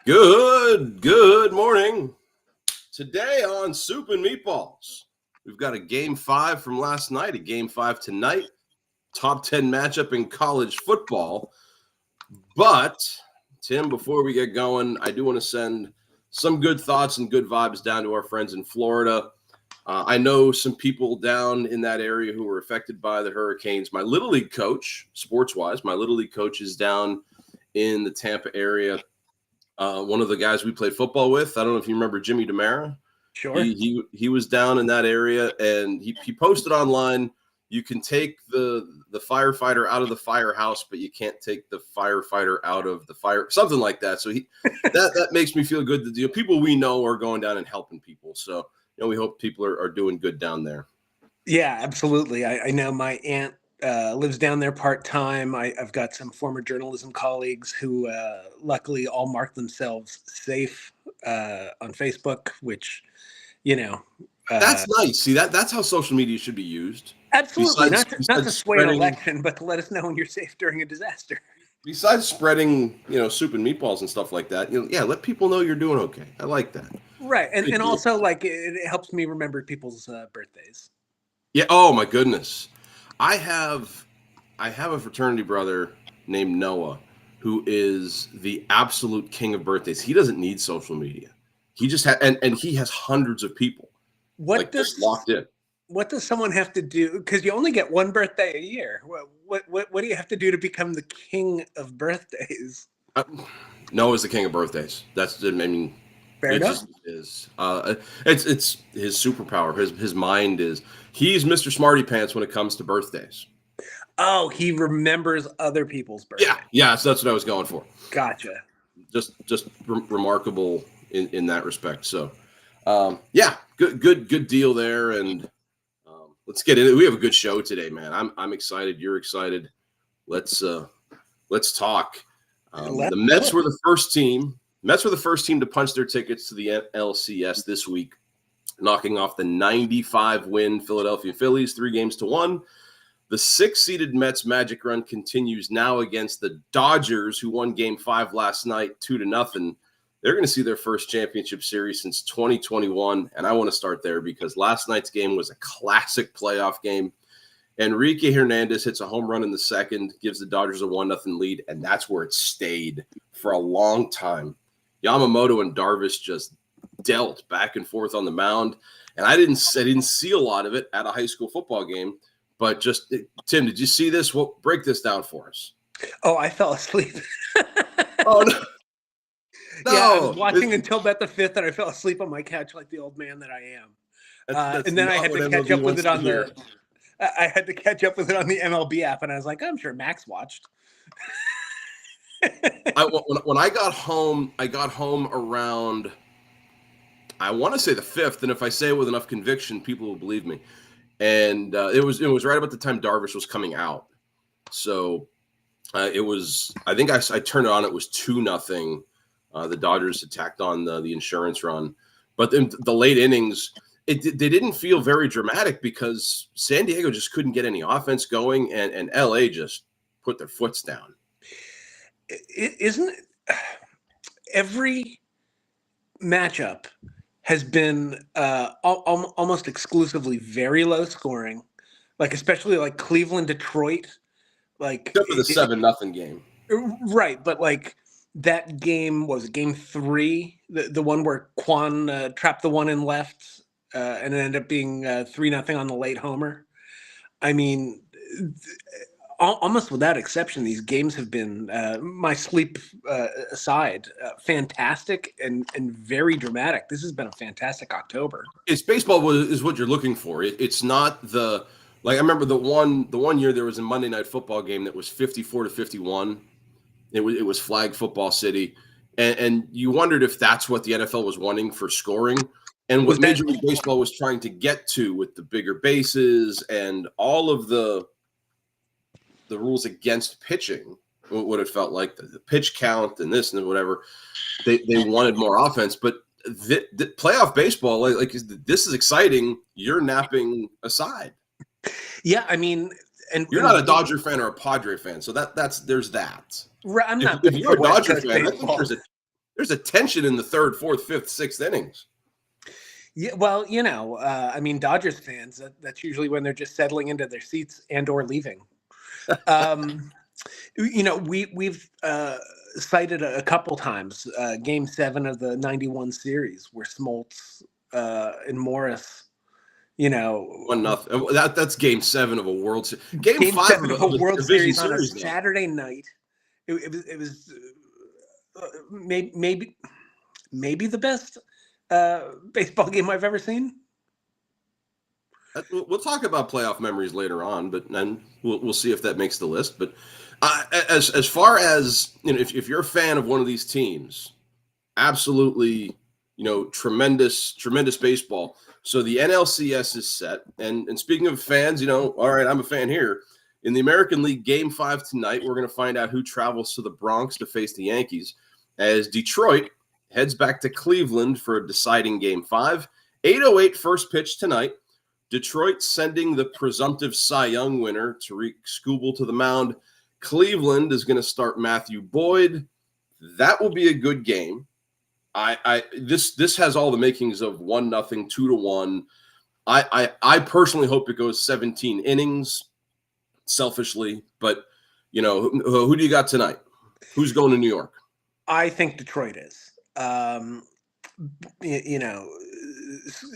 Good morning. Today on Soup and Meatballs, we've got a Game 5 from last night, a Game 5 tonight, top 10 matchup in college football. But, Tim, before we get going, I do want to send some good thoughts and good vibes down to our friends in Florida. I know some people down in that area who were affected by the hurricanes. My Little League coach, sports-wise, is down in the Tampa area. One of the guys we played football with, I don't know if you remember Jimmy DeMera. Sure. He was down in that area, and he posted online, you can take the firefighter out of the firehouse, but you can't take the firefighter out of the fire, something like that. So that makes me feel good that people we know are going down and helping people. So we hope people are doing good down there. Yeah, absolutely. I know my aunt lives down there part-time. I've got some former journalism colleagues who luckily all marked themselves safe on Facebook, which, that's nice. See, that's how social media should be used. Absolutely. Not to sway an election, but to let us know when you're safe during a disaster. Besides spreading, soup and meatballs and stuff like that, let people know you're doing okay. I like that. Right. And also, it helps me remember people's birthdays. Yeah. Oh, my goodness. I have a fraternity brother named Noah who is the absolute king of birthdays. He doesn't need social media. He just and he has hundreds of people just locked in. What does someone have to do? Because you only get one birthday a year. What do you have to do to become the king of birthdays? Noah's the king of birthdays. Fair enough. It's his superpower. His mind is. He's Mr. Smarty Pants when it comes to birthdays. Oh, he remembers other people's birthdays. Yeah. So that's what I was going for. Gotcha. Just remarkable in that respect. So, good deal there. And let's get into it. We have a good show today, man. I'm excited. You're excited. Let's talk. The Mets were the first team. Mets were the first team to punch their tickets to the NLCS this week, knocking off the 95-win Philadelphia Phillies 3-1. The 6-seeded Mets magic run continues now against the Dodgers, who won Game 5 last night 2-0. They're going to see their first championship series since 2021, and I want to start there because last night's game was a classic playoff game. Enrique Hernandez hits a home run in the second, gives the Dodgers a 1-0 lead, and that's where it stayed for a long time. Yamamoto and Darvish just dealt back and forth on the mound, and I didn't see a lot of it at a high school football game, but Tim, did you see this? Well, break this down for us. Oh, I fell asleep. Oh no. No. Yeah, I was watching until about the fifth, and I fell asleep on my couch like the old man that I am. And then I had to catch up with it on I had to catch up with it on the MLB app, and I was like, I'm sure Max watched. When I got home around, I want to say the fifth, and if I say it with enough conviction, people will believe me. And it was right about the time Darvish was coming out. So it was. I think I turned it on. It was 2-0. The Dodgers attacked on the insurance run, but in the late innings, they didn't feel very dramatic because San Diego just couldn't get any offense going, and LA just put their foots down. Isn't it? Every matchup has been almost exclusively very low scoring, especially Cleveland, Detroit, except for the 7-0 game, right? But that game was Game 3, the one where Kwan trapped the one in left, and it ended up being 3-0 on the late homer. I mean, almost without exception, these games have been, my sleep aside, fantastic and very dramatic. This has been a fantastic October. It's baseball is what you're looking for. It's not the I remember the one year there was a Monday Night Football game that was 54-51. It was flag football city, and you wondered if that's what the NFL was wanting for scoring, and what Major League Baseball was trying to get to with the bigger bases and all of the rules against pitching. What it felt like the pitch count and this and whatever, they wanted more offense, but the playoff baseball, this is exciting. You're napping aside. Yeah, I mean. And you're not a Dodger fan or a Padre fan, so there's that. I'm not. If you're a Dodger fan, I think there's there's a tension in the third, fourth, fifth, sixth innings. Yeah, well, I mean, Dodgers fans, that's usually when they're just settling into their seats and or leaving. Um, we've cited a couple times Game 7 of the '91 series where Smoltz and Morris, 1-0. That's Game 7 of a World Series. Game Game 5 7 of of a a World division Series on a series. Though. Saturday night. It was maybe the best baseball game I've ever seen. We'll talk about playoff memories later on, but then we'll see if that makes the list. But as far as if you're a fan of one of these teams, absolutely, tremendous baseball. So the NLCS is set, and speaking of fans, all right, I'm a fan here. In the American League Game 5 tonight, we're going to find out who travels to the Bronx to face the Yankees, as Detroit heads back to Cleveland for a deciding Game 5. 8:08 first pitch tonight. Detroit sending the presumptive Cy Young winner, Tariq Skubal, to the mound. Cleveland is going to start Matthew Boyd. That will be a good game. This has all the makings of 1-0, 2-1. I personally hope it goes 17 innings, selfishly, but who do you got tonight? Who's going to New York? I think Detroit is.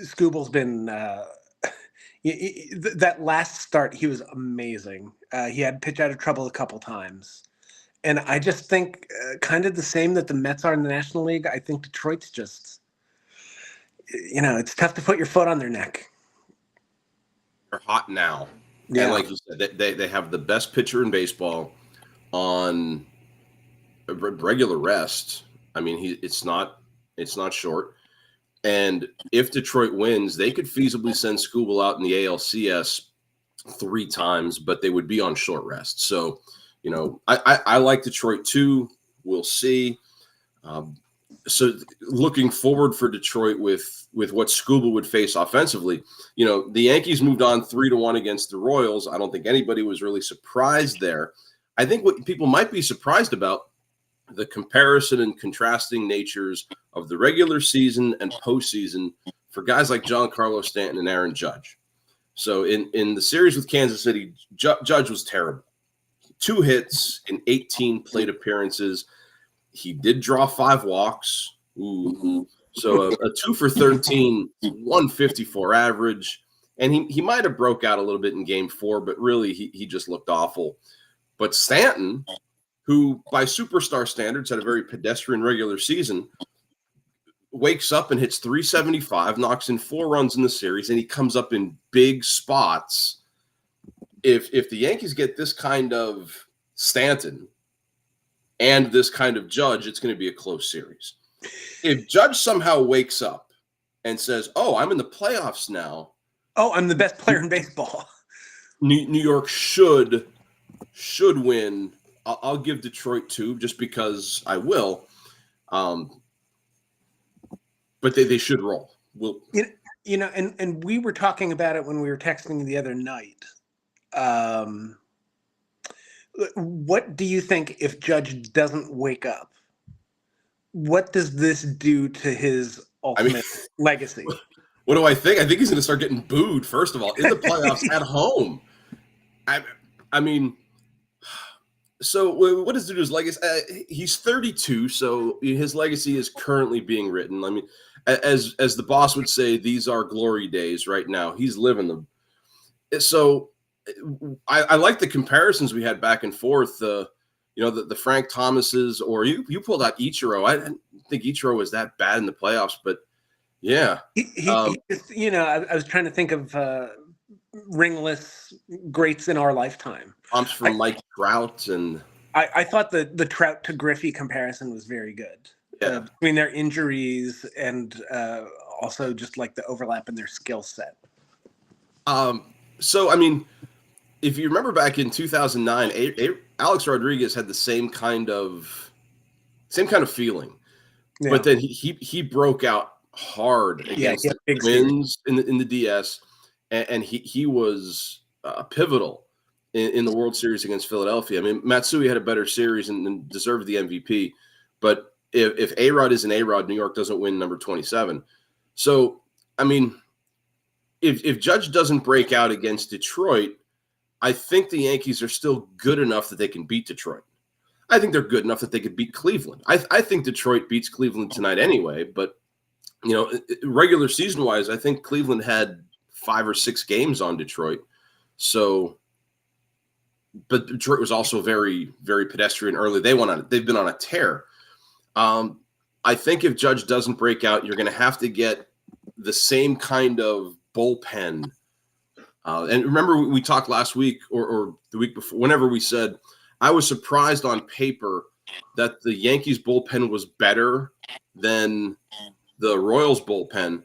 Skubal's been that last start. He was amazing. He had pitch out of trouble a couple times. And I just think kind of the same that the Mets are in the National League. I think Detroit's just, it's tough to put your foot on their neck. They're hot now. Yeah. And like you said, they have the best pitcher in baseball on a regular rest. I mean, it's not short. And if Detroit wins, they could feasibly send Skubal out in the ALCS 3 times, but they would be on short rest. So, I like Detroit too. We'll see. So looking forward for Detroit with what Skubal would face offensively. The Yankees moved on 3-1 against the Royals. I don't think anybody was really surprised there. I think what people might be surprised about, the comparison and contrasting natures of the regular season and postseason for guys like Giancarlo Stanton and Aaron Judge. So in the series with Kansas City, Judge was terrible. 2 hits in 18 plate appearances. He did draw 5 walks. Ooh. So a 2 for 13, 154 average. And he might have broke out a little bit in Game 4, but really he just looked awful. But Stanton, who by superstar standards had a very pedestrian regular season, wakes up and hits 375, knocks in 4 runs in the series, and he comes up in big spots. If the Yankees get this kind of Stanton and this kind of Judge, it's going to be a close series. If Judge somehow wakes up and says, "Oh, I'm in the playoffs now. Oh, I'm the best player in baseball." New York should win. I'll give Detroit 2 just because I will. But they should roll. And we were talking about it when we were texting the other night. What do you think if Judge doesn't wake up? What does this do to his ultimate legacy? What do I think? I think he's going to start getting booed, first of all, in the playoffs at home. I mean, so what does it do to his legacy? He's 32, so his legacy is currently being written. I mean, as the boss would say, these are glory days right now. He's living them. So I like the comparisons we had back and forth. The Frank Thomases, or you pulled out Ichiro. I didn't think Ichiro was that bad in the playoffs, but yeah. I was trying to think of ringless greats in our lifetime. Comps from Mike Trout, and I thought the Trout to Griffey comparison was very good. Yeah. Between their injuries and also just like the overlap in their skill set. So I mean, if you remember back in 2009, Alex Rodriguez had the same kind of feeling, but then he broke out hard against the Twins in the DS, and he was pivotal in the World Series against Philadelphia. I mean, Matsui had a better series and deserved the MVP, but if A-Rod is an A-Rod, New York doesn't win number 27. So, I mean, if Judge doesn't break out against Detroit, I think the Yankees are still good enough that they can beat Detroit. I think they're good enough that they could beat Cleveland. I think Detroit beats Cleveland tonight anyway, but regular season wise, I think Cleveland had 5 or 6 games on Detroit. So, but Detroit was also very, very pedestrian early. They've been on a tear. I think if Judge doesn't break out, you're going to have to get the same kind of bullpen. And remember, we talked last week or the week before, whenever we said, I was surprised on paper that the Yankees bullpen was better than the Royals bullpen.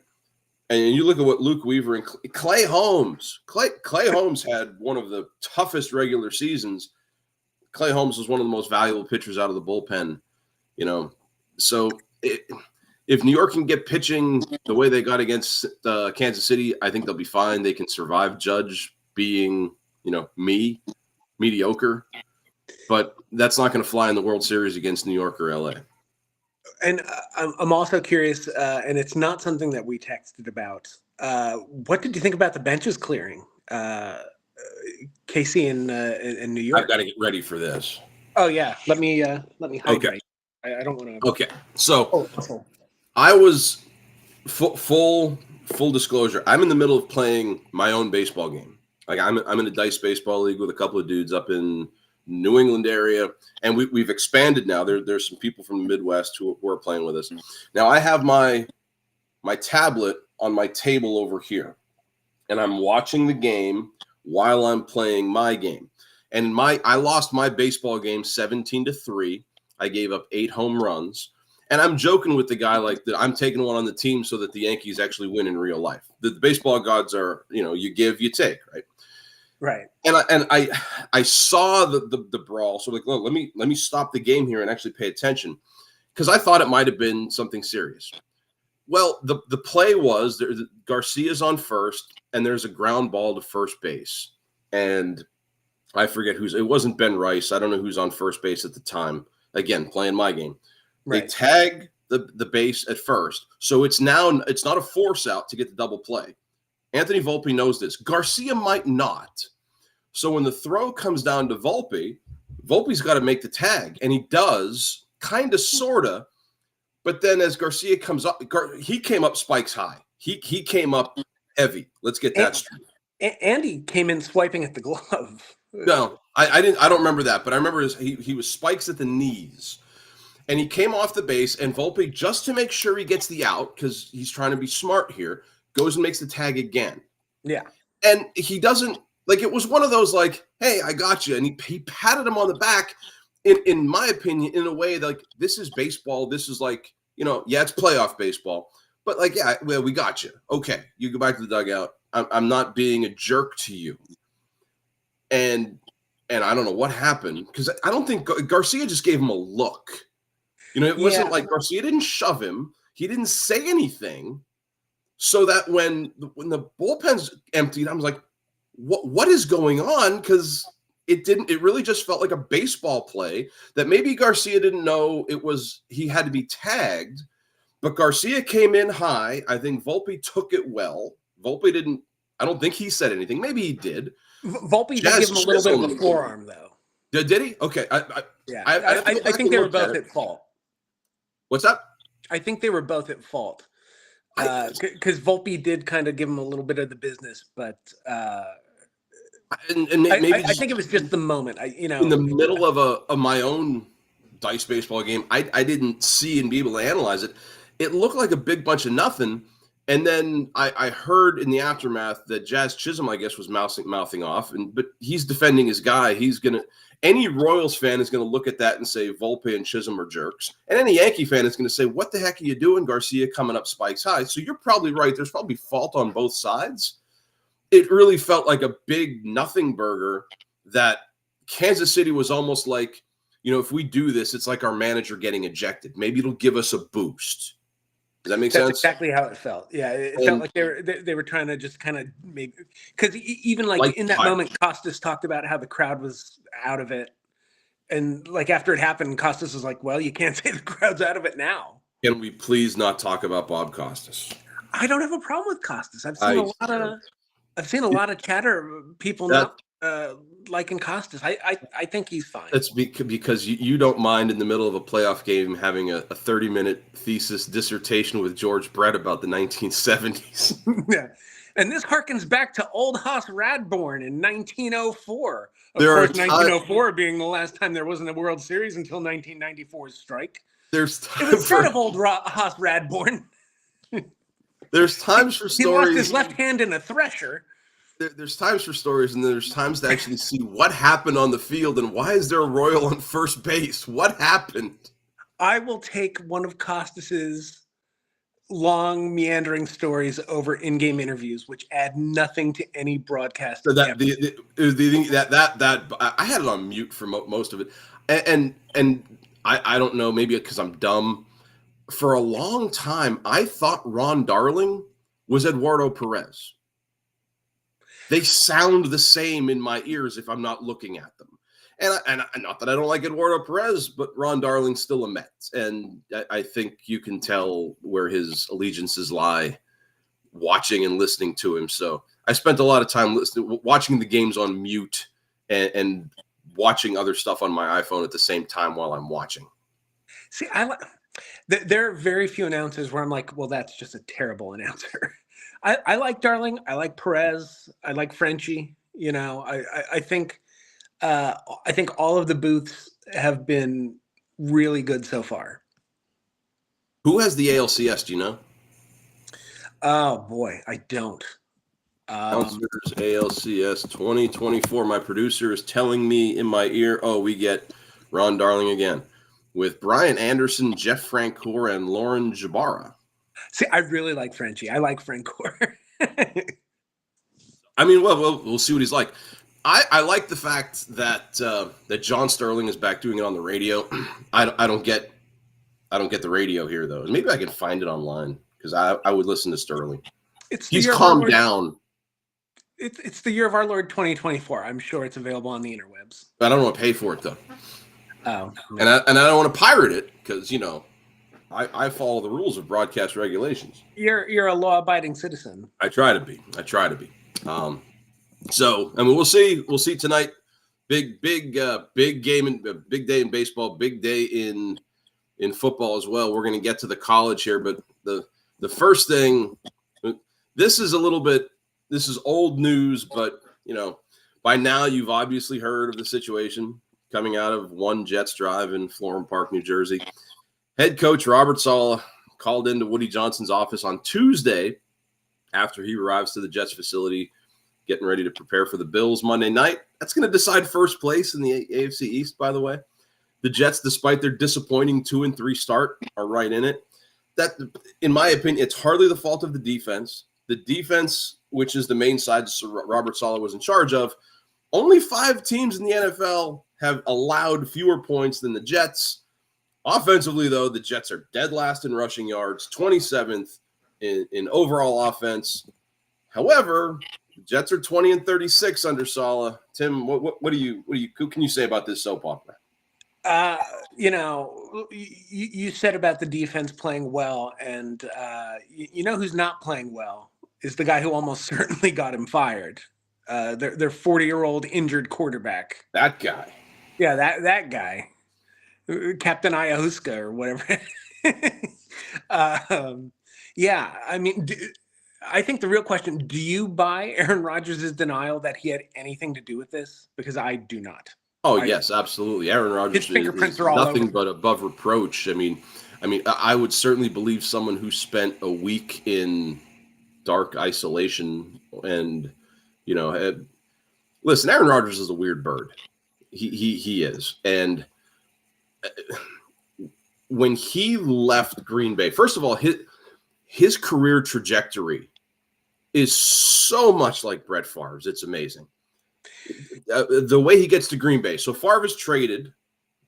And you look at what Luke Weaver and Clay Holmes. Clay Holmes had one of the toughest regular seasons. Clay Holmes was one of the most valuable pitchers out of the bullpen. So if New York can get pitching the way they got against Kansas City, I think they'll be fine. They can survive Judge being, mediocre. But that's not going to fly in the World Series against New York or LA. And I'm also curious, and it's not something that we texted about. What did you think about the benches clearing? KC in New York. I've got to get ready for this. Oh yeah, let me hydrate. Okay. I don't want to. Okay, so I was full disclosure. I'm in the middle of playing my own baseball game. Like I'm in a dice baseball league with a couple of dudes up in New England area, and we've expanded now. There's some people from the Midwest who are playing with us. Now I have my tablet on my table over here, and I'm watching the game while I'm playing my game. And I lost my baseball game 17-3. I gave up 8 home runs, and I'm joking with the guy like that. I'm taking one on the team so that the Yankees actually win in real life. The baseball gods are, you give, you take, right? Right. And I saw the brawl. So like, look, let me stop the game here and actually pay attention, because I thought it might have been something serious. Well, the play was Garcia's on first, and there's a ground ball to first base, and I forget it wasn't Ben Rice. I don't know who's on first base at the time. Again, playing my game. Right. They tag the base at first, so it's not a force out to get the double play. Anthony Volpe knows this. Garcia might not. So when the throw comes down to Volpe's got to make the tag, and he does, kind of, sort of. But then as Garcia comes up, he came up spikes high. He came up heavy. Let's get that straight. Andy came in swiping at the glove. No, I don't remember that, but I remember he was spikes at the knees. And he came off the base, and Volpe, just to make sure he gets the out, because he's trying to be smart here, goes and makes the tag again. Yeah. And he doesn't, like, it was one of those, like, hey, I got you. And he patted him on the back, in my opinion, in a way that, like, this is baseball. This is like, it's playoff baseball. But, like, yeah, well, we got you. Okay, you go back to the dugout. I'm not being a jerk to you. And I don't know what happened, because I don't think Garcia just gave him a look. It wasn't like Garcia didn't shove him. He didn't say anything. So that when the bullpen's emptied, I was like, what is going on? Because it really just felt like a baseball play that maybe Garcia didn't know he had to be tagged, but Garcia came in high. I think Volpe took it well. Volpe I don't think he said anything. Maybe he did. Volpe did give him a little bit of a forearm, though. Did he? Okay. I think they were both at fault. What's that? I think they were both at fault. Because Volpe did kind of give him a little bit of the business, but maybe I think it was just the moment. In the middle of my own dice baseball game, I didn't see and be able to analyze it. It looked like a big bunch of nothing, and then I heard in the aftermath that Jazz Chisholm, I guess, was mouthing off, but he's defending his guy. Any Royals fan is going to look at that and say Volpe and Chisholm are jerks. And any Yankee fan is going to say, what the heck are you doing, Garcia, coming up spikes high? So you're probably right. There's probably fault on both sides. It really felt like a big nothing burger that Kansas City was almost like, if we do this, it's like our manager getting ejected. Maybe it'll give us a boost. Does that make sense? That's exactly how it felt. Yeah, it felt like they were trying to just kind of because even like in that moment, Costas talked about how the crowd was out of it, And like after it happened, Costas was like, "Well, you can't say the crowd's out of it now." Can we please not talk about Bob Costas? I don't have a problem with Costas. I've seen a lot of chatter, people not liking Costas. I think he's fine. That's because you don't mind in the middle of a playoff game having a 30-minute thesis dissertation with George Brett about the 1970s. Yeah. And this harkens back to old Hoss Radbourne in 1904. Of course, 1904 being the last time there wasn't a World Series until 1994's strike. It was sort of old Hoss Radbourne. There's times for stories. He lost his left hand in a thresher. There's times for stories, and there's times to actually see what happened on the field and why is there a Royal on first base? What happened? I will take one of Costas's long meandering stories over in-game interviews, which add nothing to any broadcast. So that I had it on mute for most of it, and I don't know, maybe because I'm dumb. For a long time, I thought Ron Darling was Eduardo Perez. They sound the same in my ears if I'm not looking at them. And not that I don't like Eduardo Perez, but Ron Darling's still a Met. And I think you can tell where his allegiances lie watching and listening to him. So I spent a lot of time watching the games on mute and watching other stuff on my iPhone at the same time while I'm watching. See, there are very few announcers where I'm like, well, that's just a terrible announcer. I like Darling. I like Perez. I like Frenchie. You know, I think all of the booths have been really good so far. Who has the ALCS? Do you know? Oh boy, I don't. Announcers ALCS 2024. My producer is telling me in my ear, oh, we get Ron Darling again with Brian Anderson, Jeff Francoeur, and Lauren Jabara. See, I really like Frenchie. I like Francoeur. I mean, well, we'll see what he's like. I like the fact that that John Sterling is back doing it on the radio. I don't get the radio here though. Maybe I can find it online because I would listen to Sterling. He's calmed down. It's the year of our Lord 2024. I'm sure it's available on the interwebs. I don't want to pay for it though. Oh, no. And I don't want to pirate it because I follow the rules of broadcast regulations. You're a law-abiding citizen. I try to be. So I mean, we'll see tonight. Big game and big day in baseball. Big day in football as well. We're going to get to the college here, but the first thing. This is old news, but by now you've obviously heard of the situation coming out of One Jets Drive in Florham Park, New Jersey. Head coach Robert Saleh called into Woody Johnson's office on Tuesday after he arrives to the Jets facility, getting ready to prepare for the Bills Monday night. That's going to decide first place in the AFC East, by the way. The Jets, despite their disappointing 2-3 start, are right in it. That, in my opinion, it's hardly the fault of the defense. The defense, which is the main side Robert Saleh was in charge of, only 5 teams in the NFL have allowed fewer points than the Jets. Offensively, though, the Jets are dead last in rushing yards, 27th in overall offense. However, the Jets are 20-36 under Saleh. Tim, what can you say about this soap opera? You said about the defense playing well, and who's not playing well is the guy who almost certainly got him fired. Their 40-year-old injured quarterback. That guy. Yeah, that guy. Captain Ayahuasca or whatever. Yeah, I mean, I think the real question, do you buy Aaron Rodgers' denial that he had anything to do with this? Because I do not. Oh, yes, absolutely. Aaron Rodgers is nothing but above reproach. I mean, I would certainly believe someone who spent a week in dark isolation and, listen, Aaron Rodgers is a weird bird. He is. And when he left Green Bay, first of all, his career trajectory is so much like Brett Favre's. It's amazing. The way he gets to Green Bay. So Favre is traded.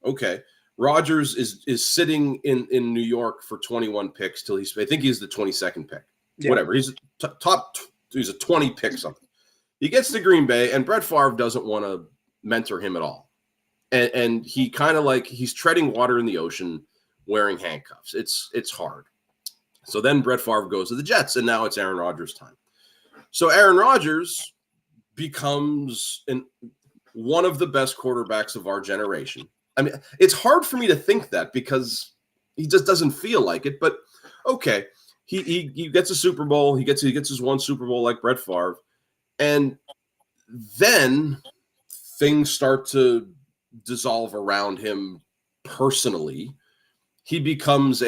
Okay. Rodgers is sitting in New York for 21 picks till I think he's the 22nd pick. Yeah. Whatever. He's he's a 20 pick something. He gets to Green Bay and Brett Favre doesn't want to mentor him at all. and he kind of like he's treading water in the ocean wearing handcuffs. It's hard. So then Brett Favre goes to the Jets, and now it's Aaron Rodgers' time. So Aaron Rodgers becomes one of the best quarterbacks of our generation. I mean, it's hard for me to think that because he just doesn't feel like it. But okay, he gets a Super Bowl. He gets his one Super Bowl like Brett Favre, and then things start to dissolve around him personally. He becomes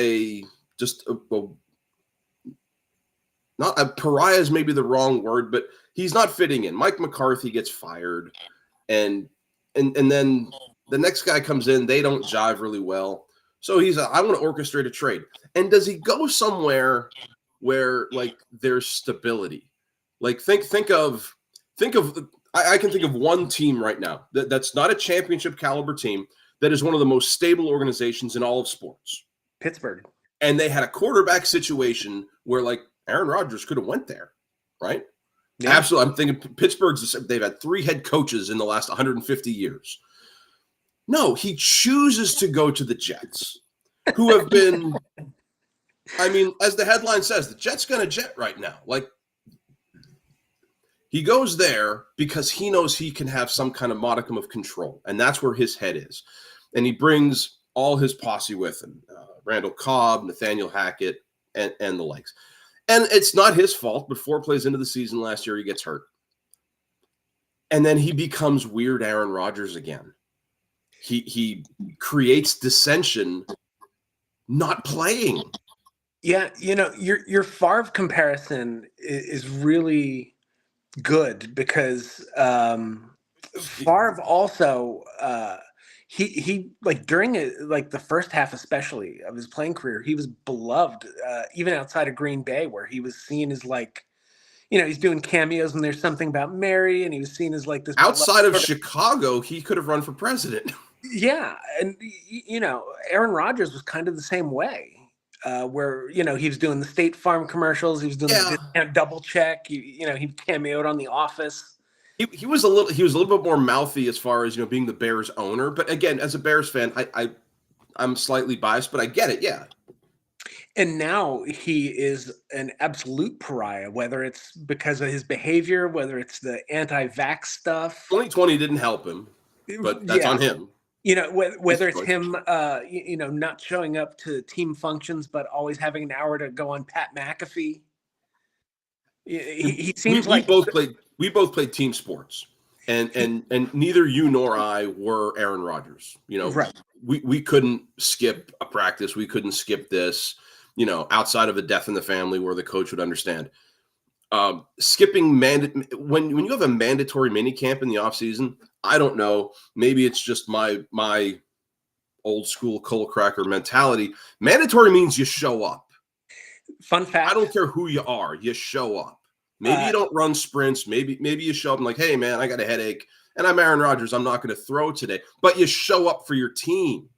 not a pariah is maybe the wrong word, but he's not fitting in. Mike McCarthy gets fired, and then the next guy comes in. They don't jive really well. So I want to orchestrate a trade. And does he go somewhere where like there's stability? Like think of I can think of one team right now that's not a championship caliber team that is one of the most stable organizations in all of sports. Pittsburgh. And they had a quarterback situation where like Aaron Rodgers could have went there, right? Yeah. Absolutely. I'm thinking they've had 3 head coaches in the last 150 years. No, he chooses to go to the Jets, who have been, I mean, as the headline says, the Jets gonna jet right now. Like, he goes there because he knows he can have some kind of modicum of control, and that's where his head is. And he brings all his posse with him, Randall Cobb, Nathaniel Hackett, and the likes. And it's not his fault, but 4 plays into the season last year, he gets hurt. And then he becomes weird Aaron Rodgers again. He creates dissension not playing. Yeah, your Favre comparison is really good because Favre also he like during the first half especially of his playing career, he was beloved even outside of Green Bay, where he was seen as like, he's doing cameos and There's Something About Mary, and he was seen as like this outside of Chicago. He could have run for president. Yeah, and Aaron Rodgers was kind of the same way. Where he was doing the State Farm commercials, he was doing the discount double check. He cameoed on The Office. He was a little bit more mouthy as far as being the Bears owner. But again, as a Bears fan, I'm slightly biased, but I get it. Yeah. And now he is an absolute pariah, whether it's because of his behavior, whether it's the anti-vax stuff. 2020 didn't help him, but that's on him. Whether it's him, not showing up to team functions, but always having an hour to go on Pat McAfee. He seems we both played team sports, and neither you nor I were Aaron Rodgers. Right. We couldn't skip a practice. We couldn't skip this. Outside of a death in the family where the coach would understand. Skipping when you have a mandatory mini camp in the off season, I don't know. Maybe it's just my old school coal cracker mentality. Mandatory means you show up. Fun fact: I don't care who you are, you show up. Maybe you don't run sprints. Maybe you show up and like, hey man, I got a headache, and I'm Aaron Rodgers. I'm not going to throw today. But you show up for your team.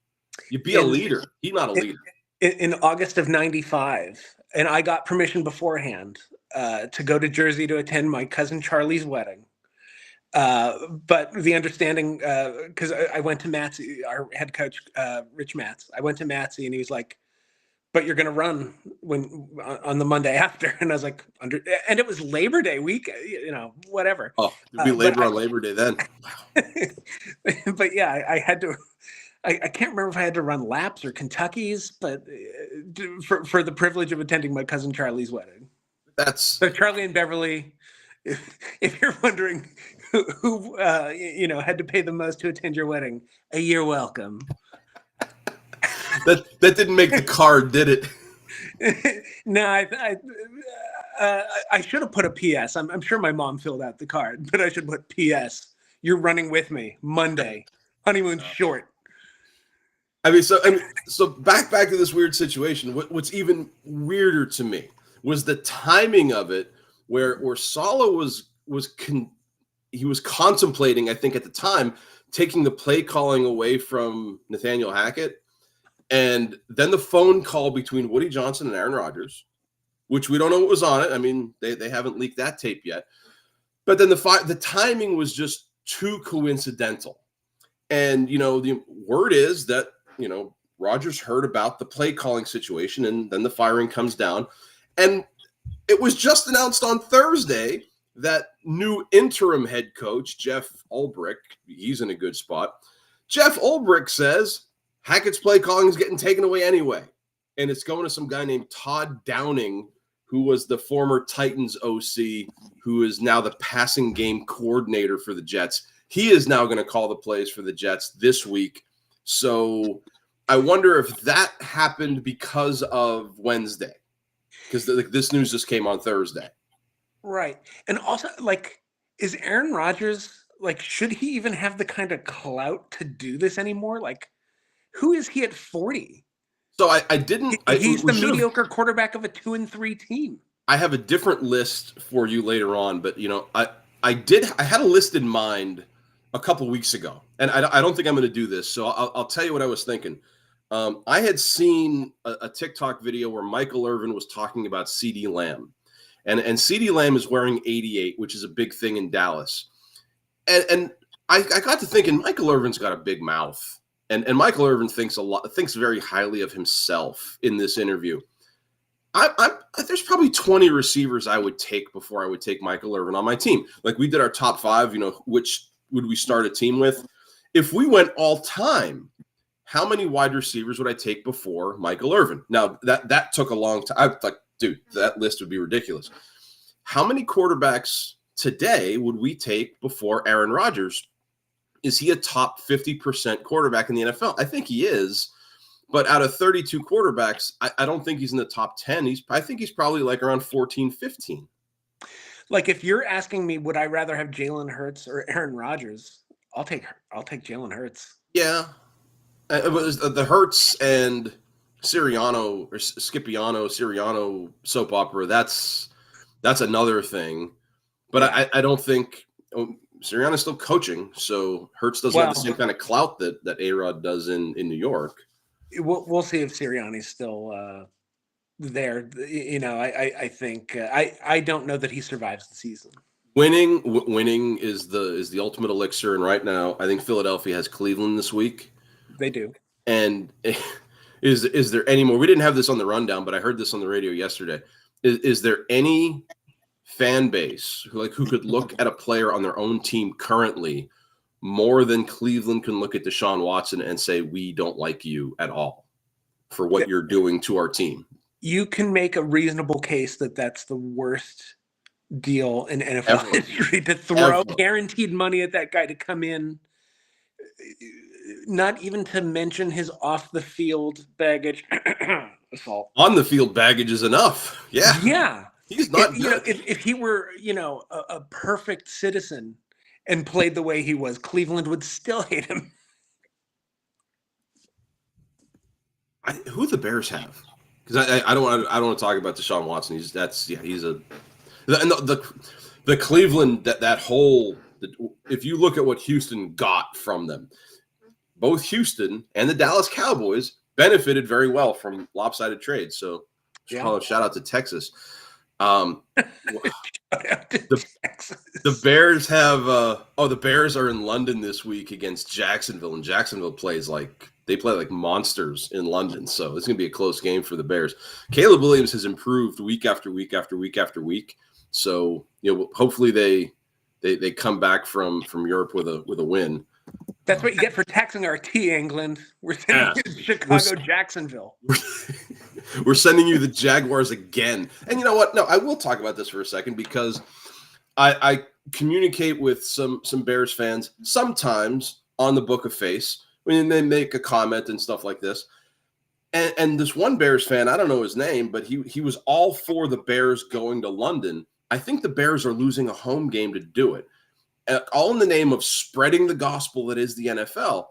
You be a leader. He's not a leader. In August of '95, and I got permission beforehand to go to Jersey to attend my cousin Charlie's wedding. But the understanding, because I went to Matsy, our head coach, Rich Matz. I went to Matsy, and he was like, "But you're going to run on the Monday after." And I was like, and it was Labor Day week, whatever. Oh, it'd be labor on Labor Day then. Wow. But yeah, I had to. I can't remember if I had to run laps or Kentucky's, but for the privilege of attending my cousin Charlie's wedding. So Charlie and Beverly, if you're wondering who had to pay the most to attend your wedding, you're welcome. That didn't make the card, did it? No, I should have put a PS. I'm sure my mom filled out the card, but I should put PS. You're running with me Monday. Honeymoon short. So back to this weird situation. What's even weirder to me was the timing of it, where Saleh was contemplating, I think at the time, taking the play calling away from Nathaniel Hackett, and then the phone call between Woody Johnson and Aaron Rodgers, which we don't know what was on it. I mean, they haven't leaked that tape yet, but then the timing was just too coincidental. And, the word is that, Rodgers heard about the play calling situation, and then the firing comes down. And it was just announced on Thursday that new interim head coach, Jeff Ulbrich, he's in a good spot. Jeff Ulbrich says Hackett's play calling is getting taken away anyway. And it's going to some guy named Todd Downing, who was the former Titans OC, who is now the passing game coordinator for the Jets. He is now going to call the plays for the Jets this week. So I wonder if that happened because of Wednesday, because this news just came on Thursday. Right. And also, is Aaron Rodgers, should he even have the kind of clout to do this anymore? Who is he at 40? So I didn't. He's the mediocre quarterback of a 2-3 team. I have a different list for you later on, but I had a list in mind a couple weeks ago, and I don't think I'm going to do this. So I'll tell you what I was thinking. I had seen a TikTok video where Michael Irvin was talking about CeeDee Lamb, and CeeDee Lamb is wearing 88, which is a big thing in Dallas, and I got to thinking Michael Irvin's got a big mouth. And Michael Irvin thinks very highly of himself in this interview. There's probably 20 receivers I would take before I would take Michael Irvin on my team. We did our top 5, which would we start a team with? If we went all time, how many wide receivers would I take before Michael Irvin? Now, that took a long time. I was like, dude, that list would be ridiculous. How many quarterbacks today would we take before Aaron Rodgers? Is he a top 50% quarterback in the NFL? I think he is. But out of 32 quarterbacks, I don't think he's in the top 10. I think he's probably around 14, 15. If you're asking me, would I rather have Jalen Hurts or Aaron Rodgers? I'll take Jalen Hurts. Yeah. It was the Hurts and Sirianno soap opera. That's another thing. But yeah. I don't think Sirianno's still coaching, so Hurts doesn't have the same kind of clout that A-Rod does in New York. We'll see if Sirianni's still there. I think I don't know that he survives the season. Winning is the ultimate elixir, and right now I think Philadelphia has Cleveland this week. They do. And is there any more? We didn't have this on the rundown, but I heard this on the radio yesterday. Is there any fan base who could look at a player on their own team currently more than Cleveland can look at Deshaun Watson and say, we don't like you at all for what you're doing to our team? You can make a reasonable case that that's the worst deal in NFL history, to throw guaranteed money at that guy to come in, not even to mention his off the field baggage. Assault. On the field baggage is enough. Yeah. Yeah. He's not. If he were, a perfect citizen and played the way he was, Cleveland would still hate him. Who the Bears have? Because I don't want to talk about Deshaun Watson. He's the Cleveland that whole. If you look at what Houston got from them, both Houston and the Dallas Cowboys benefited very well from lopsided trades. So, shout out to Texas. The Bears have the Bears are in London this week against Jacksonville, and Jacksonville plays they play like monsters in London, so it's gonna be a close game for the Bears. Caleb Williams has improved week after week after week after week, so hopefully they come back from Europe with a win. That's what you get for taxing our tea, England. We're sending you to Chicago, Jacksonville. We're sending you the Jaguars again. And you know what? No, I will talk about this for a second because I communicate with some Bears fans sometimes on the Book of Face when they make a comment and stuff like this. And this one Bears fan, I don't know his name, but he was all for the Bears going to London. I think the Bears are losing a home game to do it. All in the name of spreading the gospel that is the NFL.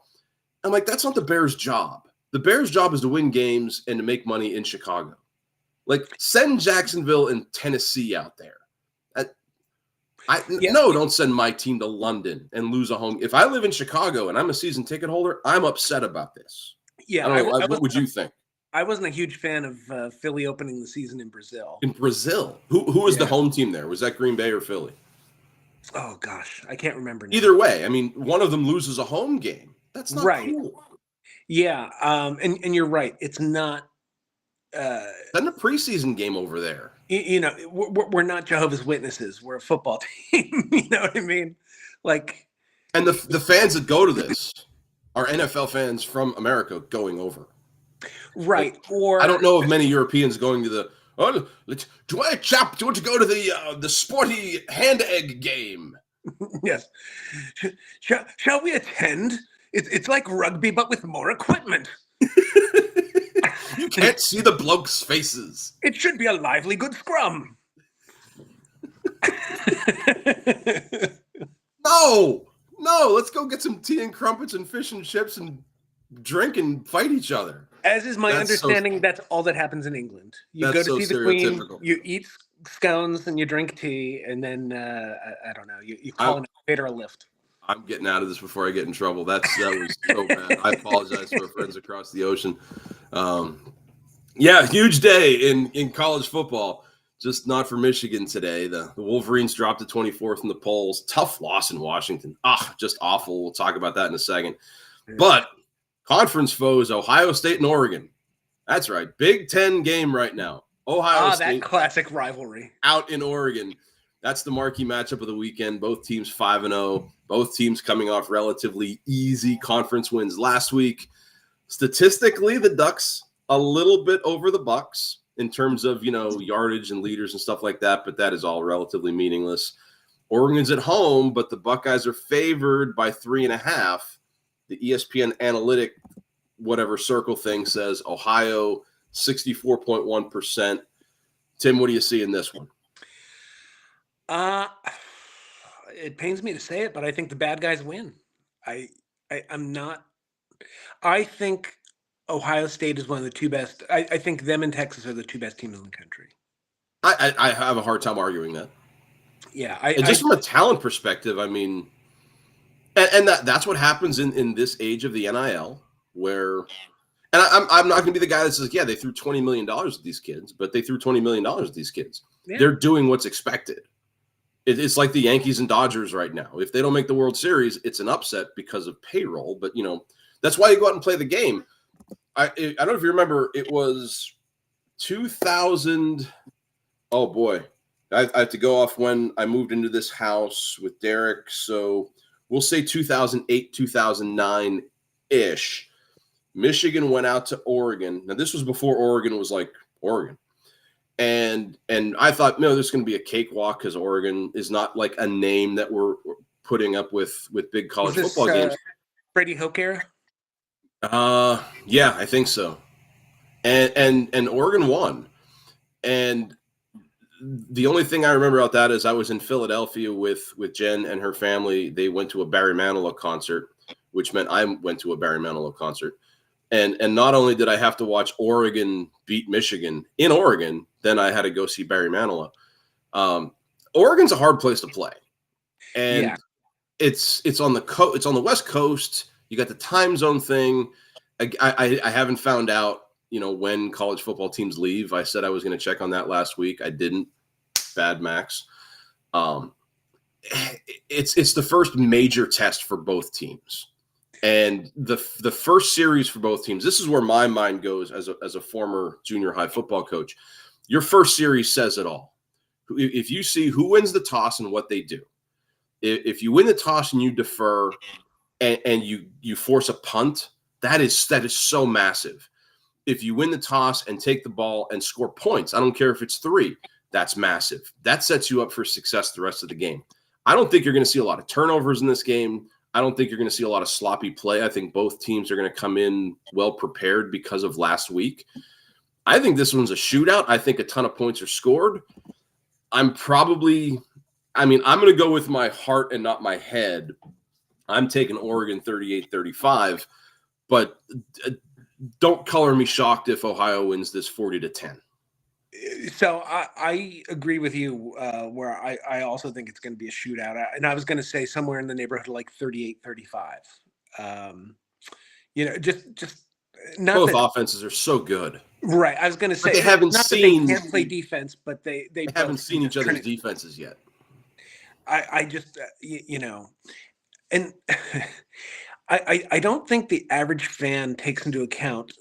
I'm like, that's not the Bears' job. The Bears' job is to win games and to make money in Chicago. Send Jacksonville and Tennessee out there. No, don't send my team to London and lose a home. If I live in Chicago and I'm a season ticket holder, I'm upset about this. Yeah, what would you think? I wasn't a huge fan of Philly opening the season in Brazil. In Brazil? Who was the home team there? Was that Green Bay or Philly? Oh, gosh. I can't remember now. Either way, one of them loses a home game. That's not Right. cool. Yeah. And you're right. It's not. Then a preseason game over there. We're not Jehovah's Witnesses. We're a football team. You know what I mean? Like, and the fans that go to this are NFL fans from America going over. Right. Like, or I don't know of many Europeans going to the. Oh, do you want to go to the sporty hand egg game? Yes. Shall we attend? It's like rugby, but with more equipment. You can't see the blokes' faces. It should be a lively, good scrum. No, let's go get some tea and crumpets and fish and chips and drink and fight each other. As is my understanding, that's all that happens in England. You go to see the Queen, you eat scones and you drink tea, and then I don't know, you call an elevator a lift. I'm getting out of this before I get in trouble. That was so bad. I apologize to our friends across the ocean. Yeah, huge day in college football. Just not for Michigan today. The Wolverines dropped to 24th in the polls. Tough loss in Washington. Just awful. We'll talk about that in a second. But conference foes, Ohio State and Oregon. That's right. Big Ten game right now. Ohio State. That classic rivalry. Out in Oregon. That's the marquee matchup of the weekend. Both teams 5-0. Both teams coming off relatively easy conference wins last week. Statistically, the Ducks a little bit over the Bucks in terms of, yardage and leaders and stuff like that, but that is all relatively meaningless. Oregon's at home, but the Buckeyes are favored by 3.5. The ESPN analytic, whatever circle thing says Ohio 64.1%. Tim, what do you see in this one? It pains me to say it, but I think the bad guys win. I'm not. I think Ohio State is one of the two best. I think them and Texas are the two best teams in the country. I have a hard time arguing that. Yeah, from a talent perspective, I mean, and that's what happens in this age of the NIL, where, and I'm not going to be the guy that says, yeah, they threw $20 million at these kids, but they threw $20 million at these kids. Yeah. They're doing what's expected. It's like the Yankees and Dodgers right now. If they don't make the World Series, it's an upset because of payroll, but that's why you go out and play the game. I don't know if you remember, it was 2000. Oh boy, I have to go off when I moved into this house with Derek. So we'll say 2008, 2009 ish. Michigan went out to Oregon. Now this was before Oregon was like Oregon. And I thought, no, there's going to be a cakewalk because Oregon is not like a name that we're putting up with big college football games. Brady Hoke era? Yeah, I think so. And Oregon won. And the only thing I remember about that is I was in Philadelphia with Jen and her family. They went to a Barry Manilow concert, which meant I went to a Barry Manilow concert. And not only did I have to watch Oregon beat Michigan in Oregon, then I had to go see Barry Manilow. Oregon's a hard place to play. And it's on the West Coast. You got the time zone thing. I haven't found out, when college football teams leave. I said I was going to check on that last week. I didn't. Bad Max. It's the first major test for both teams. And the first series for both teams, this is where my mind goes as a former junior high football coach. Your first series says it all. If you see who wins the toss and what they do, if you win the toss and you defer and you force a punt, that is so massive. If you win the toss and take the ball and score points, I don't care if it's 3, that's massive. That sets you up for success the rest of the game. I don't think you're going to see a lot of turnovers in this game. I don't think you're going to see a lot of sloppy play. I think both teams are going to come in well prepared because of last week. I think this one's a shootout. I think a ton of points are scored. I'm going to go with my heart and not my head. I'm taking Oregon 38-35, but don't color me shocked if Ohio wins this 40-10. So I agree with you where I also think it's going to be a shootout. And I was going to say somewhere in the neighborhood of like 38-35. Just not both offenses are so good. Right. I was going to say, but they haven't seen. They can't play defense, but they haven't seen each other's defenses yet. I just, and I don't think the average fan takes into account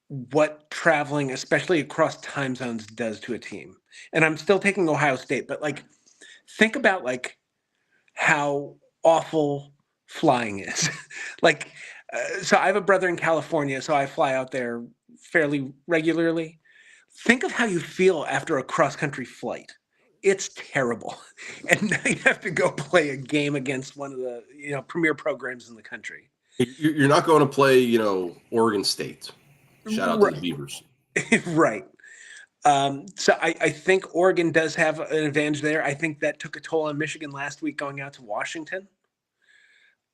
what traveling, especially across time zones, does to a team. And I'm still taking Ohio State, but like, think about like how awful flying is. like, so I have a brother in California, so I fly out there fairly regularly. Think of how you feel after a cross country flight. It's terrible. And now you have to go play a game against one of the premier programs in the country. You're not going to play, Oregon State. Shout out to the Beavers. Right. So I think Oregon does have an advantage there. I think that took a toll on Michigan last week going out to Washington.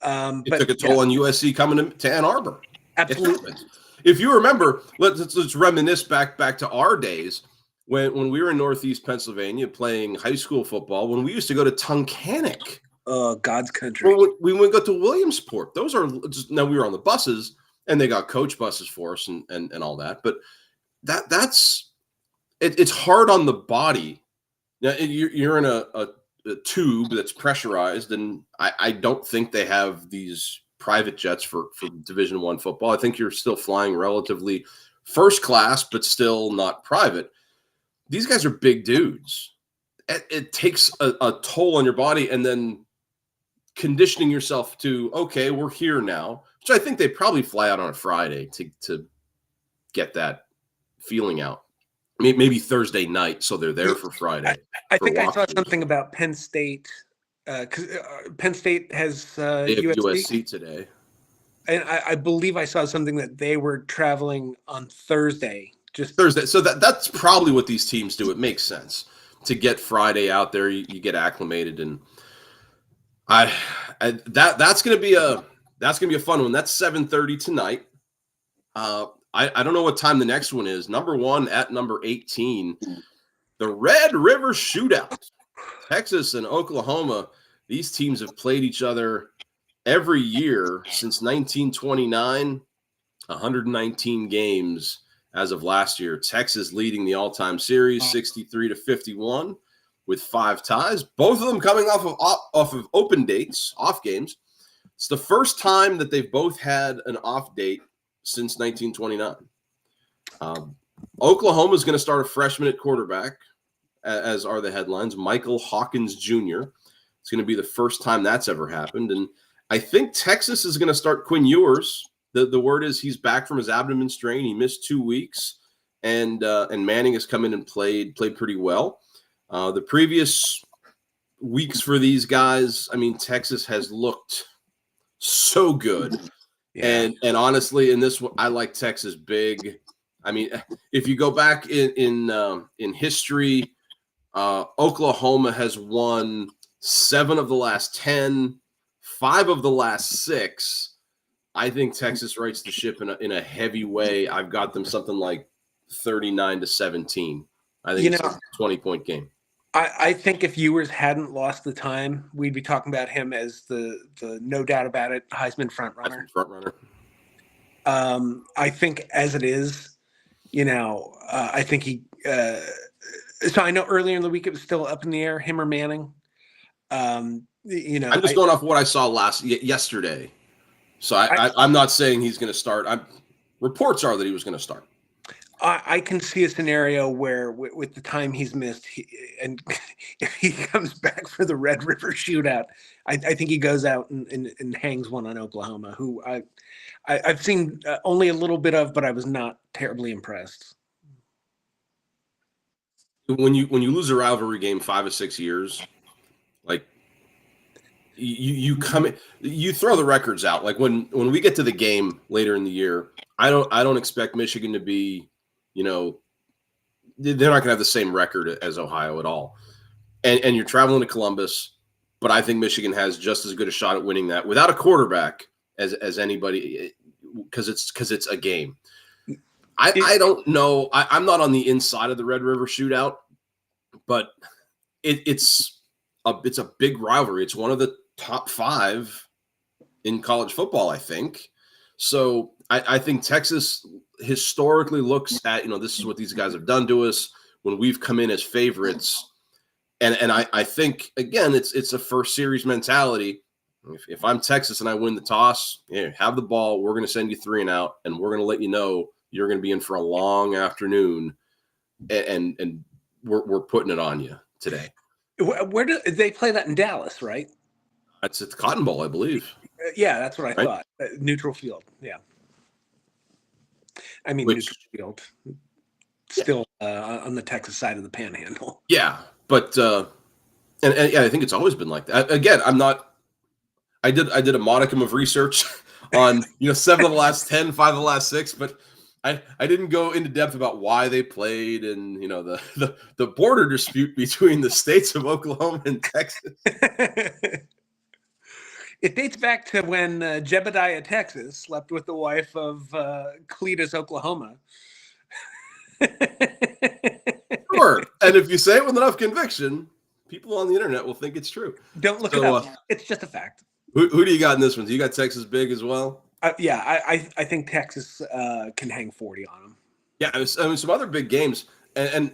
It took a toll on USC coming to Ann Arbor. Absolutely. If you remember, let's reminisce back to our days when we were in Northeast Pennsylvania playing high school football, when we used to go to Tunkhannock. God's country. We would go to Williamsport. Those are now we were on the buses and they got coach buses for us and all that. But it's hard on the body. Now, you're in a tube that's pressurized, and I don't think they have these private jets for Division I football. I think you're still flying relatively first class, but still not private. These guys are big dudes. It takes a toll on your body, and then conditioning yourself to, okay, we're here now, which I think they probably fly out on a Friday to get that feeling out. Maybe Thursday night, so they're there for Friday. I think I saw something about Penn State, because Penn State has USC today. And I believe I saw something that they were traveling on Thursday. Just Thursday. So that's probably what these teams do. It makes sense to get Friday out there. You get acclimated, and that's gonna be a fun one. That's 7:30 tonight. I don't know what time the next one is. Number 1 at number 18, the Red River Shootout. Texas and Oklahoma. These teams have played each other every year since 1929. 119 games as of last year. Texas leading the all-time series 63-51 with 5 ties. Both of them coming off of open dates, off games. It's the first time that they've both had an off date since 1929. Oklahoma is going to start a freshman at quarterback, as are the headlines, Michael Hawkins Jr. It's going to be the first time that's ever happened. And I think Texas is going to start Quinn Ewers. The word is he's back from his abdomen strain. He missed 2 weeks, and Manning has come in and played pretty well. The previous weeks for these guys, I mean, Texas has looked so good. Yeah. And honestly, in this one, I like Texas big. I mean, if you go back in history, Oklahoma has won 7 of the last 10, 5 of the last 6. I think Texas rights the ship in a heavy way. I've got them something like 39-17. I think it's a 20-point game. I think if Ewers hadn't lost the time, we'd be talking about him as the no doubt about it Heisman frontrunner. I think as it is, I think he. So I know earlier in the week it was still up in the air, him or Manning. I'm just going off what I saw yesterday. So I'm not saying he's going to start. Reports are that he was going to start. I can see a scenario where with the time he's missed, and if he comes back for the Red River Shootout, I think he goes out and hangs one on Oklahoma, who I've seen only a little bit of, but I was not terribly impressed. When you lose a rivalry game 5 or 6 years, like you come in, you throw the records out. Like when we get to the game later in the year, I don't expect Michigan to be, they're not going to have the same record as Ohio at all. And you're traveling to Columbus, but I think Michigan has just as good a shot at winning that without a quarterback as anybody, because it's a game. I don't know. I'm not on the inside of the Red River Shootout, but it's a big rivalry. It's one of the top 5 in college football, I think. So I think Texas historically looks at, this is what these guys have done to us when we've come in as favorites. And I think, again, it's a first series mentality. If I'm Texas and I win the toss, have the ball. We're going to send you 3 and out, and we're going to let you know you're going to be in for a long afternoon, and we're putting it on you today. Where do they play that in Dallas, right? That's at the Cotton Bowl, I believe. Yeah, that's what I Right? thought. Neutral field. Yeah. I mean, neutral field. Still on the Texas side of the panhandle. Yeah, but and yeah, I think it's always been like that. Again, I did a modicum of research on 7 of the last 10, 5 of the last 6, but I didn't go into depth about why they played and the border dispute between the states of Oklahoma and Texas. It dates back to when Jebediah, Texas, slept with the wife of Cletus, Oklahoma. Sure, and if you say it with enough conviction, people on the internet will think it's true. Don't look it up. It's just a fact. Who do you got in this one? Do you got Texas big as well? Yeah, I think Texas can hang 40 on them. Yeah, I mean some other big games, and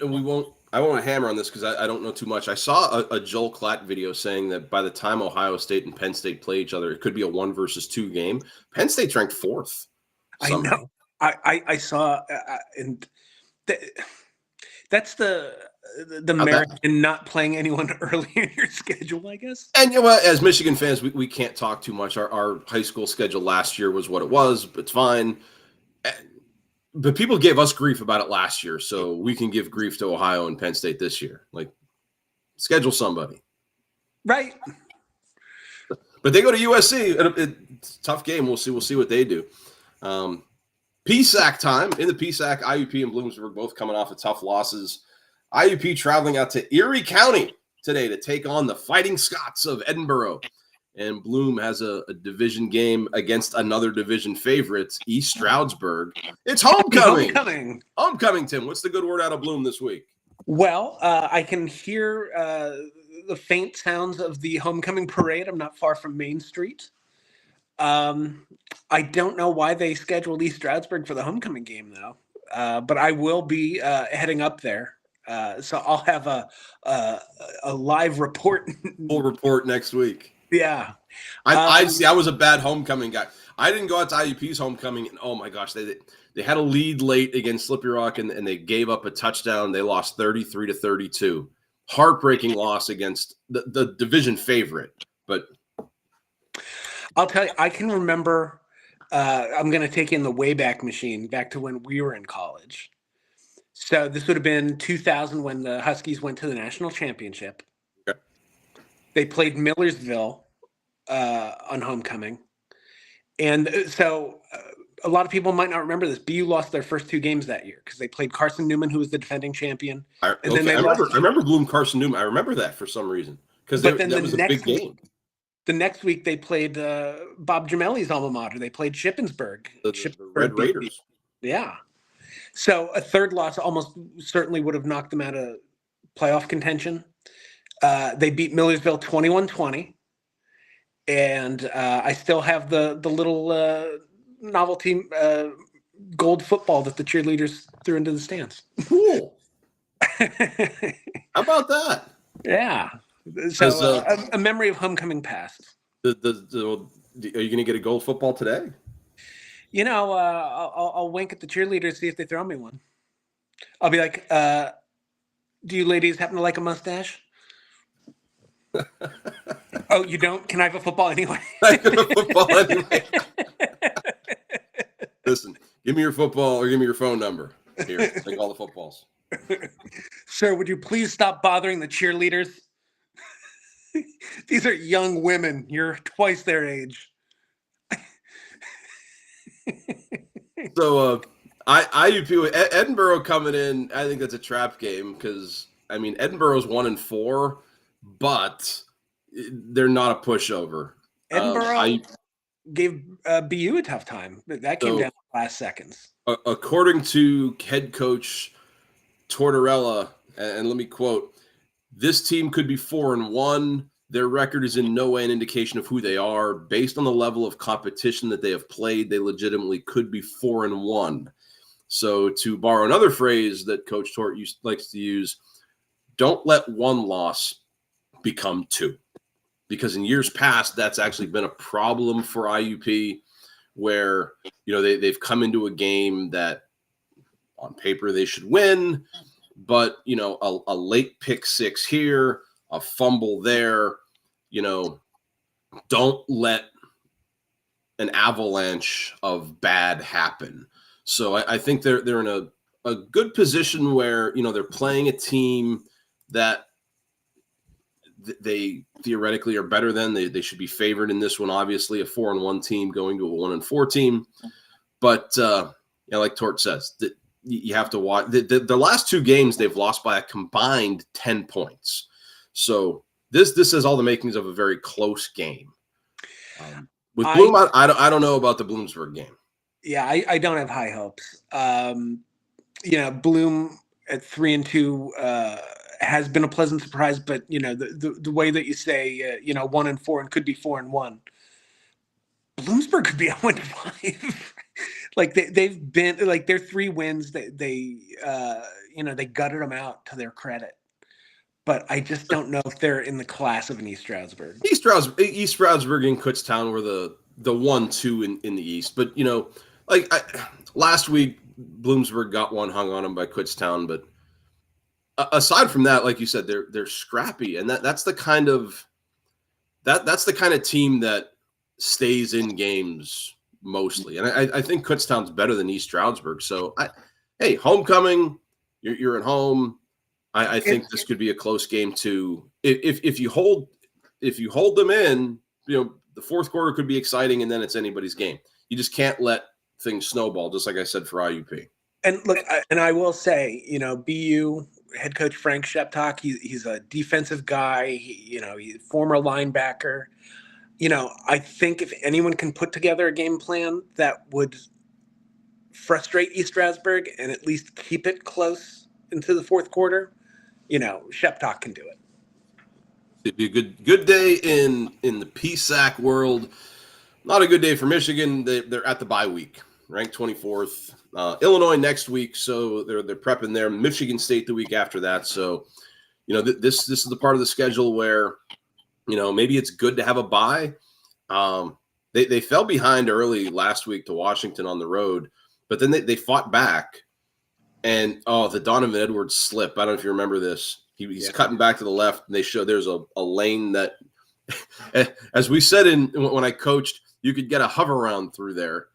I won't hammer on this because I don't know too much. I saw a Joel Klatt video saying that by the time Ohio State and Penn State play each other, it could be a 1-2 game. Penn State's ranked 4th. Somehow. I know. I saw, and that's the merit in not playing anyone early in your schedule, I guess. And as Michigan fans, we can't talk too much. Our high school schedule last year was what it was, but it's fine. But people gave us grief about it last year, so we can give grief to Ohio and Penn State this year. Like, schedule somebody. Right. But they go to USC. It's a tough game. We'll see what they do. PSAC time. In the PSAC, IUP and Bloomsburg both coming off of tough losses. IUP traveling out to Erie County today to take on the Fighting Scots of Edinburgh. And Bloom has a division game against another division favorite, East Stroudsburg. It's homecoming. Homecoming, Tim. What's the good word out of Bloom this week? Well, I can hear the faint sounds of the homecoming parade. I'm not far from Main Street. I don't know why they scheduled East Stroudsburg for the homecoming game, though. But I will be heading up there. So I'll have a live report. Full report next week. Yeah. I see. I was a bad homecoming guy. I didn't go out to IUP's homecoming, and oh my gosh, they had a lead late against Slippery Rock, and they gave up a touchdown. They lost 33-32. Heartbreaking loss against the division favorite. But I'll tell you, I can remember. I'm going to take in the Wayback Machine back to when we were in college. So this would have been 2000 when the Huskies went to the national championship. Okay. They played Millersville on homecoming. And so a lot of people might not remember this. BU lost their first 2 games that year because they played Carson Newman, who was the defending champion. I remember Bloom Carson Newman. I remember that for some reason because that was a big game. The next week they played Bob Gemelli's alma mater. They played Shippensburg. The Red Raiders. Yeah. So a third loss almost certainly would have knocked them out of playoff contention. They beat Millersville 21-20. And I still have the little novelty gold football that the cheerleaders threw into the stands. Cool. How about that? Yeah. So a memory of homecoming past. Are you going to get a gold football today? I'll wink at the cheerleaders, see if they throw me one. I'll be like, do you ladies happen to like a mustache? Oh, you don't? Can I have a football anyway? I have a football anyway. Listen, give me your football or give me your phone number. Here, take all the footballs. Sir, would you please stop bothering the cheerleaders? These are young women. You're twice their age. So, IUP Edinburgh coming in. I think that's a trap game because Edinburgh's 1-4, but they're not a pushover. Edinburgh gave BU a tough time. That came down to the last seconds. According to head coach Tortorella, and let me quote, "This team could be 4-1. Their record is in no way an indication of who they are. Based on the level of competition that they have played, they legitimately could be 4-1. So to borrow another phrase that Coach Tort likes to use, don't let one loss become 2. because in years past, that's actually been a problem for IUP where, they've come into a game that on paper they should win, but, a late pick six here, a fumble there, don't let an avalanche of bad happen. So I think they're in a good position where, they're playing a team that they theoretically are better than. They should be favored in this one, obviously, a 4-1 team going to a 1-4 team. But like Tort says, you have to watch the last two games they've lost by a combined 10 points. So this has all the makings of a very close game. With Bloom, I don't know about the Bloomsburg game. Yeah, I don't have high hopes. Bloom at 3-2 has been a pleasant surprise, but the way that you say 1-4 and could be 4-1, Bloomsburg could be 0-5. Like they've been like their 3 wins. They gutted them out to their credit. But I just don't know if they're in the class of an East Stroudsburg. East Stroudsburg and Kutztown were the 1-2 in the East. But last week Bloomsburg got one hung on them by Kutztown. But aside from that, like you said, they're scrappy, and that's the kind of team that stays in games mostly. And I think Kutztown's better than East Stroudsburg. So hey, homecoming, you're at home. I think this could be a close game too. If you hold them in, the fourth quarter could be exciting, and then it's anybody's game. You just can't let things snowball, just like I said for IUP. And look, I will say, BU head coach Frank Sheptock, he's a defensive guy. He's a former linebacker. I think if anyone can put together a game plan that would frustrate East Stroudsburg and at least keep it close into the fourth quarter, Sheptock can do it. It'd be a good day in the PSAC world. Not a good day for Michigan. They're at the bye week, ranked 24th. Illinois next week, so they're prepping there. Michigan State the week after that. So, this is the part of the schedule where, maybe it's good to have a bye. They fell behind early last week to Washington on the road, but then they fought back. And the Donovan Edwards slip. I don't know if you remember this. He's cutting back to the left, and they show there's a lane that, as we said when I coached, you could get a hover round through there.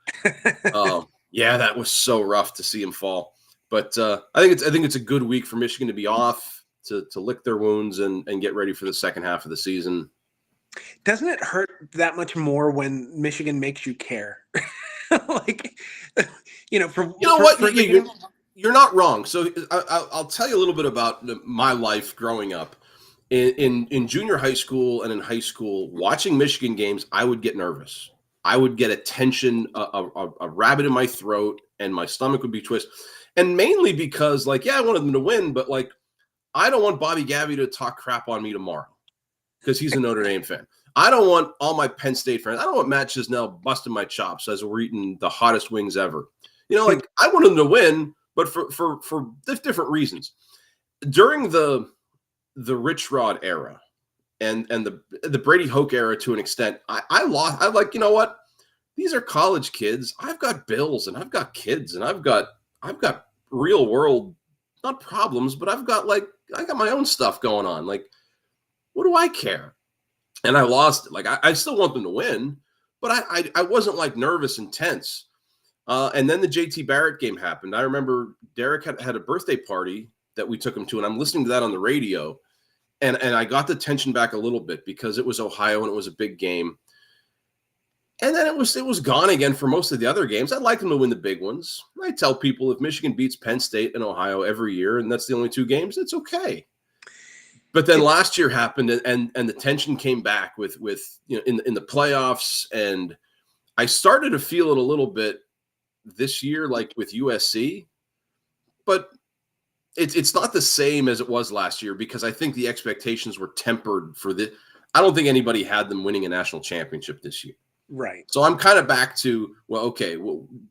Yeah, that was so rough to see him fall. But I think it's a good week for Michigan to be off, to lick their wounds and get ready for the second half of the season. Doesn't it hurt that much more when Michigan makes you care? You're not wrong. So I'll tell you a little bit about my life growing up. In junior high school and in high school, watching Michigan games, I would get nervous. I would get a tension, a rabbit in my throat, and my stomach would be twisted. And mainly because, I wanted them to win, but, I don't want Bobby Gabby to talk crap on me tomorrow because he's a Notre Dame fan. I don't want all my Penn State friends. I don't want Matt Chisnell busting my chops as we're eating the hottest wings ever. I want them to win, but for different reasons. During the Rich Rod era and the Brady Hoke era to an extent, I like, you know what? These are college kids. I've got bills and I've got kids and I've got real world, not problems, but I got my own stuff going on. What do I care? And I lost it. I still want them to win, but I wasn't nervous and tense. And then the JT Barrett game happened. I remember Derek had a birthday party that we took him to, and I'm listening to that on the radio. And I got the tension back a little bit because it was Ohio and it was a big game. And then it was gone again for most of the other games. I'd like them to win the big ones. I tell people if Michigan beats Penn State and Ohio every year, and that's the only 2 games, it's okay. But then last year happened, and the tension came back with in the playoffs, and I started to feel it a little bit this year, with USC, but it's not the same as it was last year because I think the expectations were tempered for the. I don't think anybody had them winning a national championship this year. Right. So I'm kind of back to,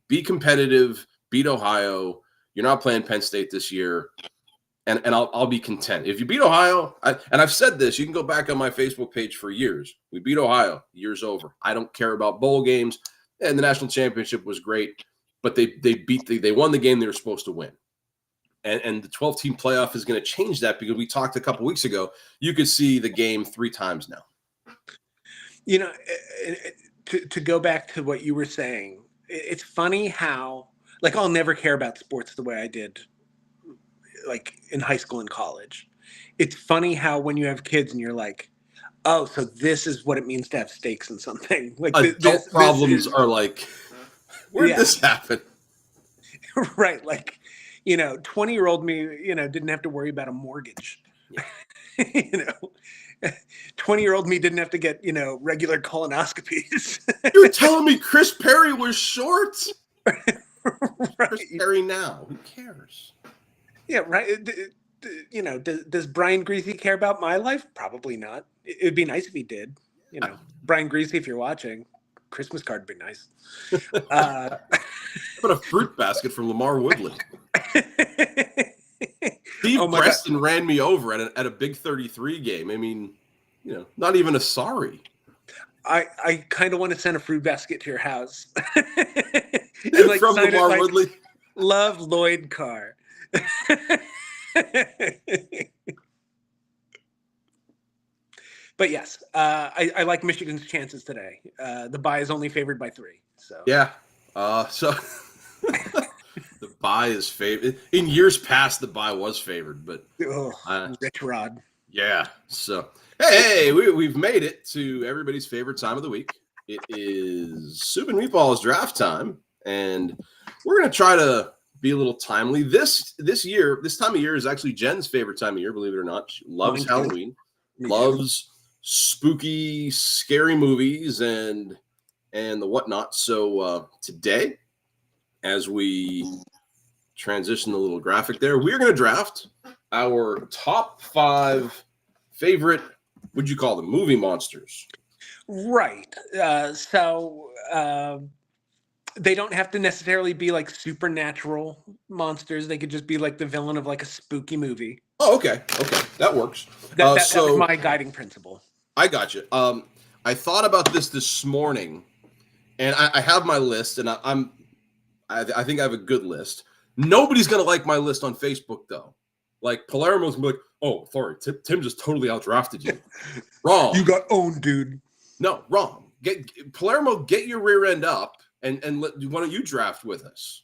be competitive, beat Ohio. You're not playing Penn State this year. and I'll be content. If you beat Ohio, and I've said this, you can go back on my Facebook page for years. We beat Ohio, year's over. I don't care about bowl games, and the national championship was great, but they won the game they were supposed to win. And the 12-team playoff is going to change that, because we talked a couple weeks ago. You could see the game 3 times now. You know, to go back to what you were saying, it's funny how, like, I'll never care about sports the way I did, like, in high school and college. It's funny how when you have kids and you're like, oh, so this is what it means to have stakes in something. Like, adult problems are like, where did this happen? Right. Like, 20-year-old me, didn't have to worry about a mortgage. Yeah. 20-year-old me didn't have to get, regular colonoscopies. You're telling me Chris Perry was short? Right. Chris Perry now. Who cares? Yeah, right. Does Brian Greasy care about my life? Probably not. It'd be nice if he did. Brian Greasy, if you're watching, Christmas card would be nice. How about a fruit basket from Lamar Woodley? Steve Preston ran me over at a Big 33 game. I mean, not even a sorry. I kind of want to send a fruit basket to your house. And from Lamar Woodley. Love Lloyd Carr. But yes, I like Michigan's chances today. The bye is only favored by 3. So yeah, so the bye is favored. In years past, the bye was favored, but Rich Rod. Yeah. So hey, we've made it to everybody's favorite time of the week. It is Soup and Meatballs draft time, and we're gonna try to be a little timely. This time of year is actually Jen's favorite time of year, believe it or not. She loves Halloween, loves spooky, scary movies and the whatnot. So today, as we transition the little graphic there, we're going to draft our top 5 favorite, what'd you call them, movie monsters. Right. So they don't have to necessarily be like supernatural monsters. They could just be like the villain of like a spooky movie. Oh, okay. That works. That's my guiding principle. I got you. I thought about this morning, and I have my list, and I think I have a good list. Nobody's gonna like my list on Facebook though. Like Palermo's gonna be like, "Oh, sorry, Tim just totally outdrafted you." Wrong. You got owned, dude. No, wrong. Palermo, get your rear end up, and why don't you draft with us?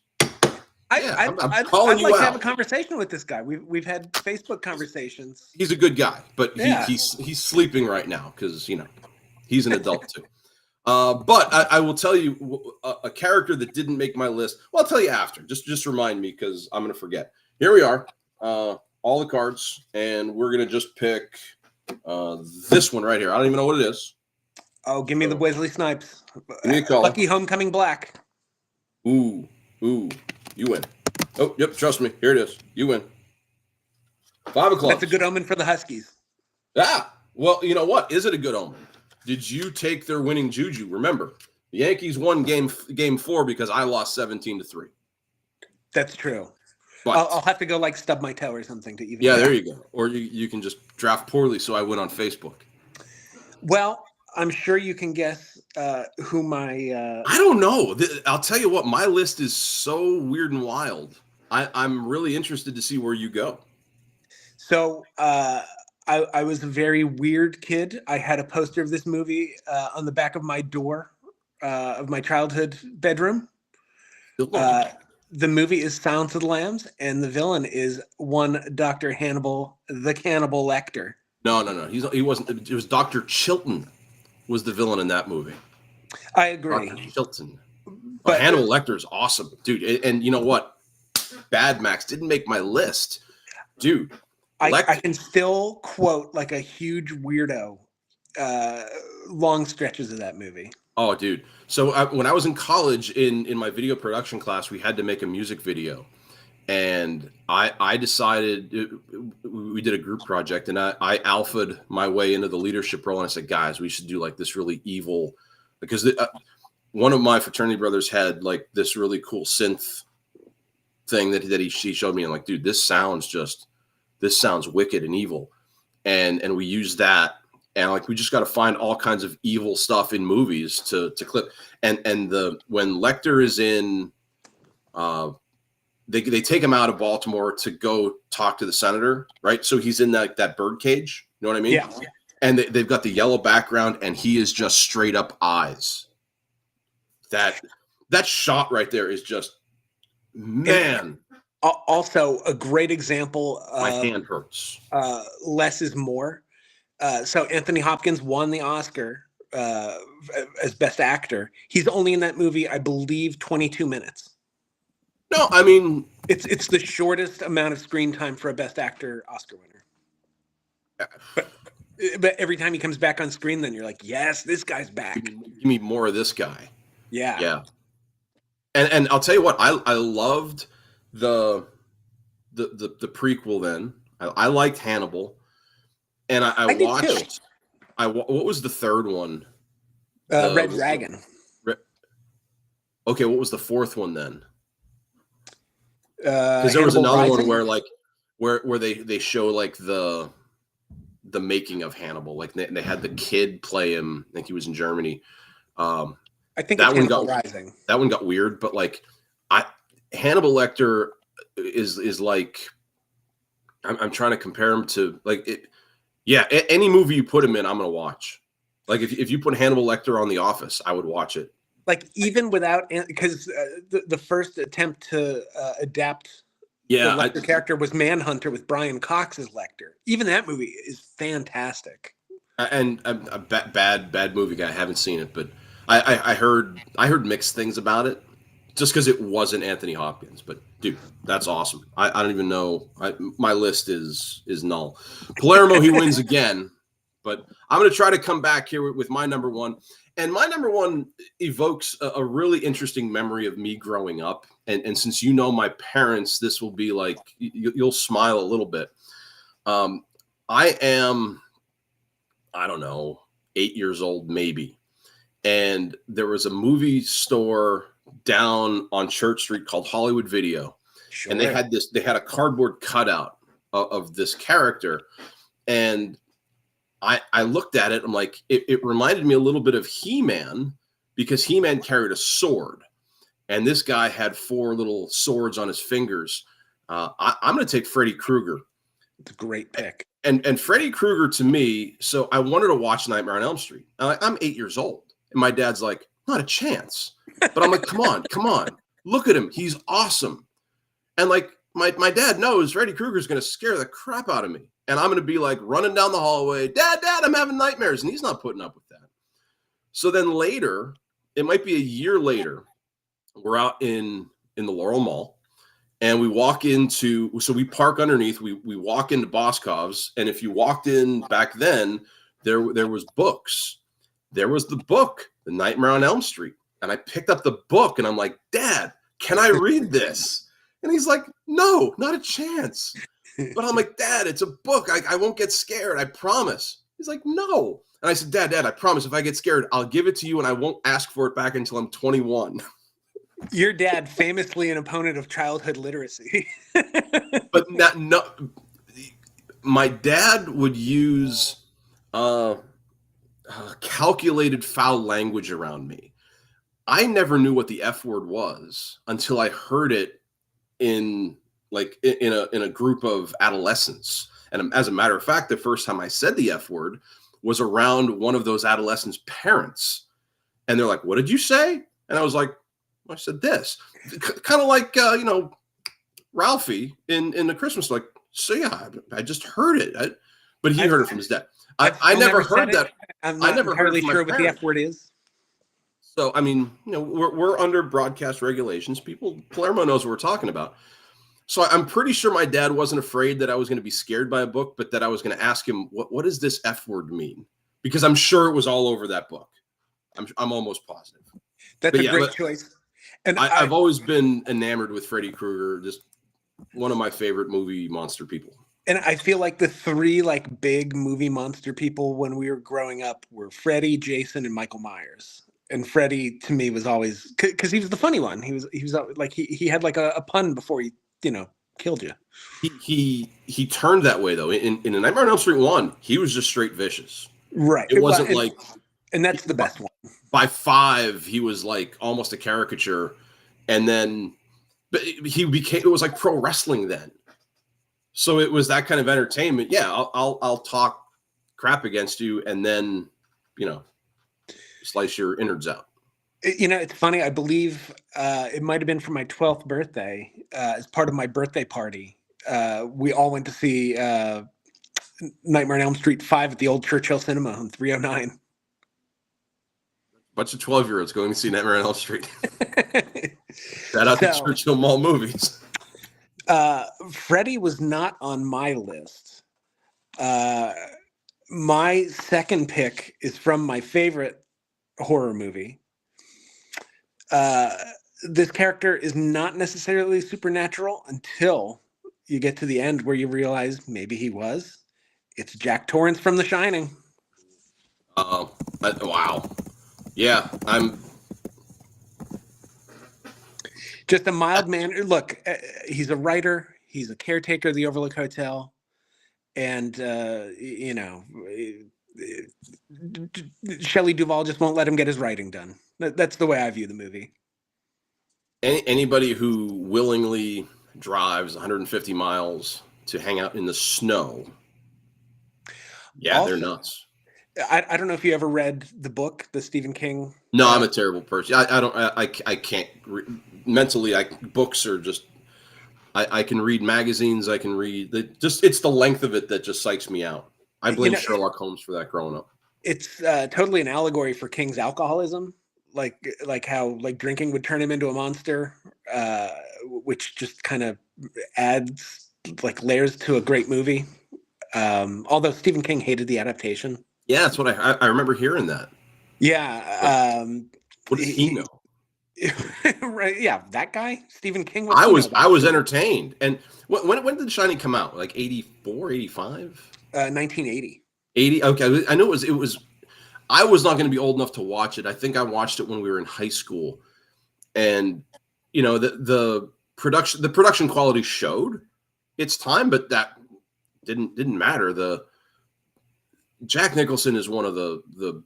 I'd like to have a conversation with this guy. We've had Facebook conversations. He's a good guy, but he's sleeping right now because he's an adult too. But I will tell you a character that didn't make my list. Well, I'll tell you after. Just remind me because I'm gonna forget. Here we are, all the cards, and we're gonna just pick this one right here. I don't even know what it is. Oh, give me the Wesley Snipes. Give me a call. Lucky Homecoming Black. Ooh. You win. Oh, yep, trust me. Here it is. You win. 5 o'clock. That's a good omen for the Huskies. Well, you know what? Is it a good omen? Did you take their winning juju? Remember, the Yankees won game 4 because I lost 17-3. That's true. But I'll have to go like stub my toe or something to even. Yeah, there you go. Or you can just draft poorly so I win on Facebook. Well, I'm sure you can guess who my... I don't know. I'll tell you what, my list is so weird and wild. I'm really interested to see where you go. So I was a very weird kid. I had a poster of this movie on the back of my door of my childhood bedroom. The movie is Silence of the Lambs, and the villain is one Dr. Hannibal, the Cannibal Lecter. No. He wasn't. It was Dr. Chilton was the villain in that movie. I agree. Dr. Chilton. But Hannibal Lecter is awesome, dude. And you know what? Bad Max didn't make my list, dude. I can still quote like a huge weirdo long stretches of that movie. Oh, dude. So when I was in college in my video production class, we had to make a music video. And I decided, we did a group project, and I alphaed my way into the leadership role. And I said, guys, we should do like this really evil, because one of my fraternity brothers had like this really cool synth thing that he showed me. And like, dude, this sounds just this sounds wicked and evil. And we use that. And like, we just got to find all kinds of evil stuff in movies to clip. And when Lecter is in, they take him out of Baltimore to go talk to the senator, right? So he's in that bird cage. You know what I mean? Yeah. And they've got the yellow background, and he is just straight up eyes. That shot right there is just, man. Also, a great example of my hand hurts. Less is more. So Anthony Hopkins won the Oscar as Best Actor. He's only in that movie, I believe, 22 minutes. No, I mean, it's the shortest amount of screen time for a Best Actor Oscar winner. But every time he comes back on screen, then you're like, yes, this guy's back. Give me more of this guy. Yeah. Yeah. And I'll tell you what, I loved the prequel then. I liked Hannibal. And I watched. What was the third one? Red Dragon. Okay, what was the fourth one then? Because there was another Rising? one where they show like the making of Hannibal. Like they had the kid play him. I think he was in Germany. I think that it's one Rising. That one got weird, but like Hannibal Lecter is like, I'm trying to compare him to like it. Yeah, any movie you put him in, I'm gonna watch. Like if you put Hannibal Lecter on The Office, I would watch it. Like even without, because the first attempt to adapt the Lecter character was Manhunter with Brian Cox as Lecter. Even that movie is fantastic. And a bad movie guy. I haven't seen it, but I heard mixed things about it, just because it wasn't Anthony Hopkins. But dude, that's awesome. I don't even know. My list is null. Palermo, he wins again, but I'm going to try to come back here with my number one. And my number one evokes a really interesting memory of me growing up. And since you know my parents, this will be like, you'll smile a little bit. I am, I don't know, 8 years old, maybe. And there was a movie store down on Church Street called Hollywood Video. Sure. And they had a cardboard cutout of this character. And I looked at it. I'm like, it reminded me a little bit of He-Man, because He-Man carried a sword, and this guy had 4 little swords on his fingers. I'm going to take Freddy Krueger. It's a great pick. And Freddy Krueger to me. So I wanted to watch Nightmare on Elm Street. I'm 8 years old, and my dad's like, not a chance. But I'm like, come on, look at him. He's awesome. And like my dad knows Freddy Krueger's going to scare the crap out of me. And I'm going to be like running down the hallway, Dad, I'm having nightmares. And he's not putting up with that. So then later, it might be a year later, we're out in the Laurel Mall, and we walk into, so we park underneath, we walk into Boscov's. And if you walked in back then, there was books. There was the book, The Nightmare on Elm Street. And I picked up the book, and I'm like, Dad, can I read this? And he's like, no, not a chance. But I'm like, Dad, it's a book. I won't get scared. I promise. He's like, no. And I said, Dad, I promise if I get scared, I'll give it to you and I won't ask for it back until I'm 21. Your dad, famously an opponent of childhood literacy. But my dad would use calculated foul language around me. I never knew what the F word was until I heard it in a group of adolescents. And as a matter of fact, the first time I said the F word was around one of those adolescents' parents. And they're like, what did you say? And I was like, well, I said this. Kind of like, Ralphie in the Christmas, like, so yeah, I just heard it. But he heard it from his dad. I never heard that. I'm not entirely sure what the F word is. So, I mean, we're under broadcast regulations. Palermo knows what we're talking about. So I'm pretty sure my dad wasn't afraid that I was going to be scared by a book, but that I was going to ask him, what does this F word mean? Because I'm sure it was all over that book. I'm almost positive. That's a great choice. And I've always been enamored with Freddy Krueger, just one of my favorite movie monster people. And I feel like the 3 big movie monster people when we were growing up were Freddy, Jason, and Michael Myers. And Freddy to me was always, because he was the funny one. He was like he had like a pun before he killed you. He turned that way though. In A Nightmare on Elm Street 1, he was just straight vicious. Right. It wasn't like, and that's the best one. By 5, he was like almost a caricature, and then but it was like pro wrestling then. So it was that kind of entertainment. Yeah, I'll talk crap against you, and then slice your innards out. It's funny. I believe it might have been for my 12th birthday. As part of my birthday party, we all went to see Nightmare on Elm Street 5 at the old Churchill Cinema on 309. Bunch of 12-year-olds going to see Nightmare on Elm Street. Shout out to Churchill Mall Movies. Freddy was not on my list. My second pick is from my favorite horror movie. This character is not necessarily supernatural until you get to the end where you realize maybe he was. It's Jack Torrance from The Shining. Wow. Yeah, I'm just a mild man. Look, he's a writer. He's a caretaker of the Overlook Hotel. And, Shelley Duvall just won't let him get his writing done. That's the way I view the movie. Anybody who willingly drives 150 miles to hang out in the snow, they're nuts. I don't know if you ever read the book, the Stephen King. No, I'm a terrible person. I can't mentally. Books are just. I can read magazines. I can read it's the length of it that just psychs me out. I blame Sherlock Holmes for that growing up. It's totally an allegory for King's alcoholism, like how drinking would turn him into a monster, which just kind of adds layers to a great movie. Although Stephen King hated the adaptation. Yeah, that's what I remember hearing that. Yeah. What does he know? Right? Yeah, that guy, Stephen King. I was entertained. And when did The Shining come out? Like 84, 85? 1980. 80. Okay, I know it was. I was not going to be old enough to watch it. I think I watched it when we were in high school, and the production quality showed its time, but that didn't matter. The Jack Nicholson is one of the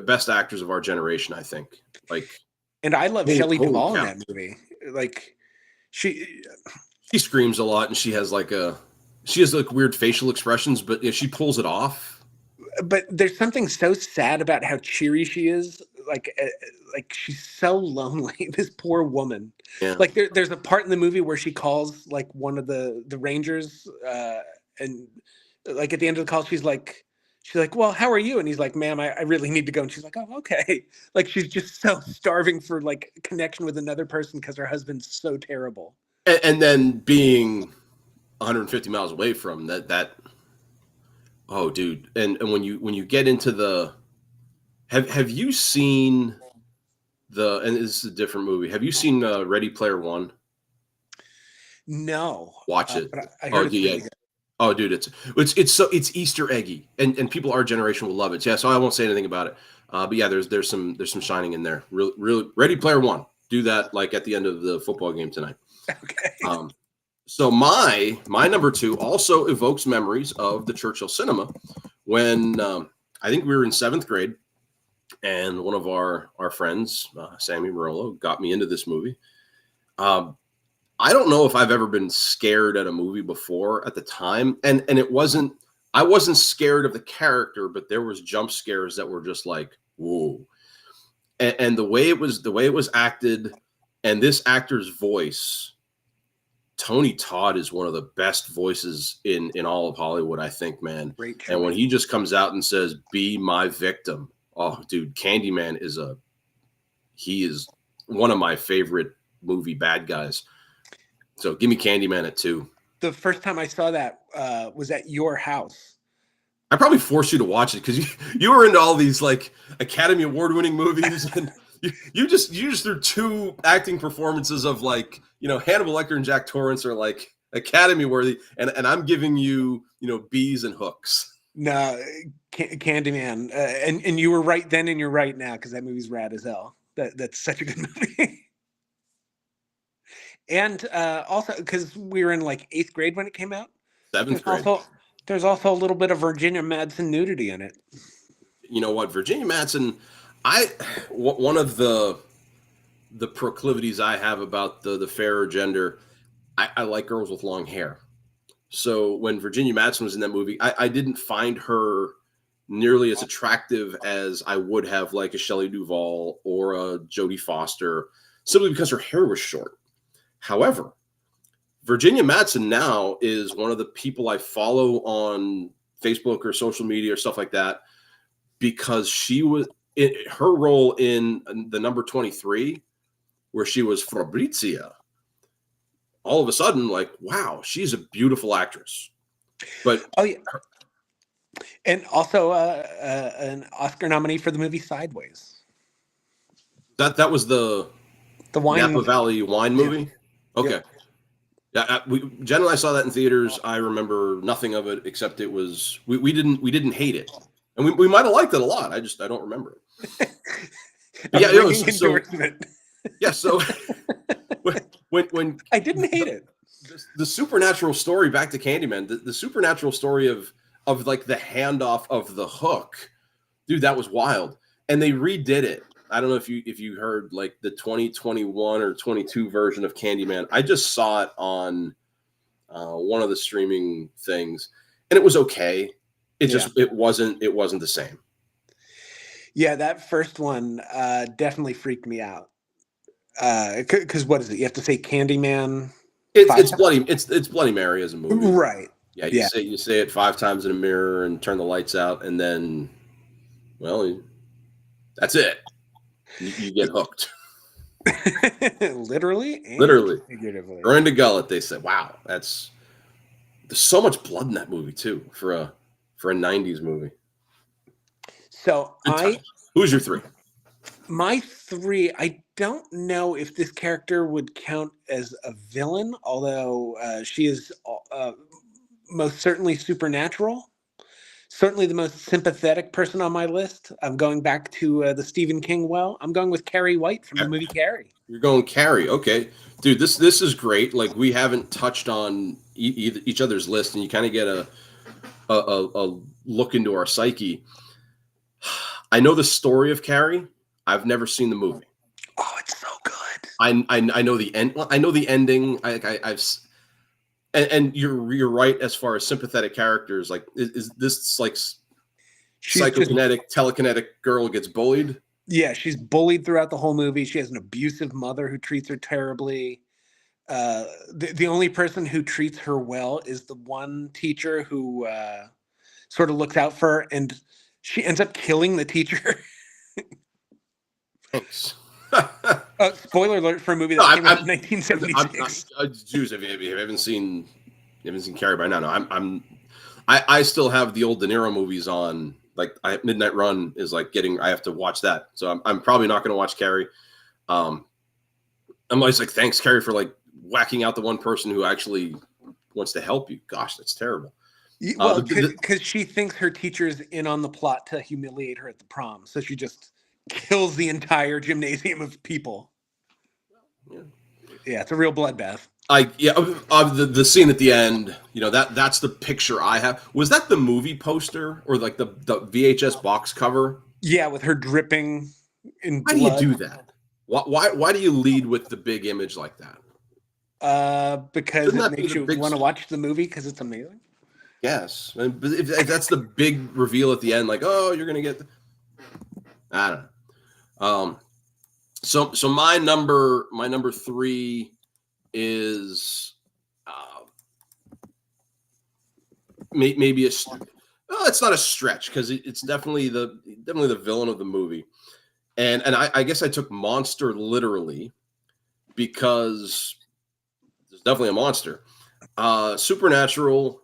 best actors of our generation, I think. And I love Shelley Duvall in that movie. She screams a lot, and she has weird facial expressions, but she pulls it off. But there's something so sad about how cheery she is. She's so lonely. This poor woman. Yeah. There's a part in the movie where she calls one of the Rangers, and at the end of the call, she's like, well, how are you? And he's like, ma'am, I really need to go. And she's like, oh, okay. She's just so starving for connection with another person because her husband's so terrible. And then being 150 miles away from that. Oh, dude. And when you get into the, have you seen and this is a different movie. Have you seen Ready Player One? No. Watch it. I heard it's good. Oh, dude, it's Easter eggy, and people our generation will love it. Yeah, so I won't say anything about it. But yeah, there's some Shining in there. Real Ready Player One. Do that at the end of the football game tonight. Okay. So my number 2 also evokes memories of the Churchill Cinema when I think we were in 7th grade, and one of our friends, Sammy Marolo, got me into this movie. I don't know if I've ever been scared at a movie before at the time. And I wasn't scared of the character, but there was jump scares that were just like, whoa. And the way it was acted, and this actor's voice, Tony Todd is one of the best voices in all of Hollywood, I think, man. Great choice. And when he just comes out and says, "Be my victim." Oh, dude, Candyman he is one of my favorite movie bad guys. So give me Candyman at 2. The first time I saw that was at your house. I probably forced you to watch it because you were into all these Academy Award winning movies, and you just threw 2 acting performances of Hannibal Lecter and Jack Torrance are Academy worthy, and I'm giving you bees and hooks. No, Candyman, and you were right then and you're right now because that movie's rad as hell. That's such a good movie. And also because we were in like 8th grade when it came out, Seventh there's grade. also there's also a little bit of Virginia Madsen nudity in it. You know what, Virginia Madsen, one of the proclivities I have about the fairer gender, I like girls with long hair. So when Virginia Madsen was in that movie, I didn't find her nearly as attractive as I would have like a Shelley Duvall or a Jodie Foster, simply because her hair was short. However, Virginia Madsen now is one of the people I follow on Facebook or social media or stuff like that, because she was her role in the number 23, where she was Fabrizia. All of a sudden, like, wow, she's a beautiful actress. But Oh yeah, and also an Oscar nominee for the movie Sideways. that was the The wine. Napa Valley wine Yeah. movie. Okay. Yep. Yeah, generally I saw that in theaters. I remember nothing of it except it was we didn't hate it, and we might have liked it a lot. I don't remember it. But yeah, Endorsement. Yeah, so when I didn't hate it. The supernatural story, back to Candyman, the supernatural story of like the handoff of the hook, dude, that was wild. And they redid it. I don't know if you heard like the 2021 or 22 version of Candyman. I just saw it on one of the streaming things, and it was okay. It wasn't the same. Yeah, that first one definitely freaked me out. Because what is it? You have to say Candyman. It's bloody. It's Bloody Mary as a movie, right? Yeah, you say it 5 times in a mirror and turn the lights out, and then, well, that's it. You get hooked. Literally figuratively. Or into gullet. They said, "Wow, there's so much blood in that movie too for a 90s movie." So who's your 3? My 3, I don't know if this character would count as a villain, although she is most certainly supernatural. Certainly the most sympathetic person on my list. I'm going back to the Stephen King well. I'm going with Carrie White from the movie Carrie. You're going Carrie. Okay. Dude, this is great. Like, we haven't touched on each other's list, and you kind of get a look into our psyche. I know the story of Carrie. I've never seen the movie. Oh, it's so good. I know the end. I know the ending. I've and you're right as far as sympathetic characters. Like, is this like psychokinetic, telekinetic girl gets bullied? Yeah, she's bullied throughout the whole movie. She has an abusive mother who treats her terribly. The only person who treats her well is the one teacher who sort of looks out for her, and she ends up killing the teacher. Thanks. Spoiler alert for a movie that came out in 1976. Jews, if you haven't seen Carrie by now, no, I still have the old De Niro movies on. Like, Midnight Run is like I have to watch that. So I'm probably not going to watch Carrie. I'm always like, thanks, Carrie, for like whacking out the one person who actually wants to help you. Gosh, that's terrible. Well, because she thinks her teacher's in on the plot to humiliate her at the prom. So she just kills the entire gymnasium of people. Yeah, it's a real bloodbath. The scene at the end, that's the picture I have. Was that the movie poster or like the VHS box cover? Yeah, with her dripping in blood. Why do you do that? Why do you lead with the big image like that? Because it makes you want to watch the movie because it's amazing. Yes, but if that's the big reveal at the end, like, oh, you're gonna get. I don't know. So my number 3 is maybe it's not a stretch, because it's definitely the villain of the movie, and I guess I took monster literally because there's definitely a monster. Supernatural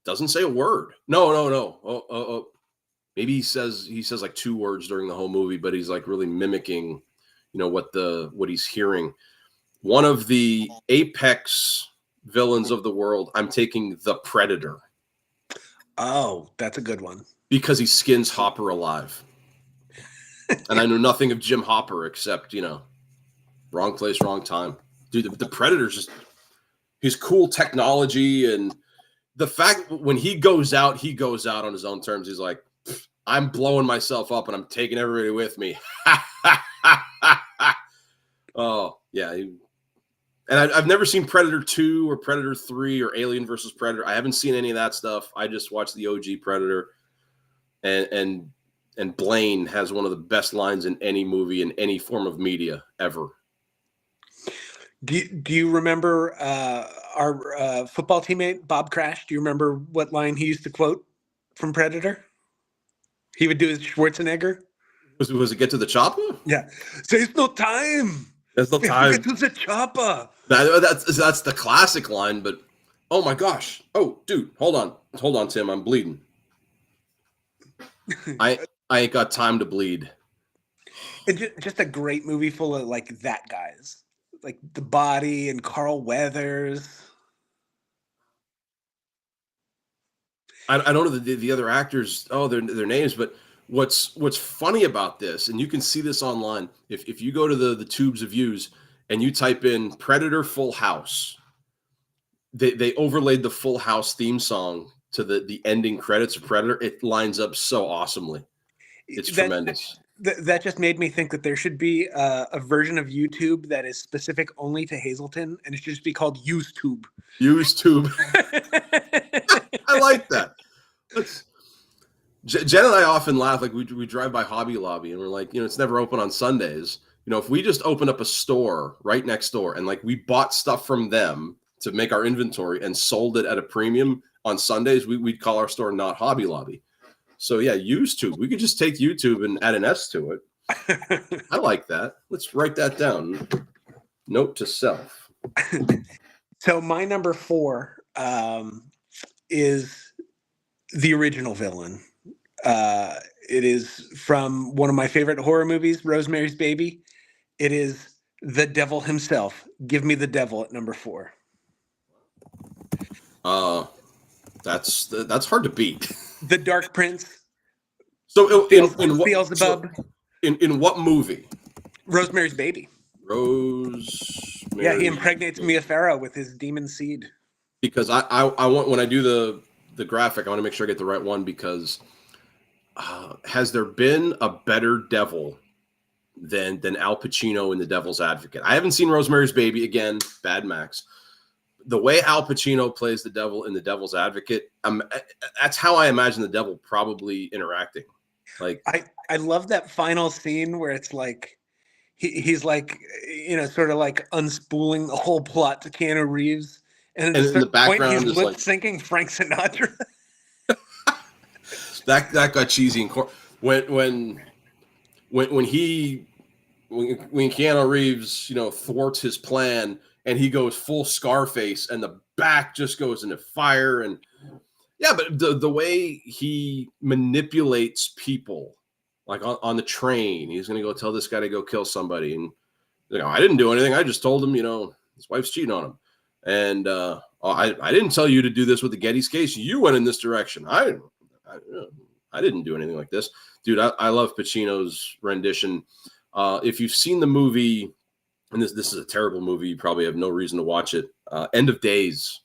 doesn't say a word. No. Oh. Maybe he says like 2 words during the whole movie, but he's like really mimicking, what he's hearing. One of the apex villains of the world, I'm taking the Predator. Oh, that's a good one. Because he skins Hopper alive. And I know nothing of Jim Hopper except, wrong place, wrong time. dude, the Predator's just his cool technology, and the fact when he goes out on his own terms. He's like, I'm blowing myself up and I'm taking everybody with me. Oh, yeah. And I've never seen Predator 2 or Predator 3 or Alien versus Predator. I haven't seen any of that stuff. I just watched the OG Predator. And Blaine has one of the best lines in any movie in any form of media ever. Do you remember our football teammate, Bob Crash? Do you remember what line he used to quote from Predator? He would do his Schwarzenegger. Was it get to the chopper? Yeah. There's no time. There's no time. Get to the chopper. That's the classic line, but oh my gosh. Oh, dude, hold on, Tim. I'm bleeding. I ain't got time to bleed. It's just a great movie full of like that guys. Like The Body and Carl Weathers. I don't know the other actors, their names, but what's funny about this, and you can see this online, if you go to the tubes of views and you type in Predator Full House, they overlaid the Full House theme song to the ending credits of Predator. It lines up so awesomely. It's tremendous. That just made me think that there should be a version of YouTube that is specific only to Hazleton, and it should just be called UseTube. UseTube. I like that. Jen and I often laugh, like we drive by Hobby Lobby and we're like, it's never open on Sundays. If we just open up a store right next door and like we bought stuff from them to make our inventory and sold it at a premium on Sundays, we'd call our store not Hobby Lobby. So yeah, UseTube. We could just take YouTube and add an S to it. I like that. Let's write that down. Note to self. So my number 4 is the original villain. It is from one of my favorite horror movies, Rosemary's Baby. It is the devil himself. Give me the devil at number 4. That's hard to beat. The Dark Prince. So Beelzebub. In what movie? Rosemary's Baby. Yeah, he impregnates Mia Farrow with his demon seed. Because I want, when I do the graphic, I want to make sure I get the right one, because has there been a better devil than Al Pacino in The Devil's Advocate? I haven't seen Rosemary's Baby. Again, bad Max. The way Al Pacino plays the devil in The Devil's Advocate, that's how I imagine the devil probably interacting. Like, I love that final scene where it's like he's like, sort of like unspooling the whole plot to Keanu Reeves, and in the background he's lip syncing like Frank Sinatra. that got cheesy. When Keanu Reeves, thwarts his plan and he goes full Scarface and the back just goes into fire. And yeah, but the way he manipulates people, like on the train, he's going to go tell this guy to go kill somebody. And I didn't do anything. I just told him, his wife's cheating on him. And I didn't tell you to do this with the Getty's case. You went in this direction. I didn't do anything like this. Dude, I love Pacino's rendition. If you've seen the movie, and this is a terrible movie, you probably have no reason to watch it, End of Days.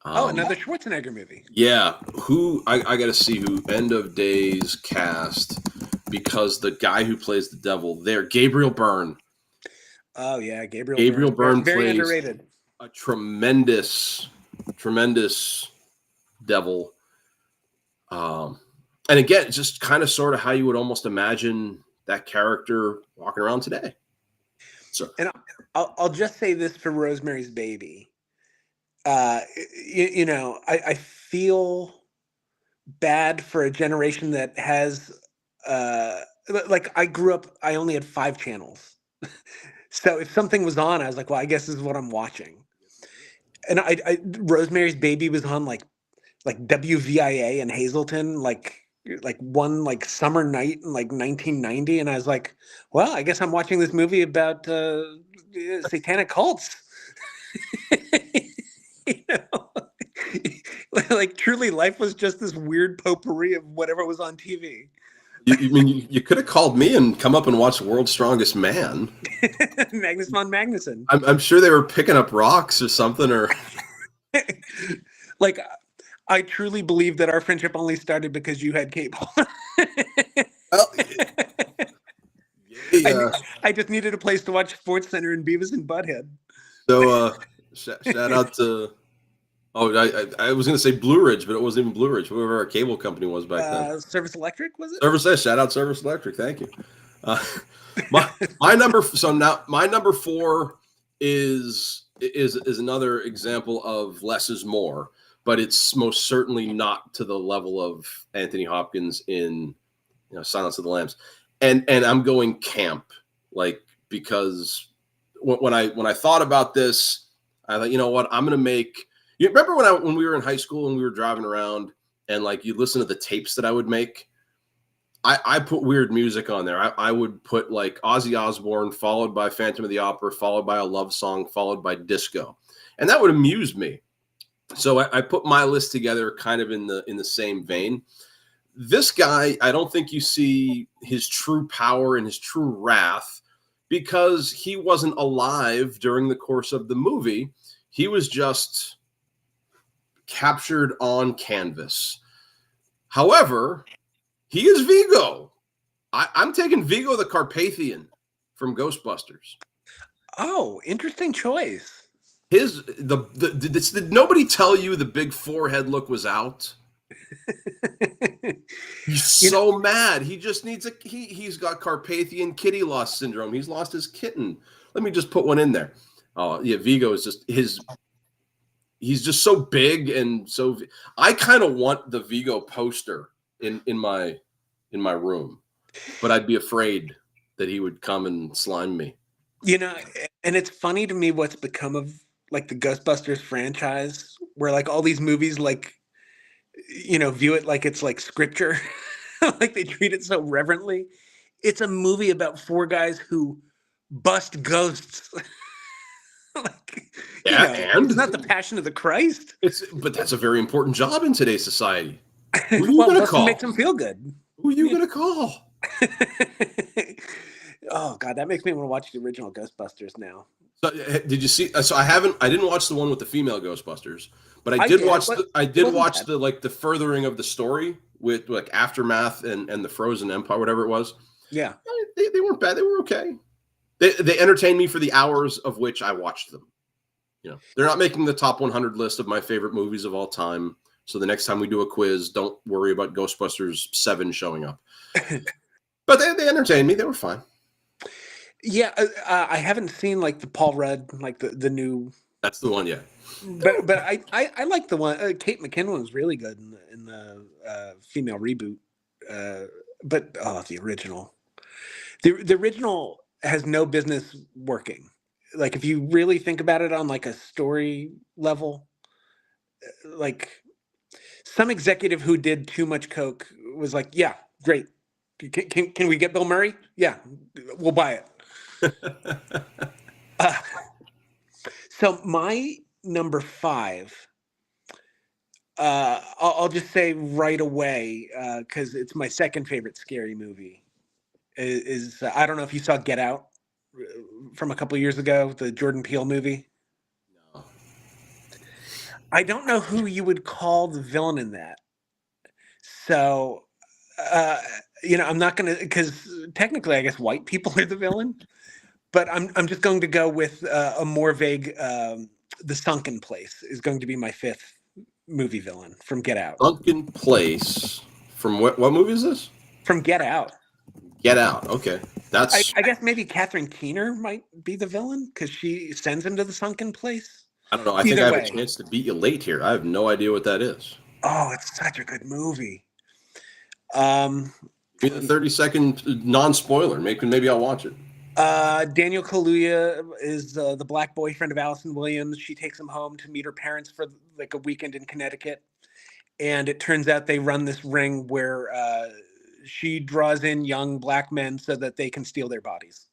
Another Schwarzenegger movie. Yeah. I got to see who End of Days cast, because the guy who plays the devil there, Gabriel Byrne. Oh, yeah, Gabriel Byrne very plays underrated. A tremendous devil. And again, just kind of sort of how you would almost imagine that character walking around today. So, and I'll just say this for Rosemary's Baby. I feel bad for a generation that has, like, I grew up, I only had 5 channels. So if something was on, I was like, well, I guess this is what I'm watching. And Rosemary's Baby was on like WVIA in Hazleton, like one like summer night in like 1990, and I was like, well, I guess I'm watching this movie about satanic cults. Like truly, life was just this weird potpourri of whatever was on TV. You mean you could have called me and come up and watched World's Strongest Man? Magnus von Magnuson. I'm sure they were picking up rocks or something, or like I truly believe that our friendship only started because you had cable. well, I just needed a place to watch Sports Center and Beavis and Butthead. So shout out to I was going to say Blue Ridge, but it wasn't even Blue Ridge. Whoever our cable company was back then. Service Electric, was it? Shout out Service Electric. Thank you. My number 4 is another example of less is more, but it's most certainly not to the level of Anthony Hopkins in Silence of the Lambs, and I'm going camp, like, because when I thought about this, I thought, you know what, I'm going to make. You remember when we were in high school and we were driving around and like you listen to the tapes that I would make? I put weird music on there. I would put like Ozzy Osbourne, followed by Phantom of the Opera, followed by a love song, followed by disco. And that would amuse me. So I put my list together kind of in the same vein. This guy, I don't think you see his true power and his true wrath because he wasn't alive during the course of the movie. He was just captured on canvas. However, he is Vigo. I'm taking Vigo the Carpathian from Ghostbusters. Oh, interesting choice. Did nobody tell you the big forehead look was out? He's so mad. He just needs he's got Carpathian kitty loss syndrome. He's lost his kitten. Let me just put one in there. Oh yeah, Vigo is just he's just so big and so. I kind of want the Vigo poster in my room, but I'd be afraid that he would come and slime me. And it's funny to me what's become of like the Ghostbusters franchise, where like all these movies like view it like it's like scripture, like they treat it so reverently. It's a movie about 4 guys who bust ghosts. And it's not the Passion of the Christ. But that's a very important job in today's society. Who are you well, going to call? Makes them feel good. Who are you going to call? Oh God, that makes me want to watch the original Ghostbusters now. So, did you see? So I didn't watch the one with the female Ghostbusters, but I did watch the furthering of the story with like Aftermath and the Frozen Empire, whatever it was. Yeah, they weren't bad. They were okay. They entertained me for the hours of which I watched them. They're not making the top 100 list of my favorite movies of all time. So the next time we do a quiz, don't worry about Ghostbusters 7 showing up. But they entertained me. They were fine. Yeah, I haven't seen like the Paul Rudd, like the new. That's the one, yeah. But I like the one. Kate McKinnon was really good in the female reboot. But the original, the original has no business working. Like if you really think about it on like a story level, like some executive who did too much coke was like, yeah, great. Can we get Bill Murray? Yeah, we'll buy it. So my number 5, I'll just say right away, because it's my second favorite scary movie. Is I don't know if you saw Get Out from a couple of years ago, the Jordan Peele movie. No. I don't know who you would call the villain in that. So, I'm not going to, because technically, I guess white people are the villain. But I'm just going to go with a more vague. The Sunken Place is going to be my 5th movie villain from Get Out. Sunken Place from what movie is this? From Get Out. Get Out. Okay, that's. I guess maybe Catherine Keener might be the villain because she sends him to the Sunken Place. I don't know. I think I have a chance to beat you late here. I have no idea what that is. Oh, it's such a good movie. Give me the 30-second non-spoiler. Maybe I'll watch it. Daniel Kaluuya is the black boyfriend of Allison Williams. She takes him home to meet her parents for like a weekend in Connecticut. And it turns out they run this ring where she draws in young black men so that they can steal their bodies.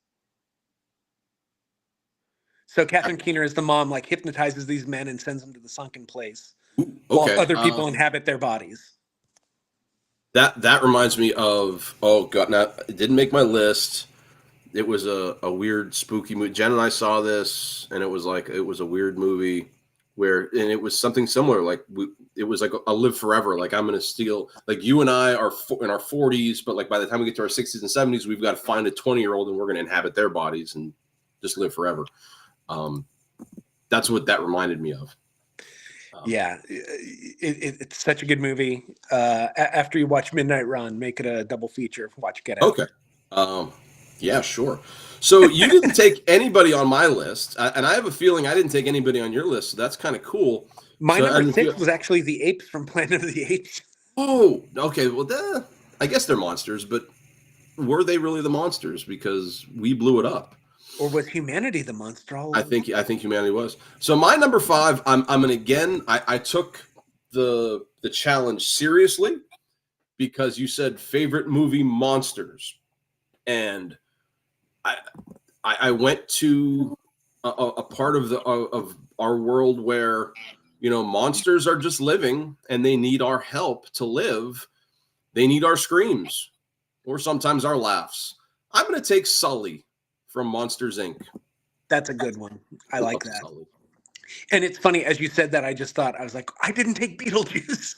So Catherine Keener is the mom, like hypnotizes these men and sends them to the Sunken Place while other people inhabit their bodies. That reminds me of, oh god, now it didn't make my list. It was a weird spooky movie. Jen and I saw this, and it was a weird movie and it was something similar. It was like a live forever. Like I'm gonna steal. Like you and I are in our 40s, but like by the time we get to our 60s and 70s, we've got to find a 20-year-old, and we're gonna inhabit their bodies and just live forever. That's what that reminded me of. Yeah, it's such a good movie. After you watch Midnight Run, make it a double feature. Watch Get Out. Okay. Yeah, sure. So you didn't take anybody on my list, and I have a feeling I didn't take anybody on your list. So that's kind of cool. My number 6 was actually the apes from Planet of the Apes. Oh, okay. Well, I guess they're monsters, but were they really the monsters? Because we blew it up. Or was humanity the monster? I think humanity was. So my number 5, I took the challenge seriously because you said favorite movie monsters, and I went to a part of our world where monsters are just living and they need our help to live. They need our screams or sometimes our laughs. I'm going to take Sully from Monsters, Inc. That's a good one. I like that. Sully. And it's funny, as you said that, I just thought, I was like, I didn't take Beetlejuice.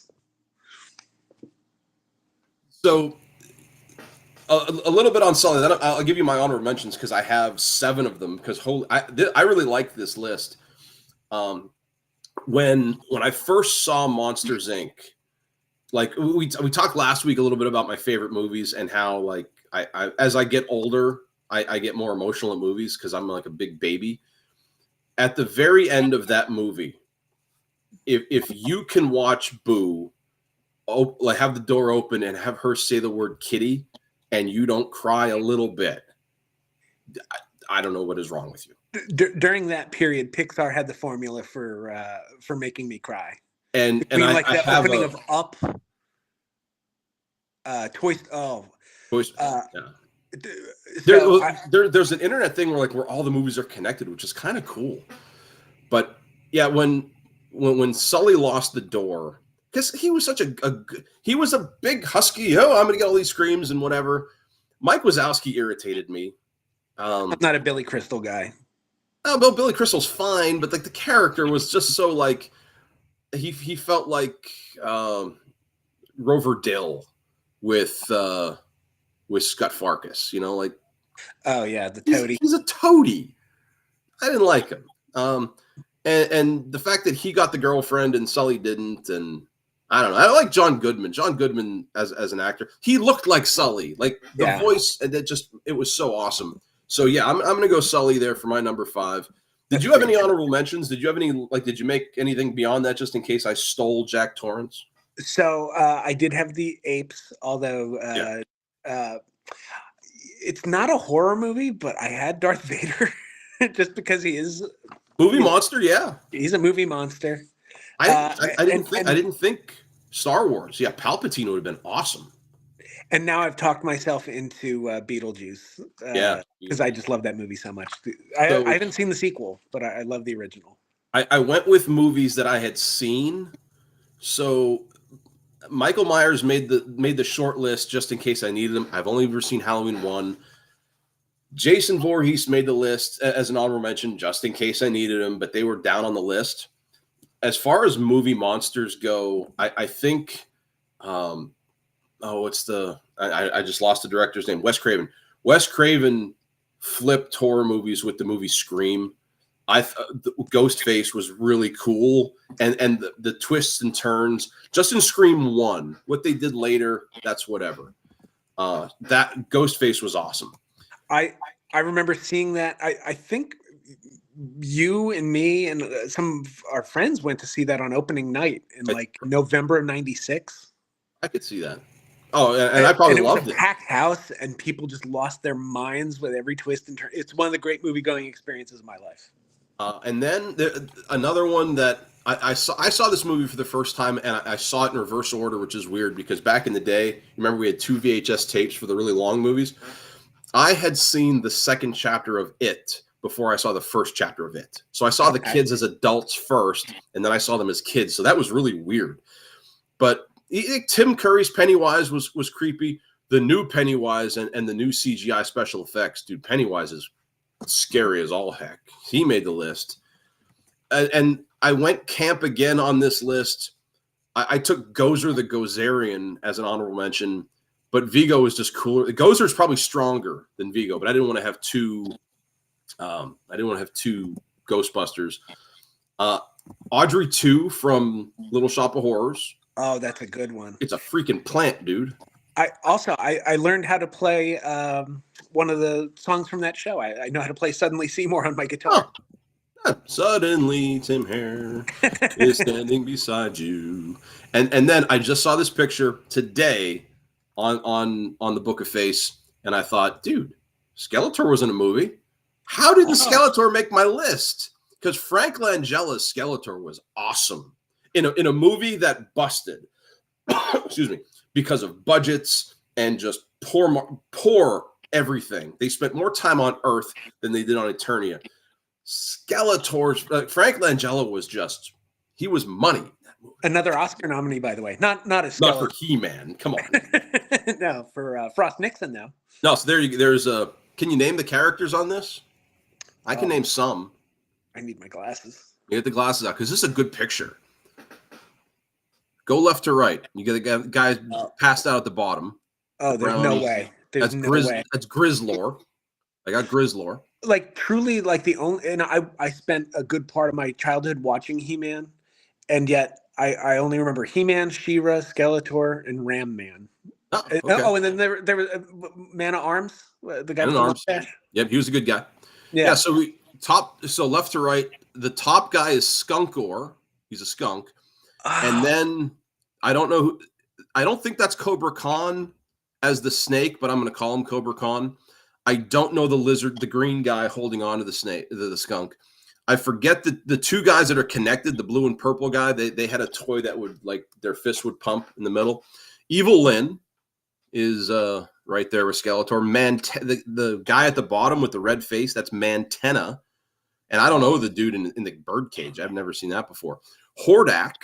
So a little bit on Sully. Then I'll give you my honorable mentions because I have 7 of them. Because I really liked this list. When I first saw Monsters, Inc., like we talked last week a little bit about my favorite movies and how like I as I get older, I get more emotional in movies because I'm like a big baby. At the very end of that movie, if you can watch Boo, like have the door open and have her say the word kitty, and you don't cry a little bit, I don't know what is wrong with you. During that period, Pixar had the formula for making me cry. And like I the opening of Up, Toy. Yeah. There's an internet thing where all the movies are connected, which is kind of cool. But yeah, when Sully lost the door, because he was such he was a big husky. Oh, I'm gonna get all these screams and whatever. Mike Wazowski irritated me. I'm not a Billy Crystal guy. Oh, Billy Crystal's fine, but like the character was just so like he felt like Rover Dill with Scott Farkas, like. Oh yeah, the toady. He's a toady. I didn't like him. And the fact that he got the girlfriend and Sully didn't, and I don't know. I like John Goodman. John Goodman as an actor, he looked like Sully, like the voice, and it was so awesome. So yeah, I'm gonna go Sully there for my number 5. Did you have any honorable mentions? Did you have any did you make anything beyond that just in case I stole Jack Torrance? So I did have the apes, although it's not a horror movie, but I had Darth Vader just because he is movie monster. Yeah, he's a movie monster. I didn't think Star Wars. Yeah, Palpatine would have been awesome. And now I've talked myself into Beetlejuice. Because I just love that movie so much. I haven't seen the sequel, but I love the original. I went with movies that I had seen. So Michael Myers made the short list just in case I needed him. I've only ever seen Halloween 1. Jason Voorhees made the list as an honorable mention just in case I needed him, but they were down on the list. As far as movie monsters go, I think I just lost the director's name. Wes Craven. Wes Craven flipped horror movies with the movie Scream. Ghostface was really cool, and the twists and turns just in Scream 1. What they did later, that's whatever. That Ghostface was awesome. I remember seeing that. I think you and me and some of our friends went to see that on opening night in November of '96. I could see that. Oh, and I probably loved it. It was a packed house, and people just lost their minds with every twist and turn. It's one of the great movie-going experiences of my life. And then another one that I saw this movie for the first time, and I saw it in reverse order, which is weird because back in the day, remember we had 2 VHS tapes for the really long movies? I had seen the second chapter of It before I saw the first chapter of It. So I saw the kids as adults first, and then I saw them as kids. So that was really weird. But Tim Curry's Pennywise was creepy. The new Pennywise and the new CGI special effects, dude. Pennywise is scary as all heck. He made the list. And I went camp again on this list. I took Gozer the Gozerian as an honorable mention, but Vigo is just cooler. Gozer is probably stronger than Vigo, but I didn't want to have two. I didn't want to have two Ghostbusters. Audrey 2 from Little Shop of Horrors. Oh, that's a good one. It's a freaking plant, dude. I learned how to play one of the songs from that show. I know how to play Suddenly Seymour on my guitar. Oh. Suddenly Tim Hare is standing beside you. And then I just saw this picture today on the Book of Face, and I thought, dude, Skeletor was in a movie. How did the Skeletor make my list? Because Frank Langella's Skeletor was awesome in a movie that busted. Excuse me. Because of budgets and just poor everything. They spent more time on Earth than they did on Eternia. Skeletor's Frank Langella was he was money in that movie. Another Oscar nominee, by the way. Not a Skeletor. Not for He-Man. Come on. No, for Frost Nixon, though. No, so there's a. Can you name the characters on this? I can name some. I need my glasses. You get the glasses out because this is a good picture. Go left to right. You get a guy passed out at the bottom. Oh, there's no way. There's no way. That's Grizzlor. I got Grizzlor. Like truly, like the only, and I spent a good part of my childhood watching He-Man, and yet I only remember He-Man, She-Ra, Skeletor, and Ram Man. Oh, okay. And then there was Man of Arms, the guy with the mustache. Yep, he was a good guy. Yeah. So left to right, the top guy is Skunkor. He's a skunk. And then I don't think that's Cobra Khan as the snake, but I'm going to call him Cobra Khan. I don't know the lizard, the green guy holding on to the snake, the skunk. I forget the two guys that are connected, the blue and purple guy. They had a toy that would their fist would pump in the middle. Evil Lynn is right there with Skeletor. The guy at the bottom with the red face, that's Mantenna. And I don't know the dude in the bird cage. I've never seen that before. Hordak.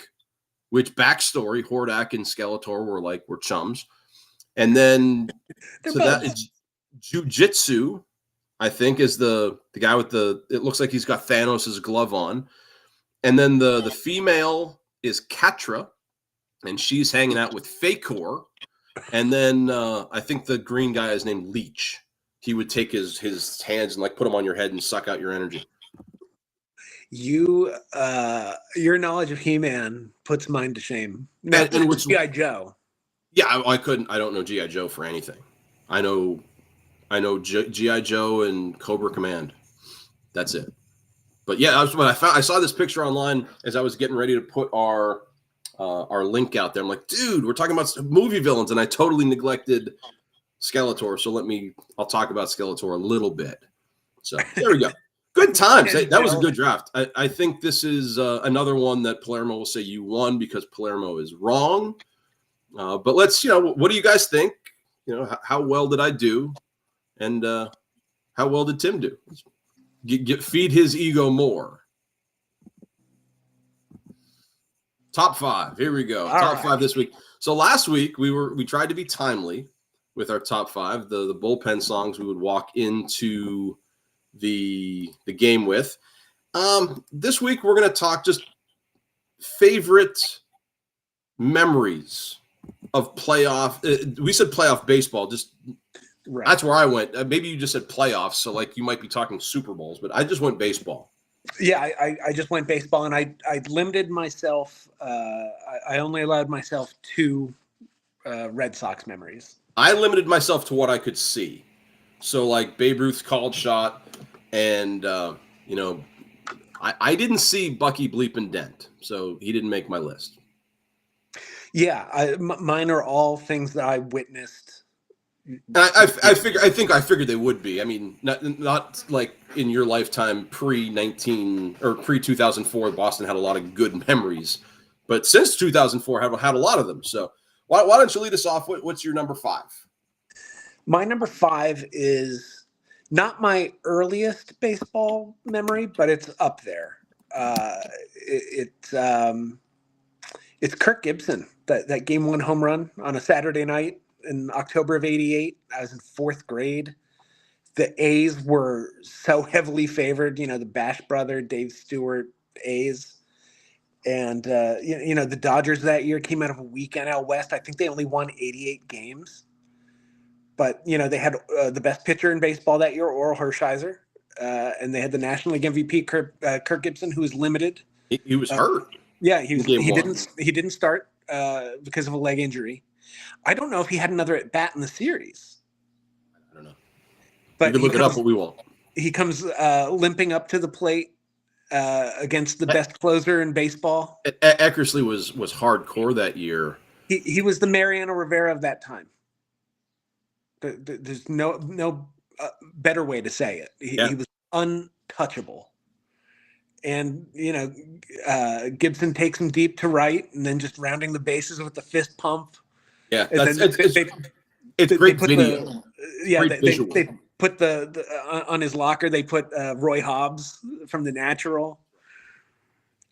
Which backstory, Hordak and Skeletor were chums. And then that is Jujitsu, I think, is the guy with it looks like he's got Thanos' glove on. And then the female is Katra, and she's hanging out with Fakor. And then I think the green guy is named Leech. He would take his hands and put them on your head and suck out your energy. Your knowledge of He-Man puts mine to shame. No, and which G.I. Joe? Yeah, I don't know G.I. Joe for anything. I know G.I. Joe and Cobra Command. That's it. But yeah, I saw this picture online as I was getting ready to put our link out there. I'm like, dude, we're talking about movie villains, and I totally neglected Skeletor. So I'll talk about Skeletor a little bit. So there we go. Good times. That was a good draft. I think this is another one that Palermo will say you won because Palermo is wrong. But let's, what do you guys think? How well did I do? And how well did Tim do? Feed his ego more. Top 5. Here we go. Top 5 this week. So last week we tried to be timely with our top 5. The bullpen songs we would walk into the game with. This week we're going to talk just favorite memories of playoff. We said playoff baseball. Just right. That's where I went. Maybe you just said playoffs, so you might be talking Super Bowls, but I just went baseball. Yeah, I just went baseball, and I limited myself. I only allowed myself 2 Red Sox memories. I limited myself to what I could see. So Babe Ruth's called shot. And, I didn't see Bucky Bleepin' Dent, so he didn't make my list. Yeah, mine are all things that I witnessed. I figured they would be. I mean, not in your lifetime pre-19 or pre-2004, Boston had a lot of good memories. But since 2004, have had a lot of them. So why don't you lead us off? What's your number 5? My number 5 is not my earliest baseball memory, but it's up there. It's It's Kirk Gibson, that game one home run on a Saturday night in October of '88. I was in fourth grade. The A's were so heavily favored, the Bash brother, Dave Stewart A's. And, the Dodgers that year came out of a weak NL West. I think they only won 88 games. But, they had the best pitcher in baseball that year, Oral Hershiser. And they had the National League MVP, Kirk Gibson, who was limited. He was hurt. Yeah, he didn't start because of a leg injury. I don't know if he had another at bat in the series. I don't know. But you can look it up, but we won't. He comes limping up to the plate against the best closer in baseball. Eckersley was hardcore that year. He was the Mariano Rivera of that time. There's no better way to say it. He was untouchable. And, Gibson takes him deep to right and then just rounding the bases with the fist pump. Yeah, it's great video. They put the on his locker, they put Roy Hobbs from The Natural.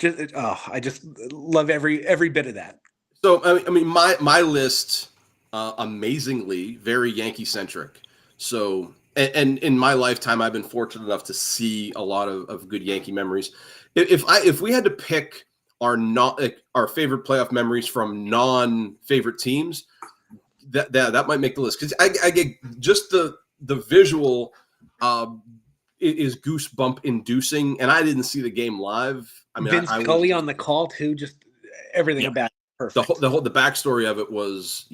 I just love every bit of that. So, I mean, my list, amazingly, very Yankee-centric. So, and in my lifetime, I've been fortunate enough to see a lot of good Yankee memories. If we had to pick our favorite playoff memories from non-favorite teams, that might make the list, because I get just the visual is goosebump inducing, and I didn't see the game live. I mean, Vince Scully on the call too, just everything about it, perfect. The backstory of it was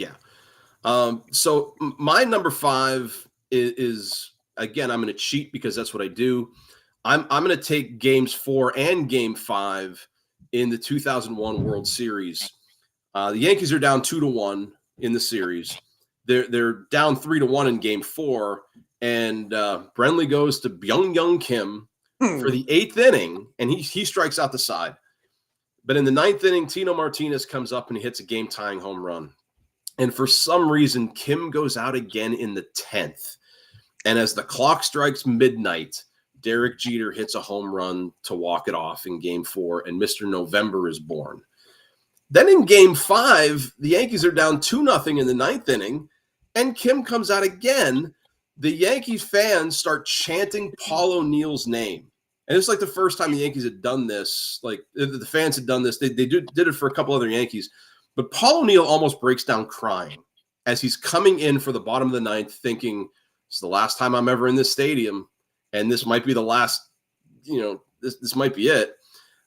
So my number 5 is again, I'm going to cheat because that's what I do. I'm going to take games 4 and game 5 in the 2001 World Series. The Yankees are down 2-1 in the series. They're down 3-1 in game 4, and Brenly goes to Byung Kim for the 8th inning, and he strikes out the side. But in the 9th inning, Tino Martinez comes up and he hits a game-tying home run. And for some reason, Kim goes out again in the 10th. And as the clock strikes midnight, Derek Jeter hits a home run to walk it off in game 4, and Mr. November is born. Then in game 5, the Yankees are down 2-0 in the 9th inning, and Kim comes out again. The Yankees fans start chanting Paul O'Neill's name. And it's like the first time the Yankees had done this. Like, the fans had done this. They did it for a couple other Yankees. But Paul O'Neill almost breaks down crying as he's coming in for the bottom of the 9th, thinking, it's the last time I'm ever in this stadium, and this might be the last, this might be it.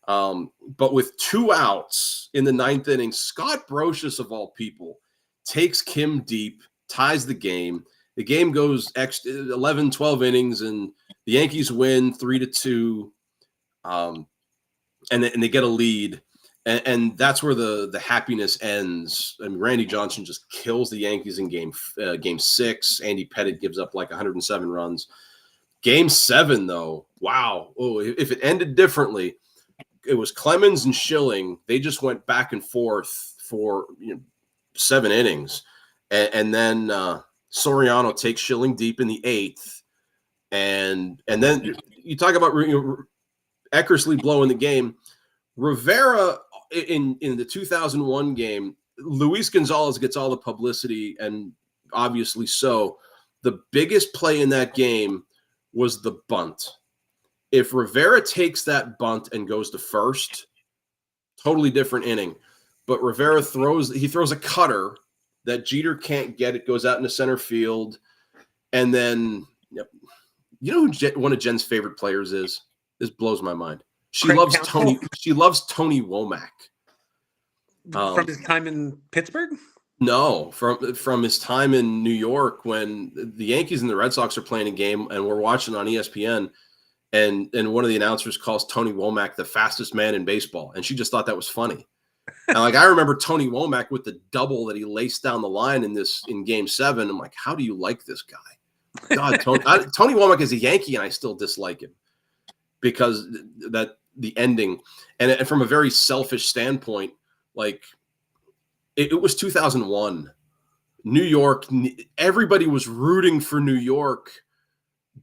But with 2 outs in the 9th inning, Scott Brocious, of all people, takes Kim deep, ties the game. The game goes 11, 12 innings, and the Yankees win 3-2, and they get a lead. And that's where the happiness ends. I mean, Randy Johnson just kills the Yankees in game 6. Andy Pettitte gives up like 107 runs. Game 7, though, wow. Oh, if it ended differently, it was Clemens and Schilling. They just went back and forth for 7 innings. And then Soriano takes Schilling deep in the 8th. And then you talk about Eckersley blowing the game. Rivera in the 2001 game, Luis Gonzalez gets all the publicity, and obviously so. The biggest play in that game was the bunt. If Rivera takes that bunt and goes to first, totally different inning. But Rivera throws a cutter that Jeter can't get. It goes out into center field. And then, you know who one of Jen's favorite players is? This blows my mind. She loves Tony Womack. From his time in Pittsburgh? No, from his time in New York, when the Yankees and the Red Sox are playing a game and we're watching on ESPN, and one of the announcers calls Tony Womack the fastest man in baseball, and she just thought that was funny. And I remember Tony Womack with the double that he laced down the line in game 7. I'm like, how do you like this guy? God, Tony Womack is a Yankee, and I still dislike him because the ending, and from a very selfish standpoint, like it was 2001, New York. Everybody was rooting for New York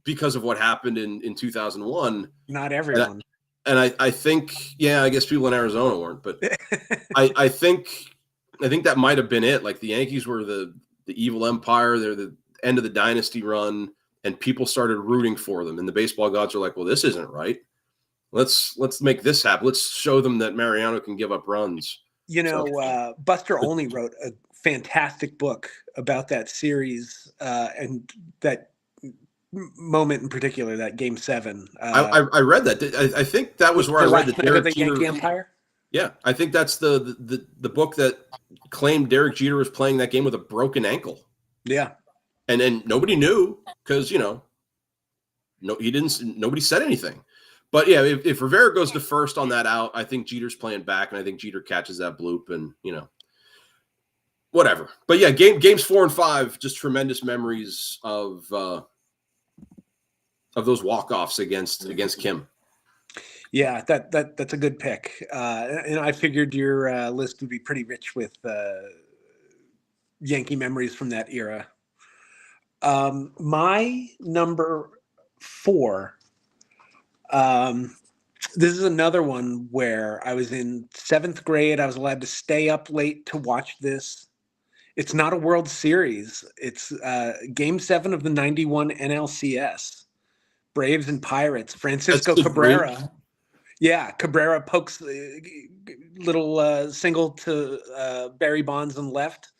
because of what happened in 2001. Not everyone. and I think, yeah, I guess people in Arizona weren't, but I think that might have been it. Like the Yankees were the evil empire. They're the end of the dynasty run, and people started rooting for them. And the baseball gods are like, well, this isn't right. Let's make this happen. Let's show them that Mariano can give up runs. Buster Olney wrote a fantastic book about that series and that moment in particular, that Game 7. I read that. I think that was where I read that Derek Jeter. Yankee Empire. Yeah, I think that's the book that claimed Derek Jeter was playing that game with a broken ankle. Yeah, and then nobody knew because nobody said anything. But yeah, if Rivera goes to first on that out, I think Jeter's playing back, and I think Jeter catches that bloop, and whatever. But yeah, games 4 and 5, just tremendous memories of those walk-offs against Kim. Yeah, that's a good pick. And I figured your list would be pretty rich with Yankee memories from that era. My number 4. This is another one where I was in 7th grade. I was allowed to stay up late to watch this. It's not a World Series. It's Game 7 of the 91 NLCS. Braves and Pirates. Francisco Cabrera. Great. Yeah, Cabrera pokes little single to Barry Bonds on left.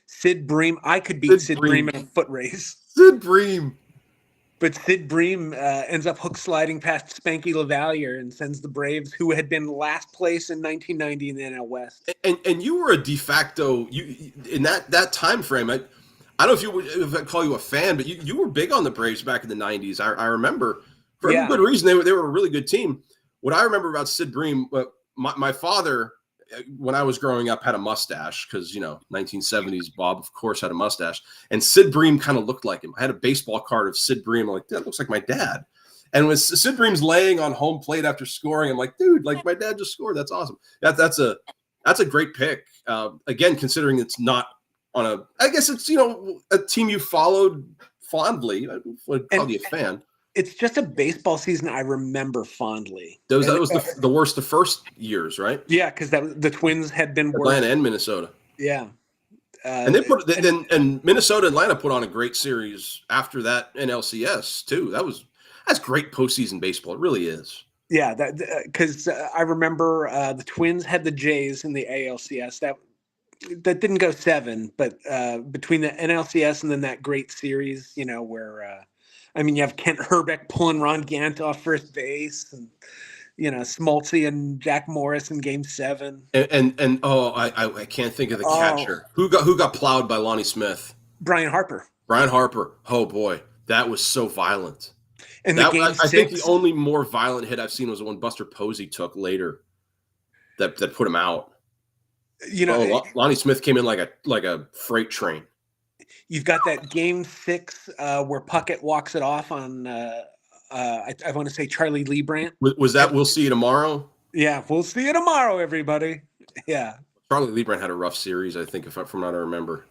Sid Bream. I could beat Sid Bream in a foot race. Sid Bream. But Sid Bream ends up hook sliding past Spanky LaValliere and sends the Braves, who had been last place in 1990 in the NL West. And you were a de facto in that time frame. I don't know if I'd call you a fan, but you were big on the Braves back in the 90s. I remember for a good reason. They were a really good team. What I remember about Sid Bream, my father, when I was growing up, had a mustache because, 1970s, Bob, of course, had a mustache. And Sid Bream kind of looked like him. I had a baseball card of Sid Bream. I'm like, that looks like my dad. And when Sid Bream's laying on home plate after scoring, I'm like, dude, like my dad just scored. That's awesome. That's a great pick. Again, considering it's not on I guess it's, a team you followed fondly. I would call you a fan. It's just a baseball season I remember fondly. That was the worst of first years, right? Yeah, because the Twins had been worse. Atlanta and Minnesota. Yeah, and and Minnesota and Atlanta put on a great series after that NLCS too. That's great postseason baseball. It really is. Yeah, because I remember the Twins had the Jays in the ALCS. That didn't go 7, but between the NLCS and then that great series, where. You have Kent Herbeck pulling Ron Gant off first base, and Smoltzy and Jack Morris in Game 7. And I can't think of the catcher who got plowed by Lonnie Smith. Brian Harper. Oh boy, that was so violent. And I think the only more violent hit I've seen was the one Buster Posey took later. That put him out. Lonnie Smith came in like a freight train. You've got that Game 6 where Puckett walks it off on, I want to say Charlie Lee Brandt. Was that We'll See You Tomorrow? Yeah, we'll see you tomorrow, everybody. Yeah. Charlie Lee Brandt had a rough series, I think, from what I remember.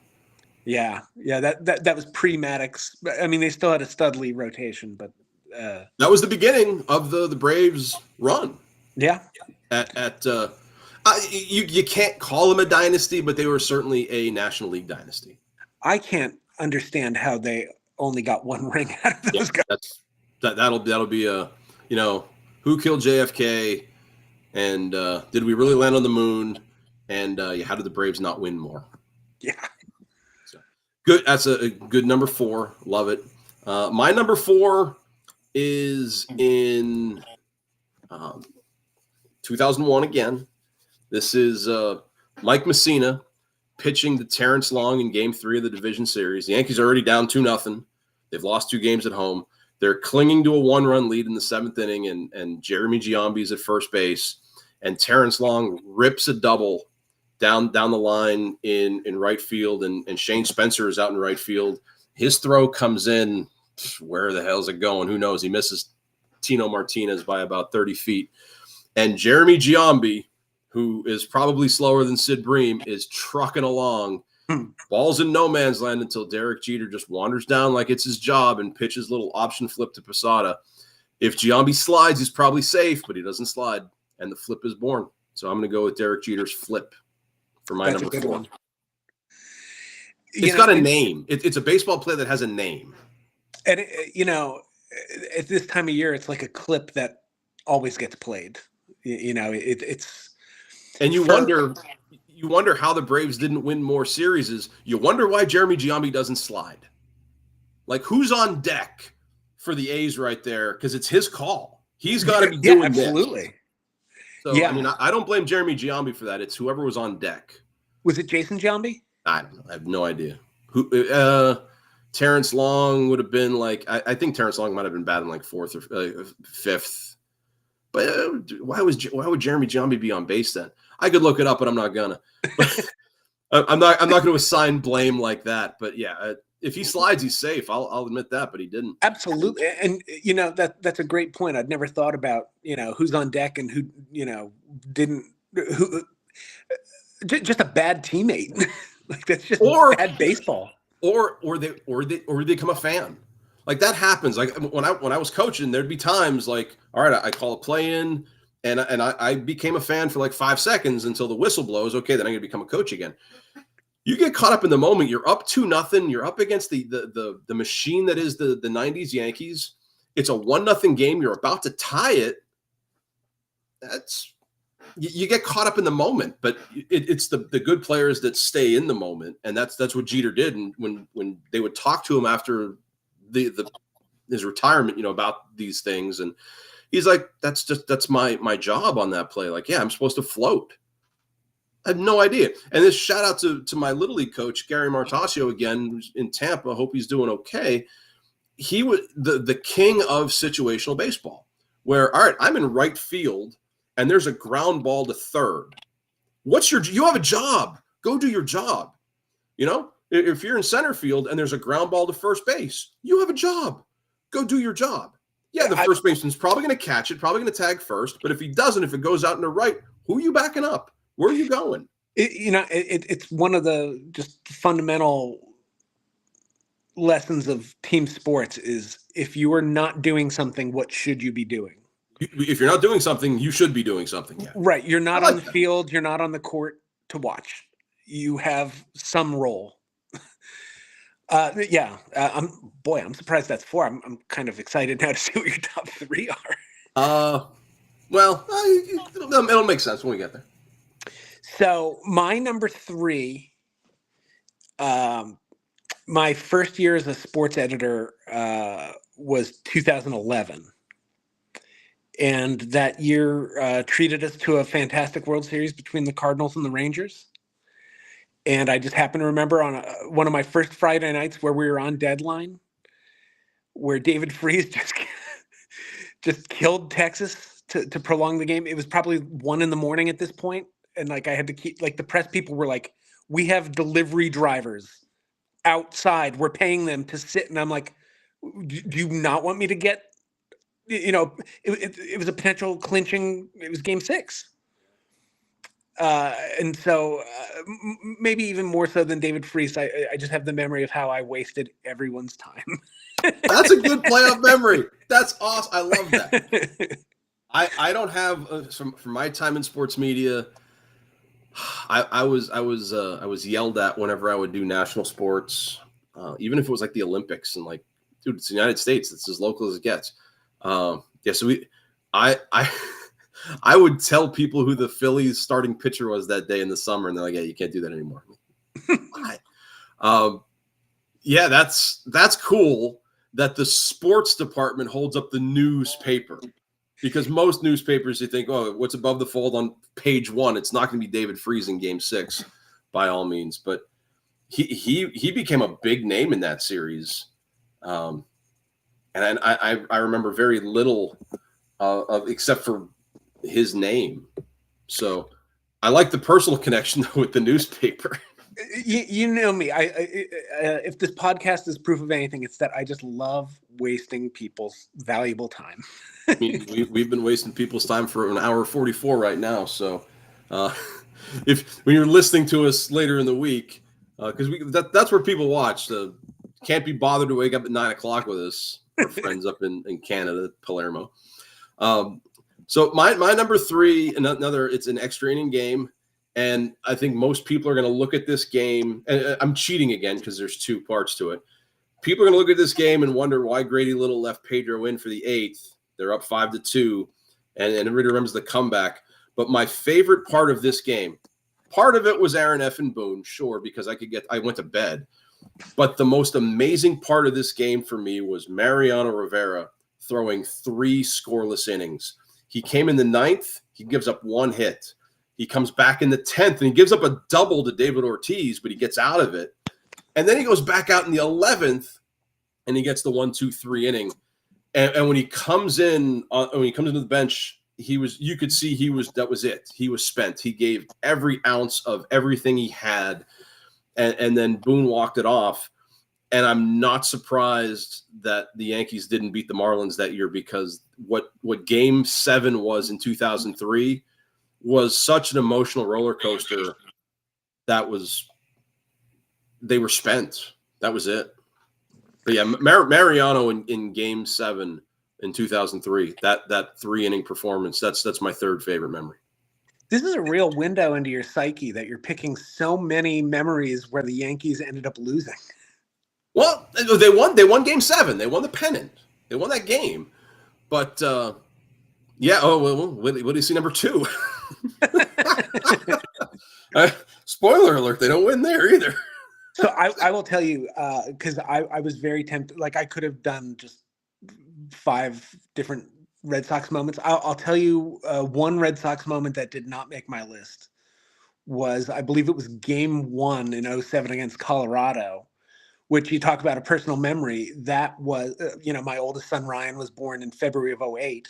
Yeah, that was pre-Maddox. They still had a Studley rotation, but that was the beginning of the Braves run. Yeah. You can't call them a dynasty, but they were certainly a National League dynasty. I can't understand how they only got one ring out of those guys. That'll be a who killed JFK, and did we really land on the moon, and how did the Braves not win more? Yeah, so, good. That's a good number 4. Love it. My number 4 is in 2001 again. This is Mike Messina pitching to Terrence Long in Game 3 of the division series. The Yankees are already down 2-0. They've lost 2 games at home. They're clinging to a 1-run lead in the 7th inning, and Jeremy Giambi is at first base, and Terrence Long rips a double down the line in right field, and Shane Spencer is out in right field. His throw comes in. Where the hell is it going? Who knows? He misses Tino Martinez by about 30 feet. And Jeremy Giambi, who is probably slower than Sid Bream, is trucking along. Ball's in no man's land until Derek Jeter just wanders down like it's his job and pitches little option flip to Posada. If Giambi slides, he's probably safe, but he doesn't slide, and the flip is born. So I'm going to go with Derek Jeter's flip for my number 4. One. It's got a name. It's a baseball play that has a name. And, at this time of year, it's like a clip that always gets played. It's. And you wonder how the Braves didn't win more series. You wonder why Jeremy Giambi doesn't slide. Like, who's on deck for the A's right there? Because it's his call. He's got to be doing absolutely. This. So, yeah. I mean, I don't blame Jeremy Giambi for that. It's whoever was on deck. Was it Jason Giambi? I don't know. I have no idea. Who? Terrence Long would have been like, I think Terrence Long might have been batting like 4th or 5th. But why would Jeremy Giambi be on base then? I could look it up, but I'm not gonna. I'm not going to assign blame like that. But yeah, if he slides, he's safe. I'll admit that, but he didn't. Absolutely, and that's a great point. I'd never thought about who's on deck and who didn't. Who just a bad teammate. Like, that's just bad baseball. Or they become a fan. Like, that happens. Like, when I was coaching, there'd be times like, all right, I call a play in, and I became a fan for like 5 seconds until the whistle blows. Okay, then I'm going to become a coach again. You get caught up in the moment. You're up 2-0. You're up against the machine that is the 90s Yankees. It's a 1-0 game. You're about to tie it. You get caught up in the moment, but it's the good players that stay in the moment, and that's what Jeter did. And when they would talk to him after his retirement, about these things, and he's like, that's my job on that play. Like, yeah, I'm supposed to float. I had no idea. And this shout out to my Little League coach, Gary Martasio, again, who's in Tampa. I hope he's doing okay. He was the king of situational baseball, where, all right, I'm in right field and there's a ground ball to third. You have a job. Go do your job. If you're in center field and there's a ground ball to first base, you have a job. Go do your job. Yeah, the first baseman's probably going to catch it, probably going to tag first. But if he doesn't, if it goes out in the right, who are you backing up? Where are you going? It's one of the just fundamental lessons of team sports is, if you are not doing something, what should you be doing? If you're not doing something, you should be doing something. Yeah. Right. You're not on the field. You're not on the court to watch. You have some role. I'm surprised that's 4. I'm kind of excited now to see what your top 3 are. It'll make sense when we get there. So my number 3, my first year as a sports editor was 2011. And that year treated us to a fantastic World Series between the Cardinals and the Rangers. And I just happen to remember on one of my first Friday nights where we were on deadline, where David Freese just killed Texas to prolong the game. It was probably 1 a.m. at this point. And like, I had to keep, like, the press people were like, we have delivery drivers outside. We're paying them to sit. And I'm like, do you not want me to get, it was a potential clinching. It was game 6. And so maybe even more so than David Freese, I just have the memory of how I wasted everyone's time. That's a good playoff memory. That's awesome. I love that. I don't have from my time in sports media. I was yelled at whenever I would do national sports, even if it was like the Olympics, and like, dude, it's the United States. It's as local as it gets. So I would tell people who the Phillies starting pitcher was that day in the summer, and they're like, "Yeah, you can't do that anymore." Why? That's cool that the sports department holds up the newspaper, because most newspapers, you think, oh, what's above the fold on page 1? It's not going to be David Freese in Game 6, by all means. But he became a big name in that series, and I remember very little of except for his name. So I like the personal connection with the newspaper. You know me. If this podcast is proof of anything, it's that I just love wasting people's valuable time. I mean, we've been wasting people's time for an hour 44 right now. So when you're listening to us later in the week, because that's where people watch. can't be bothered to wake up at 9:00 with us. Our friends up in Canada, Palermo. So my number 3, another, it's an extra inning game. And I think most people are going to look at this game, and I'm cheating again because there's 2 parts to it. People are going to look at this game and wonder why Grady Little left Pedro in for the 8th. They're up 5-2, and everybody remembers the comeback. But my favorite part of this game, part of it was Aaron F. and Boone, sure, because I went to bed. But the most amazing part of this game for me was Mariano Rivera throwing 3 scoreless innings. He came in the 9th. He gives up 1 hit. He comes back in the 10th, and he gives up a double to David Ortiz, but he gets out of it. And then he goes back out in the 11th, and he gets the 1-2-3 inning. And when he comes in, when he comes into the bench, you could see that was it. He was spent. He gave every ounce of everything he had, and then Boone walked it off. And I'm not surprised that the Yankees didn't beat the Marlins that year, because what Game 7 was in 2003 was such an emotional roller coaster. They were spent. That was it. But yeah, Mariano in Game 7 in 2003, that 3-inning performance, that's my 3rd favorite memory. This is a real window into your psyche that you're picking so many memories where the Yankees ended up losing. Well, they won Game 7. They won the pennant. They won that game. But yeah. Oh well. What do you see? Number 2. Spoiler alert: they don't win there either. So I will tell you, because I was very tempted. Like, I could have done just 5 different Red Sox moments. I'll tell you one Red Sox moment that did not make my list was, I believe it was Game 1 in 2007 against Colorado, which you talk about a personal memory. That was, my oldest son Ryan was born in February of 2008.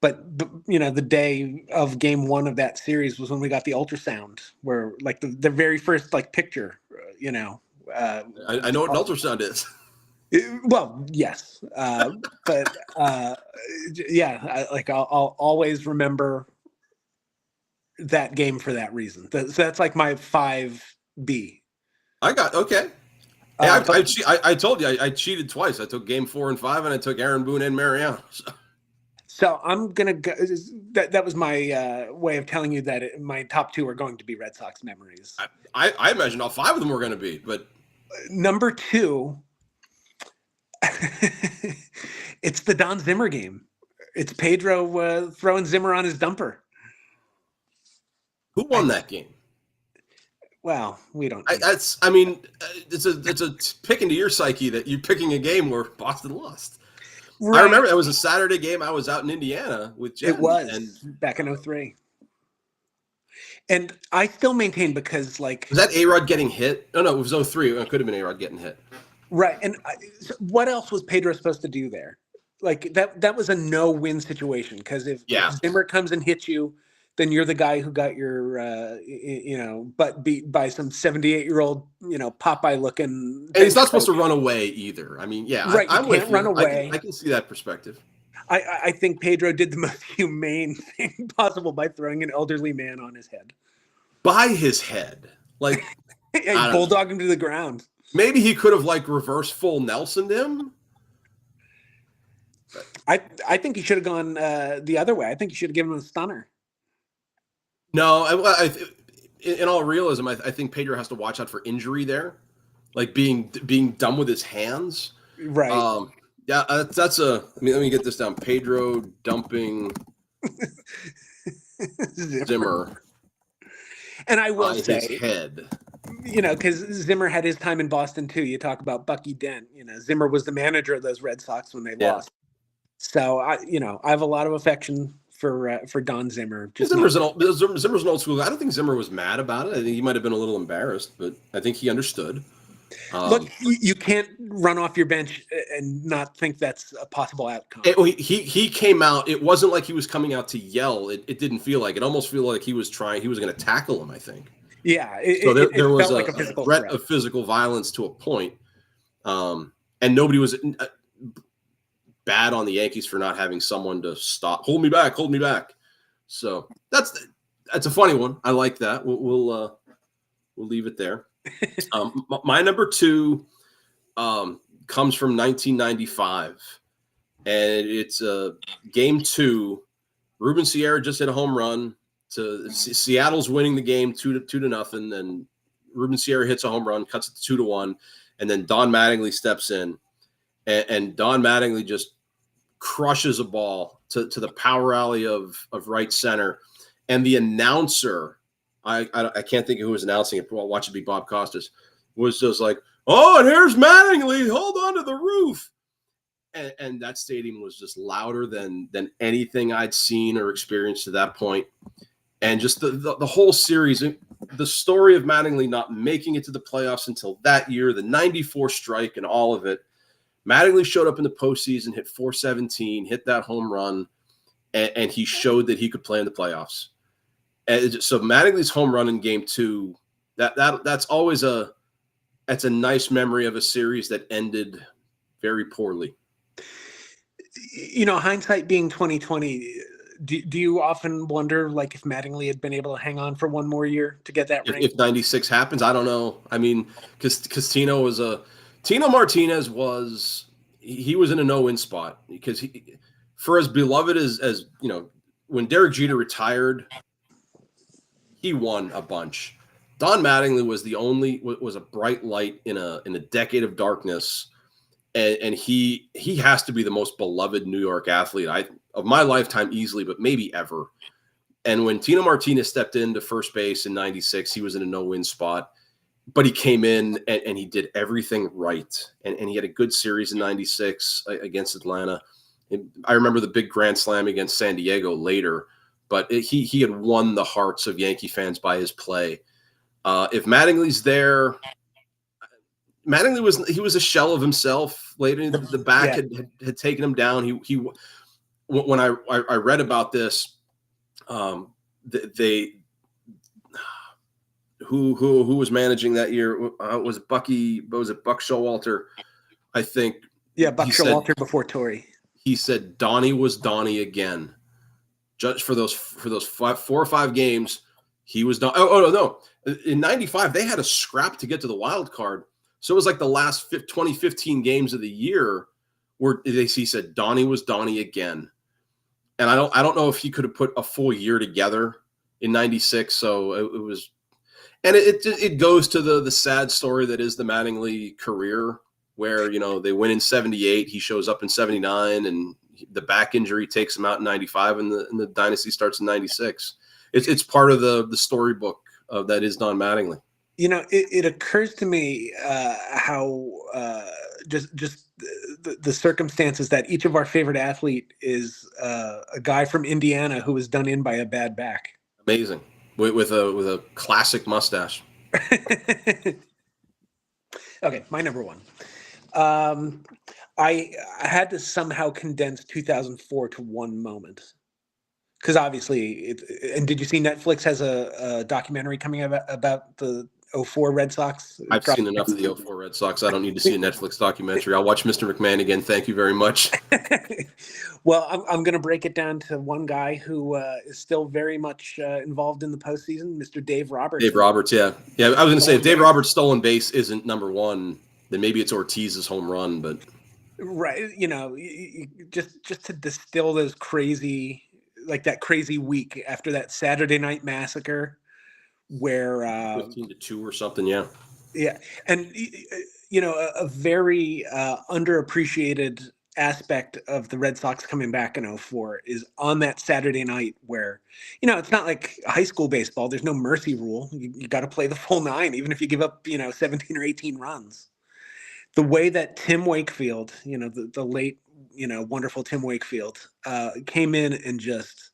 But the day of Game 1 of that series was when we got the ultrasound, where like the very first picture, I know what an ultrasound is. Well, yes, but yeah, I'll always remember that game for that reason. So that's like my 5B. Okay. Hey, I told you I cheated twice. I took Game 4 and 5, and I took Aaron Boone and Mariano. So I'm gonna go. That was my way of telling you that my top 2 are going to be Red Sox memories. I imagine all 5 of them were going to be, but number 2, it's the Don Zimmer game. It's Pedro throwing Zimmer on his dumper. Who won that game? Well, we don't. It's a pick into your psyche that you're picking a game where Boston lost. Right. I remember it was a Saturday game. I was out in Indiana with Jen. It was back in 2003. And I still maintain, because was that A-Rod getting hit? No, it was 2003. It could have been A-Rod getting hit. Right. And what else was Pedro supposed to do there? That was a no-win situation, because if Zimmer comes and hits you, then you're the guy who got your butt beat by some 78-year-old Popeye looking. And he's not supposed to run away either. I mean, yeah, right. You can't run away. I can see that perspective. I think Pedro did the most humane thing possible by throwing an elderly man on his head. By his head, he bulldogged him to the ground. Maybe he could have reverse full Nelson'd him. I think he should have gone the other way. I think he should have given him a stunner. No, in all realism, I think Pedro has to watch out for injury there, being done with his hands. Right. Yeah, that's let me get this down. Pedro dumping Zimmer. And I will say, his head. Because Zimmer had his time in Boston too. You talk about Bucky Dent. Zimmer was the manager of those Red Sox when they lost. So I have a lot of affection for Don Zimmer. Zimmer's an old school guy. I don't think Zimmer was mad about it. I think he might have been a little embarrassed, but I think he understood. Look, you can't run off your bench and not think that's a possible outcome. He came out. It wasn't like he was coming out to yell. It didn't feel like. It almost felt like he was going to tackle him, I think. Yeah. There was like a physical threat of physical violence to a point. And nobody was bad on the Yankees for not having someone to hold me back. So that's a funny one. I like that. We'll leave it there. My number 2, comes from 1995, and it's game 2. Ruben Sierra just hit a home run. Seattle's winning the game 2-0, and Ruben Sierra hits a home run, cuts it to 2-1, and then Don Mattingly steps in, and Don Mattingly just crushes a ball to the power alley of right center, and the announcer, I can't think of who was announcing it, but I'll watch it be Bob Costas, was just like, "Oh, and here's Mattingly, hold on to the roof." And that stadium was just louder than anything I'd seen or experienced to that point. And just the whole series, the story of Mattingly not making it to the playoffs until that year, the 94 strike and all of it. Mattingly showed up in the postseason, hit .417, hit that home run, and he showed that he could play in the playoffs. And so Mattingly's home run in game 2, that's always a nice memory of a series that ended very poorly. Hindsight being 2020, do you often wonder, like, if Mattingly had been able to hang on for one more year to get that ring? If 96 happens, I don't know. I mean, because Tino Martinez was in a no-win spot, because for as beloved as when Derek Jeter retired, he won a bunch. Don Mattingly was a bright light in a decade of darkness. And he has to be the most beloved New York athlete of my lifetime, easily, but maybe ever. And when Tino Martinez stepped into first base in 96, he was in a no-win spot, but he came in and he did everything right. And he had a good series in 96 against Atlanta. And I remember the big grand slam against San Diego later, but he had won the hearts of Yankee fans by his play. If Mattingly's there, Mattingly was a shell of himself. Later, the back had taken him down. He when I read about this, they who was managing that year was Bucky. Was it Buck Showalter? I think. Yeah, Buck Showalter before Torrey. He said Donnie was Donnie again. Just for those 4 or 5 games, he was Don. Oh no! In '95, they had a scrap to get to the wild card. So it was like the last 15 games of the year where he said Donnie was Donnie again. And I don't know if he could have put a full year together in 96. So it was, and it goes to the sad story that is the Mattingly career, where, they win in 78, he shows up in 79, and the back injury takes him out in 95, and the dynasty starts in 96. It's part of the storybook of that is Don Mattingly. It occurs to me how just the circumstances that each of our favorite athlete is a guy from Indiana who was done in by a bad back. Amazing, with a classic mustache. Okay, my number one. I had to somehow condense 2004 to one moment. Because obviously, and did you see Netflix has a documentary coming about the 04 Red Sox? I've seen enough of the 04 Red Sox. I don't need to see a Netflix documentary. I'll watch Mr. McMahon again. Thank you very much. Well, I'm going to break it down to one guy who is still very much involved in the postseason, Mr. Dave Roberts. Dave Roberts, yeah. I was going to say, if Dave Roberts' stolen base isn't number one, then maybe it's Ortiz's home run. But right, just to distill those crazy, like that crazy week after that Saturday night massacre, where 15-2 or something, yeah, and a very underappreciated aspect of the Red Sox coming back in 04 is on that Saturday night where, it's not like high school baseball. There's no mercy rule. You got to play the full 9, even if you give up, 17 or 18 runs. The way that Tim Wakefield, the late, wonderful Tim Wakefield, came in and just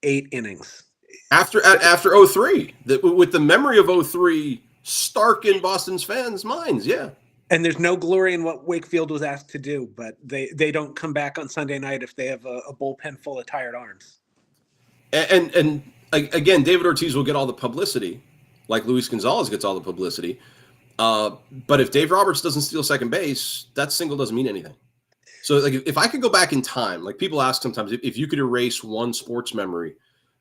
8 innings. After 03, with the memory of 03 stark in Boston's fans' minds, yeah. And there's no glory in what Wakefield was asked to do, but they don't come back on Sunday night if they have a bullpen full of tired arms. And again, David Ortiz will get all the publicity, like Luis Gonzalez gets all the publicity. But if Dave Roberts doesn't steal second base, that single doesn't mean anything. So, like, if I could go back in time, like people ask sometimes, if you could erase one sports memory,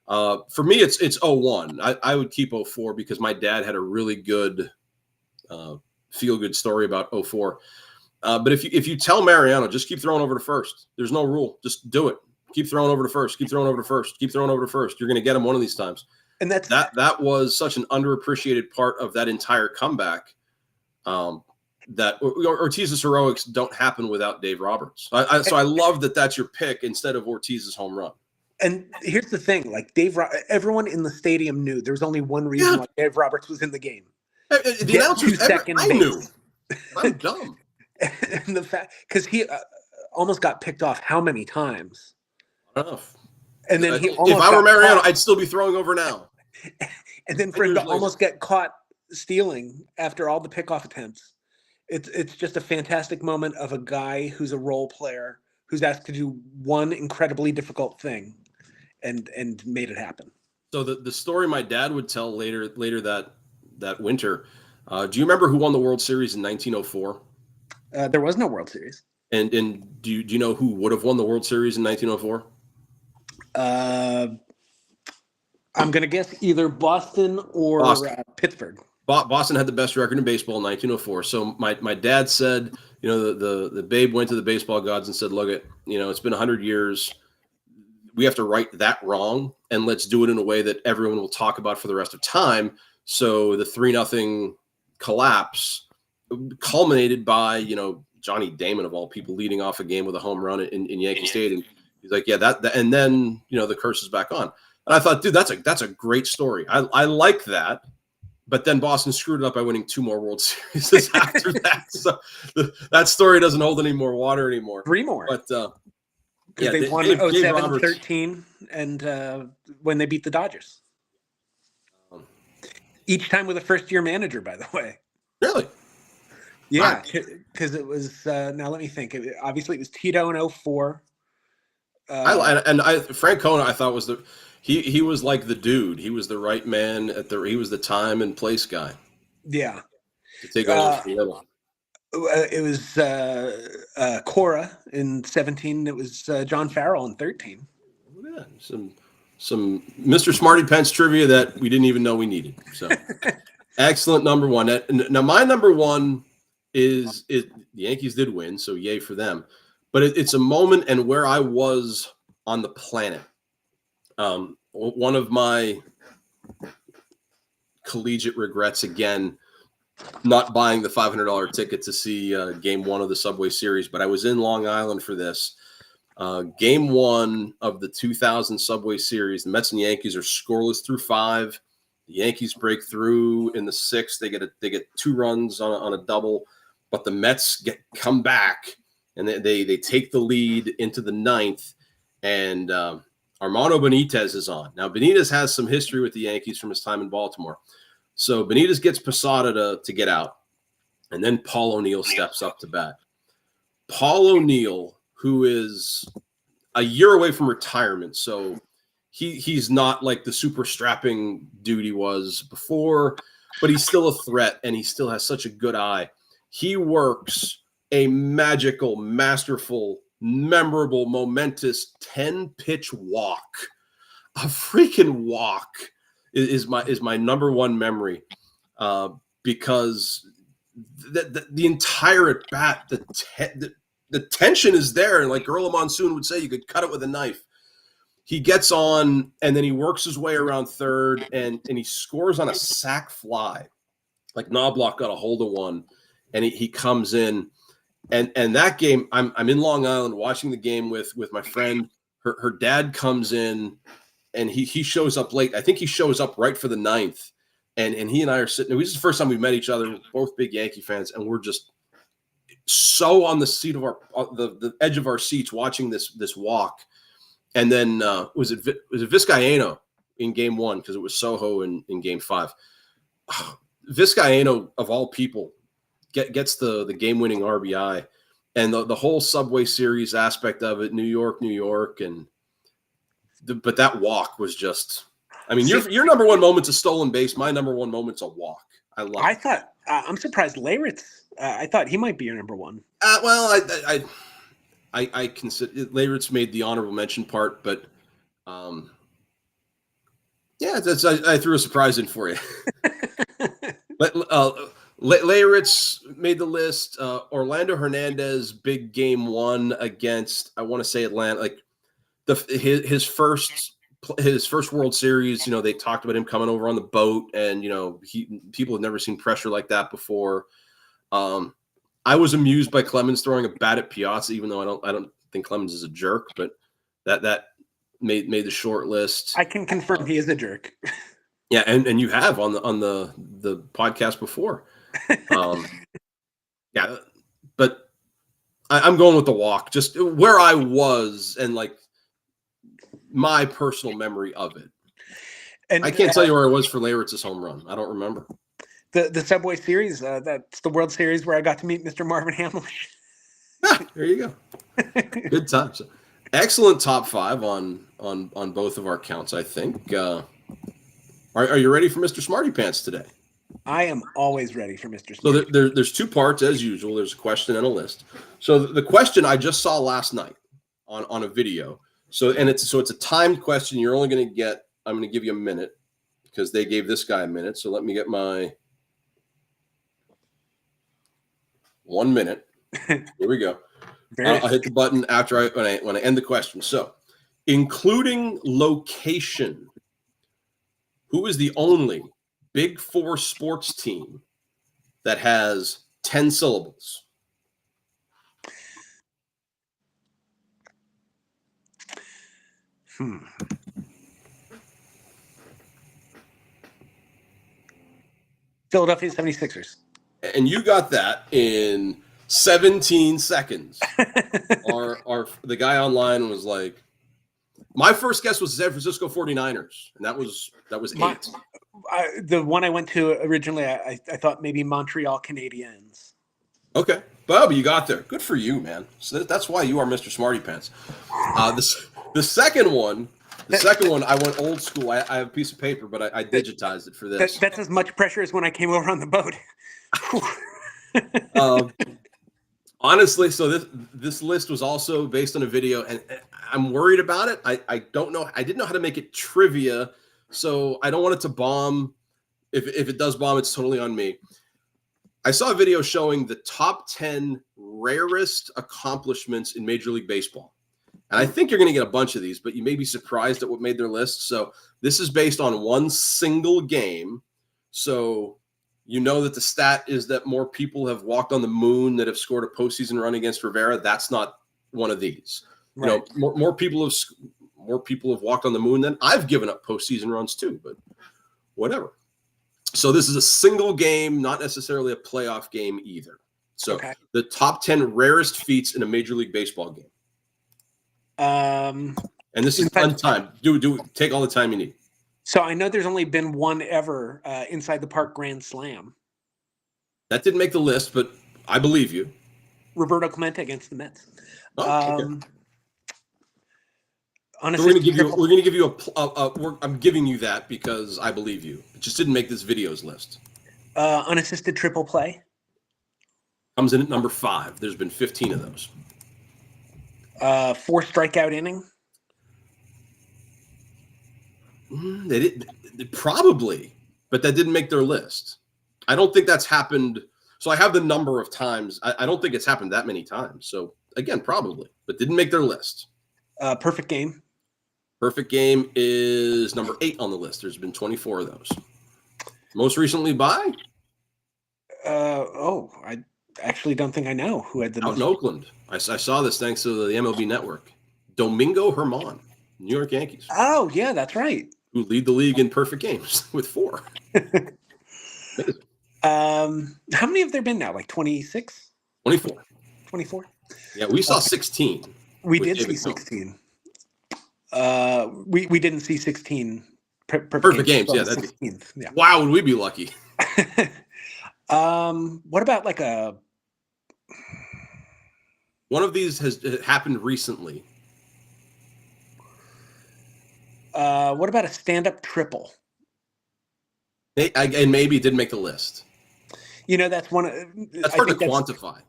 for me, it's 01. I would keep 04 because my dad had a really good feel good story about 04. But if you tell Mariano, just keep throwing over to first. There's no rule. Just do it. Keep throwing over to first. Keep throwing over to first. Keep throwing over to first. You're going to get him one of these times. And that was such an underappreciated part of that entire comeback. That Ortiz's heroics don't happen without Dave Roberts. So I love that that's your pick instead of Ortiz's home run. And here's the thing: like everyone in the stadium knew there was only one reason why Dave Roberts was in the game. The announcers, I knew. I'm dumb. And the fact, because he almost got picked off how many times? Enough. And then if I were Mariano, I'd still be throwing over now. And then for him to almost get caught stealing after all the pickoff attempts. It's just a fantastic moment of a guy who's a role player who's asked to do one incredibly difficult thing and made it happen. So the story my dad would tell later that winter, do you remember who won the World Series in 1904? There was no World Series. And do you know who would have won the World Series in 1904? I'm going to guess either Boston or Pittsburgh. Boston had the best record in baseball in 1904. So my dad said, the Babe went to the baseball gods and said, look, it's been 100 years. We have to right that wrong, and let's do it in a way that everyone will talk about for the rest of time. So the 3-0 collapse culminated by, Johnny Damon, of all people, leading off a game with a home run in Yankee Stadium. He's like, yeah, that and then, the curse is back on. And I thought, dude, that's a great story. I like that. But then Boston screwed it up by winning 2 more World Series after that. So that story doesn't hold any more water anymore. 3 more. But they won 07, 13, and when they beat the Dodgers. Each time with a first-year manager, by the way. Really? Yeah, because it was now let me think. Obviously, it was Tito in 04. Francona, I thought was he was like the dude. He was the right man he was the time and place guy. Yeah. To take over for Little. It was Cora in 17. It was John Farrell in 13. Yeah, some Mr. Smarty Pants trivia that we didn't even know we needed. So excellent number one. Now my number one is the Yankees did win, so yay for them. But it's a moment and where I was on the planet. One of my collegiate regrets, again, not buying the $500 ticket to see Game 1 of the Subway Series, but I was in Long Island for this. Game 1 of the 2000 Subway Series, the Mets and Yankees are scoreless through 5. The Yankees break through in the 6th. They get 2 runs on a double, but the Mets come back and they take the lead into the 9th, and Armando Benitez is on. Now, Benitez has some history with the Yankees from his time in Baltimore. So Benitez gets Posada to get out, and then Paul O'Neill steps up to bat. Paul O'Neill, who is a year away from retirement, so he's not like the super strapping dude he was before, but he's still a threat, and he still has such a good eye. He works a magical, masterful, memorable, momentous 10-pitch walk. A freaking walk is my number one memory, because the entire at bat, the tension is there, and like Gorilla Monsoon would say, you could cut it with a knife. He gets on, and then he works his way around third, and he scores on a sac fly. Like Knobloch got a hold of one, and he comes in, and that game, I'm in Long Island watching the game with my friend. Her dad comes in, and he shows up late. I think he shows up right for the 9th, and he and I are sitting. This is the first time we've met each other. We're both big Yankee fans, and we're just so on the seat of the edge of our seats watching this walk. And then was it Vizcaíno in Game 1, because it was Soho in Game 5. Vizcaíno, of all people, gets the game-winning RBI, and the whole Subway Series aspect of it, New York, but that walk was just. I mean, your number one moment's a stolen base. My number one moment's a walk. I love. I thought I'm surprised Leyritz. I thought he might be your number one. Well, I consider Leyritz made the honorable mention part, but yeah, I threw a surprise in for you. Leyritz made the list. Orlando Hernandez, big game one against, I want to say Atlanta, like his first World Series. They talked about him coming over on the boat, and people have never seen pressure like that before. I was amused by Clemens throwing a bat at Piazza, even though I don't think Clemens is a jerk, but that made the short list. I can confirm he is a jerk. Yeah, and you have on the podcast before. Yeah, but I'm going with the walk, just where I was and like my personal memory of it. And I can't tell you where I was for Leyritz's home run. I don't remember. The Subway Series, that's the World Series where I got to meet Mr. Marvin Hamlish. There you go. Good times. Excellent top five on both of our counts, I think. Are you ready for Mr. Smarty Pants today? I am always ready for Mr. Smarty. So there's two parts as usual. There's a question and a list. So the question I just saw last night on a video. So it's a timed question. You're only going to get. I'm going to give you a minute because they gave this guy a minute. So let me get my 1 minute. Here we go. I'll hit the button after when I end the question. So, including location, who is the only Big Four sports team that has 10 syllables? Philadelphia 76ers. And you got that in 17 seconds. The guy online was like, my first guess was San Francisco 49ers, and that was 8. The one I went to originally, I thought maybe Montreal Canadiens. Okay, Bob, you got there. Good for you, man. So that's why you are Mr. Smarty Pants. The second one, I went old school. I have a piece of paper, but I digitized it for this. That's as much pressure as when I came over on the boat. Honestly, so this list was also based on a video, and I'm worried about it. I don't know. I didn't know how to make it trivia, so I don't want it to bomb. If it does bomb, it's totally on me. I saw a video showing the top 10 rarest accomplishments in Major League Baseball. And I think you're going to get a bunch of these, but you may be surprised at what made their list. So this is based on one single game. So you know that the stat is that more people have walked on the moon that have scored a postseason run against Rivera. That's not one of these. Right. More people have walked on the moon than I've given up postseason runs too, but whatever. So this is a single game, not necessarily a playoff game either. So The top 10 rarest feats in a Major League Baseball game. And this is fun time. Do take all the time you need. So I know there's only been one ever inside the park grand slam. That didn't make the list, but I believe you. Roberto Clemente against the Mets. Okay. We're going to give you I'm giving you that because I believe you. It just didn't make this video's list. Unassisted triple play. Comes in at number 5. There's been 15 of those. 4 strikeout inning. They did probably, but that didn't make their list. I don't think that's happened. So I have the number of times. I don't think it's happened that many times. So again, probably, but didn't make their list. Perfect game. Perfect game is number 8 on the list. There's been 24 of those. Most recently by? I actually don't think I know who had the out in Oakland. I saw this thanks to the MLB Network. Domingo Germán, New York Yankees. Oh, yeah, that's right. Who lead the league in perfect games with 4. How many have there been now? Like 26? 24. 24? Yeah, we saw 16. We did see 16. We didn't see 16 perfect games. Yeah, that's 16th. Yeah. Wow, would we be lucky? What about like one of these has happened recently. What about a stand-up triple? And maybe it didn't make the list. That's one. That's hard to quantify.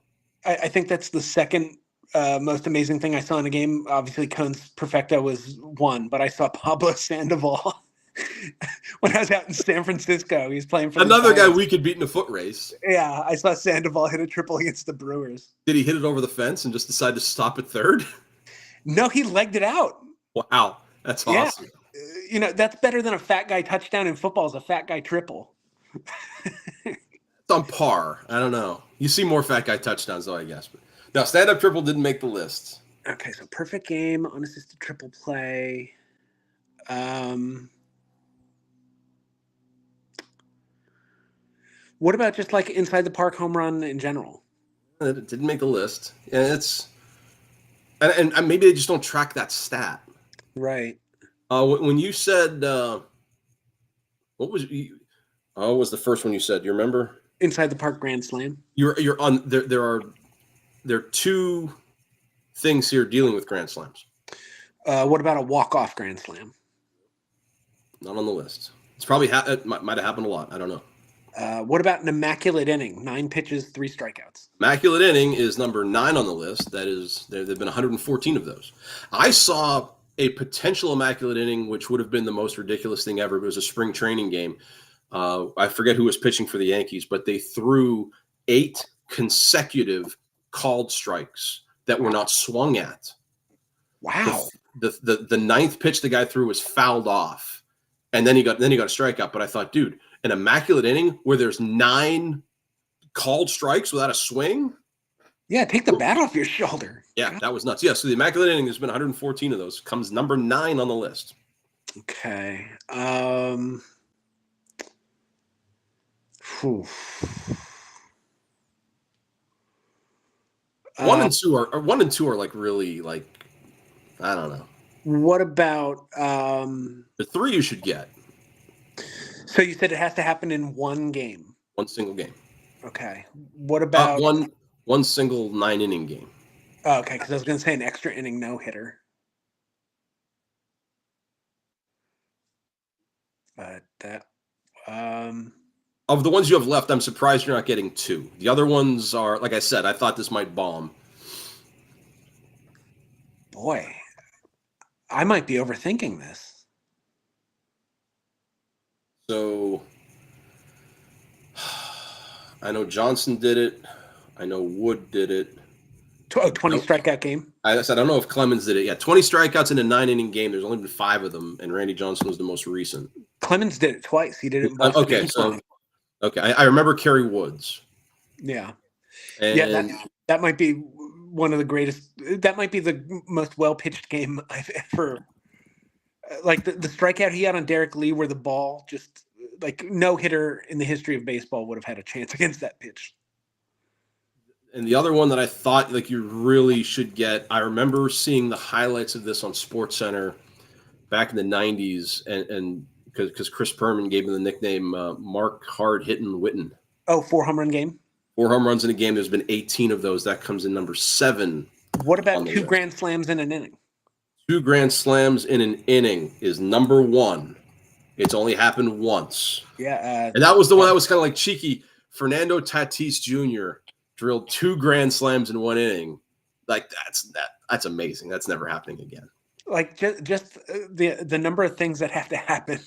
I think that's the second most amazing thing I saw in a game. Obviously, Cone's perfecto was 1, but I saw Pablo Sandoval When I was out in San Francisco, he was playing for Another the guy Giants. we could beat in a foot race. Yeah, I saw Sandoval hit a triple against the Brewers. Did he hit it over the fence and just decide to stop at third? No, he legged it out. Wow, that's Yeah. awesome. That's better than a fat guy touchdown in football is a fat guy triple. It's on par. I don't know. You see more fat guy touchdowns, though, I guess. But no, stand-up triple didn't make the list. Okay, so perfect game, unassisted triple play. What about just like inside the park home run in general? It didn't make the list. And and maybe they just don't track that stat. Right. When you said what was the first one you said? You remember? Inside the park grand slam. You're on there. There are two things here dealing with grand slams. What about a walk-off grand slam? Not on the list. It's probably it might have happened a lot. I don't know. What about an immaculate inning? 9 pitches, 3 strikeouts. Immaculate inning is number 9 on the list. That is, there've been 114 of those. I saw a potential immaculate inning, which would have been the most ridiculous thing ever. It was a spring training game. I forget who was pitching for the Yankees, but they threw 8 consecutive called strikes that were not swung at. Wow. The ninth pitch the guy threw was fouled off, and then he got a strikeout. But I thought, dude, an immaculate inning where there's 9 called strikes without a swing. Yeah, take the bat off your shoulder. Yeah, that was nuts. Yeah, so the immaculate inning, there's been 114 of those. Comes number 9 on the list. Okay. One and two are like really like, I don't know. What about the 3 you should get? So you said it has to happen in one game. One single game. Okay. What about one single 9-inning game? Oh, okay, because I was going to say an extra inning no-hitter. But that of the ones you have left, I'm surprised you're not getting 2. The other ones are, like I said, I thought this might bomb. Boy, I might be overthinking this. So I know Johnson did it. I know Wood did it. 20 strikeout game? I said, I don't know if Clemens did it. Yeah, 20 strikeouts in a 9-inning game. There's only been 5 of them, and Randy Johnson was the most recent. Clemens did it twice. He did it in both games. Okay, I remember Kerry Woods. Yeah. And yeah, that might be one of the greatest. That might be the most well-pitched game I've ever. Like the strikeout he had on Derek Lee, where the ball just like no hitter in the history of baseball would have had a chance against that pitch. And the other one that I thought like you really should get, I remember seeing the highlights of this on SportsCenter back in the 90s, and because Chris Perman gave him the nickname Mark Hard Hittin' Witten. Oh, 4 home run game? 4 home runs in a game. There's been 18 of those. That comes in number 7. What about 2 grand slams in an inning? 2 grand slams in an inning is number 1. It's only happened once. Yeah. And that was the one that was kind of like cheeky. Fernando Tatis Jr. drilled 2 grand slams in 1 inning. Like that's amazing. That's never happening again. Like just the number of things that have to happen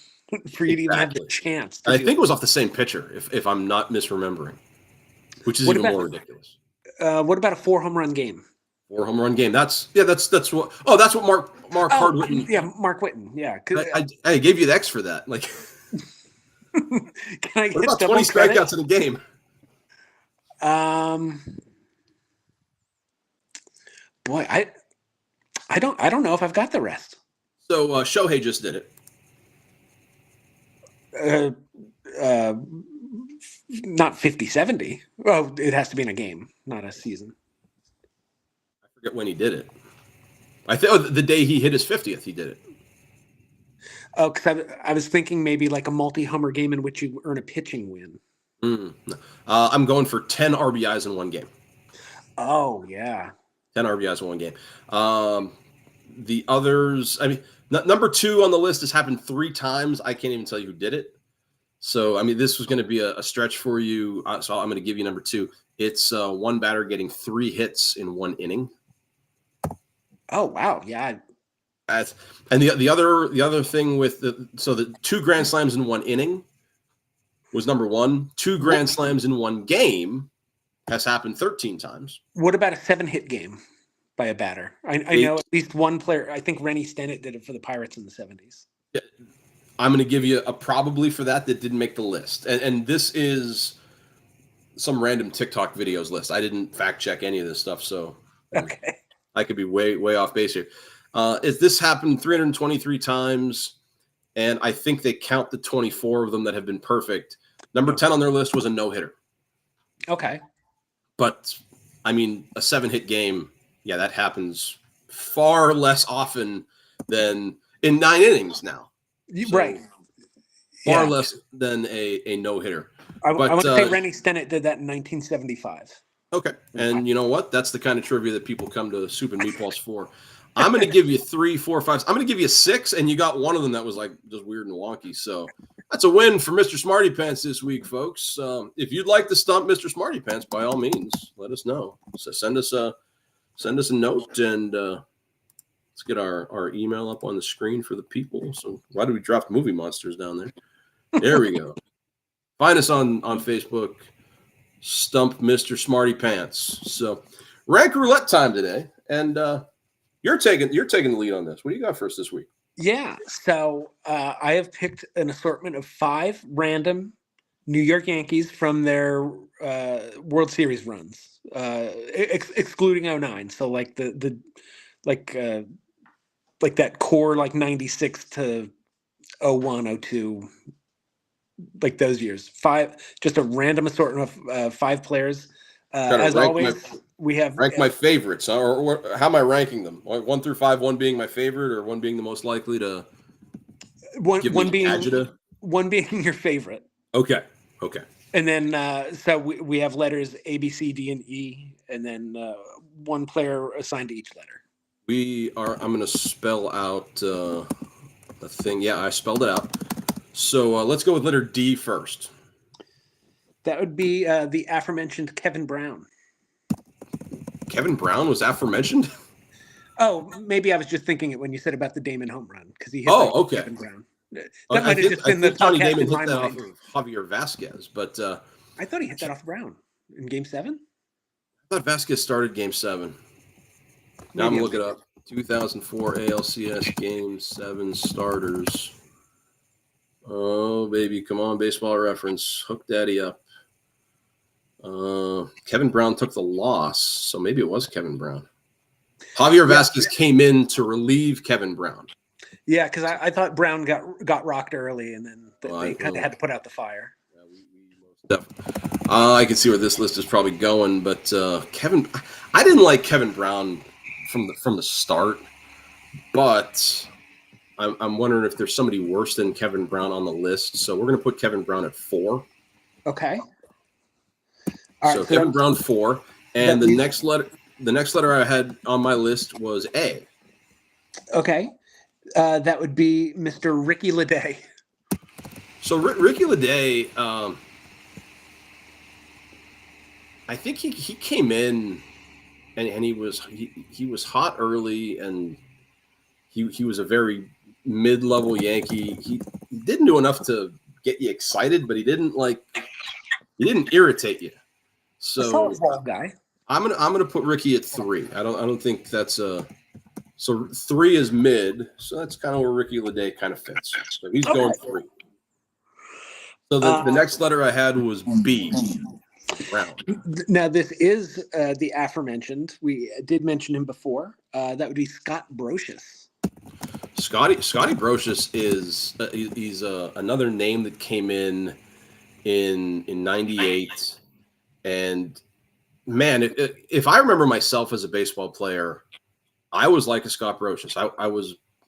for you to even have the chance. I think it was off the same pitcher, if I'm not misremembering, which is even more ridiculous. What about a 4 home run game? 4 home run game. That's what. Oh, that's what Mark Hard Witten. Yeah, Mark Witten. Yeah, I gave you the X for that. Like, can I get what about 20 strikeouts in a game? Boy, I don't know if I've got the rest. So Shohei just did it. Not 50-70. Oh, it has to be in a game, not a season. I forget when he did it. I think the day he hit his 50th, he did it. Oh, because I was thinking maybe like a multi-homer game in which you earn a pitching win. No. I'm going for 10 RBIs in 1 game. Oh, yeah. 10 RBIs in 1 game. The others, I mean, number 2 on the list has happened 3 times. I can't even tell you who did it. So, I mean, this was going to be a stretch for you. So I'm going to give you number 2. It's one batter getting 3 hits in 1 inning. Oh, wow. Yeah. And the other thing with the 2 grand slams in 1 inning was number 1. 2 grand slams in 1 game has happened 13 times. What about a 7-hit game by a batter? I know at least one player. I think Rennie Stennett did it for the Pirates in the 70s. I'm going to give you a probably for that didn't make the list. And this is some random TikTok videos list. I didn't fact check any of this stuff, so okay, I could be way off base here. Is this happened 323 times, and I think they count the 24 of them that have been perfect. Number 10 on their list was a no-hitter. Okay. But, I mean, a 7-hit game, yeah, that happens far less often than in 9 innings now. So right. Far less than a no-hitter. I want to say Rennie Stennett did that in 1975. Okay. And you know what? That's the kind of trivia that people come to Soup and Meatballs for. I'm going to give you 3, 4, 5. I'm going to give you 6, and you got one of them that was like just weird and wonky. So that's a win for Mr. Smarty Pants this week, folks. If you'd like to stump Mr. Smarty Pants, by all means, let us know. So send us a note, and let's get our email up on the screen for the people. So why did we drop Movie Monsters down there? There we go. Find us on Facebook. Stump Mr. Smarty Pants. So rank roulette time today, and you're taking the lead on this. What do you got for us this week? Yeah, so I have picked an assortment of 5 random New York Yankees from their World Series runs, excluding 09. So like the that core like 96 to 01, 02. Like those years, 5, just a random assortment of 5 players. As always, we have rank my favorites, or how am I ranking them? 1 through 5, 1 being my favorite, or 1 being the most likely to one being agita? 1 being your favorite. Okay. And then so we have letters A, B, C, D, and E, and then 1 player assigned to each letter. I'm going to spell out the thing. Yeah, I spelled it out. So let's go with letter D first. That would be the aforementioned Kevin Brown. Kevin Brown was aforementioned? Oh, maybe I was just thinking it when you said about the Damon home run because he hit okay. Kevin Brown. That might have just been the Tony Damon hit that off of Javier Vasquez, but I thought he hit that off Brown in Game 7. I thought Vasquez started Game 7. Now I'm looking it up. 2004 ALCS Game 7 starters. Oh, baby. Come on, Baseball Reference. Hook daddy up. Kevin Brown took the loss, so maybe it was Kevin Brown. Javier Vasquez came in to relieve Kevin Brown. Yeah, because I thought Brown got rocked early, and then they kind of had to put out the fire. I can see where this list is probably going, but I didn't like Kevin Brown from the start, but I'm wondering if there's somebody worse than Kevin Brown on the list. So we're going to put Kevin Brown at 4. Okay. All right, Kevin Brown 4, and the next letter I had on my list was A. Okay. That would be Mr. Ricky Leday. So Ricky Leday, I think he came in and he was hot early, and he was a very mid-level Yankee. He didn't do enough to get you excited, but he didn't irritate you. So guy. I'm gonna put Ricky at 3. I don't think that's so 3 is mid. So that's kind of where Ricky Leday kind of fits. So he's going 3. So the next letter I had was B. Brown. Now this is the aforementioned. We did mention him before. That would be Scott Brocious. Scotty Brocious is he's another name that came in 98. And man, if I remember myself as a baseball player, I was like a Scott Brocious.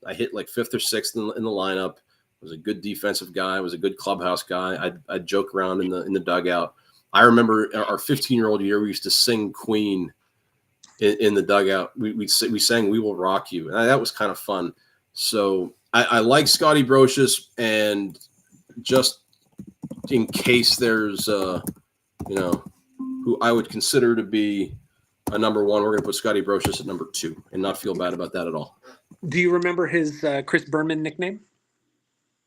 I hit like 5th or 6th in the lineup. I was a good defensive guy. I was a good clubhouse guy. I'd joke around in the dugout. I remember our 15-year-old year, we used to sing Queen in the dugout. We sang "We Will Rock You," and that was kind of fun. So I like Scotty Brocious, and just in case there's who I would consider to be a number one. We're going to put Scotty Brocious at number 2 and not feel bad about that at all. Do you remember his Chris Berman nickname?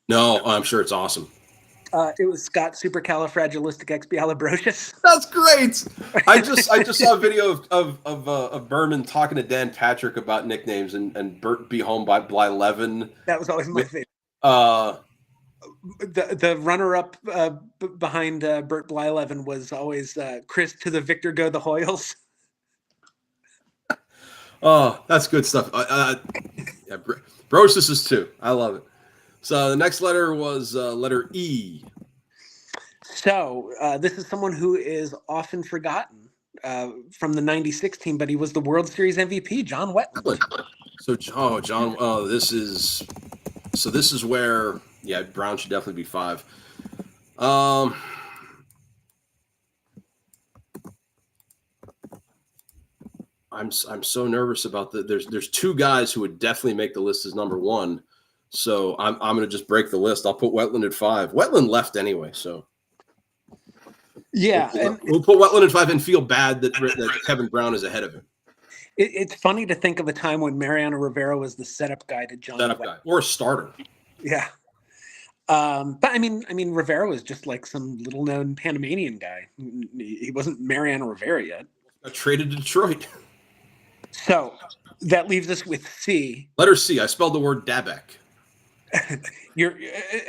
No, I'm sure it's awesome. It was Scott Supercalifragilisticexpialidocious. That's great. I just saw a video of Berman talking to Dan Patrick about nicknames and Bert Be Home by 11. That was always my favorite. The runner-up behind Bert Blyleven was always Chris to the Victor go the Hoyles. Oh, that's good stuff. Yeah, Brocious is 2. I love it. So the next letter was letter E. So this is someone who is often forgotten from the '96 team, but he was the World Series MVP, John Wetland. So, John, this is where, yeah, Brown should definitely be 5. I'm so nervous about there's 2 guys who would definitely make the list as number 1. So I'm going to just break the list. I'll put Wetland at 5. Wetland left anyway, so yeah, we'll put Wetland at 5 and feel bad that Kevin Brown is ahead of him. It's funny to think of a time when Mariano Rivera was the setup guy to John. Setup guy or a starter. Yeah, but I mean, Rivera was just like some little-known Panamanian guy. He wasn't Mariano Rivera yet. Got traded to Detroit. So that leaves us with C. Letter C. I spelled the word Dabek.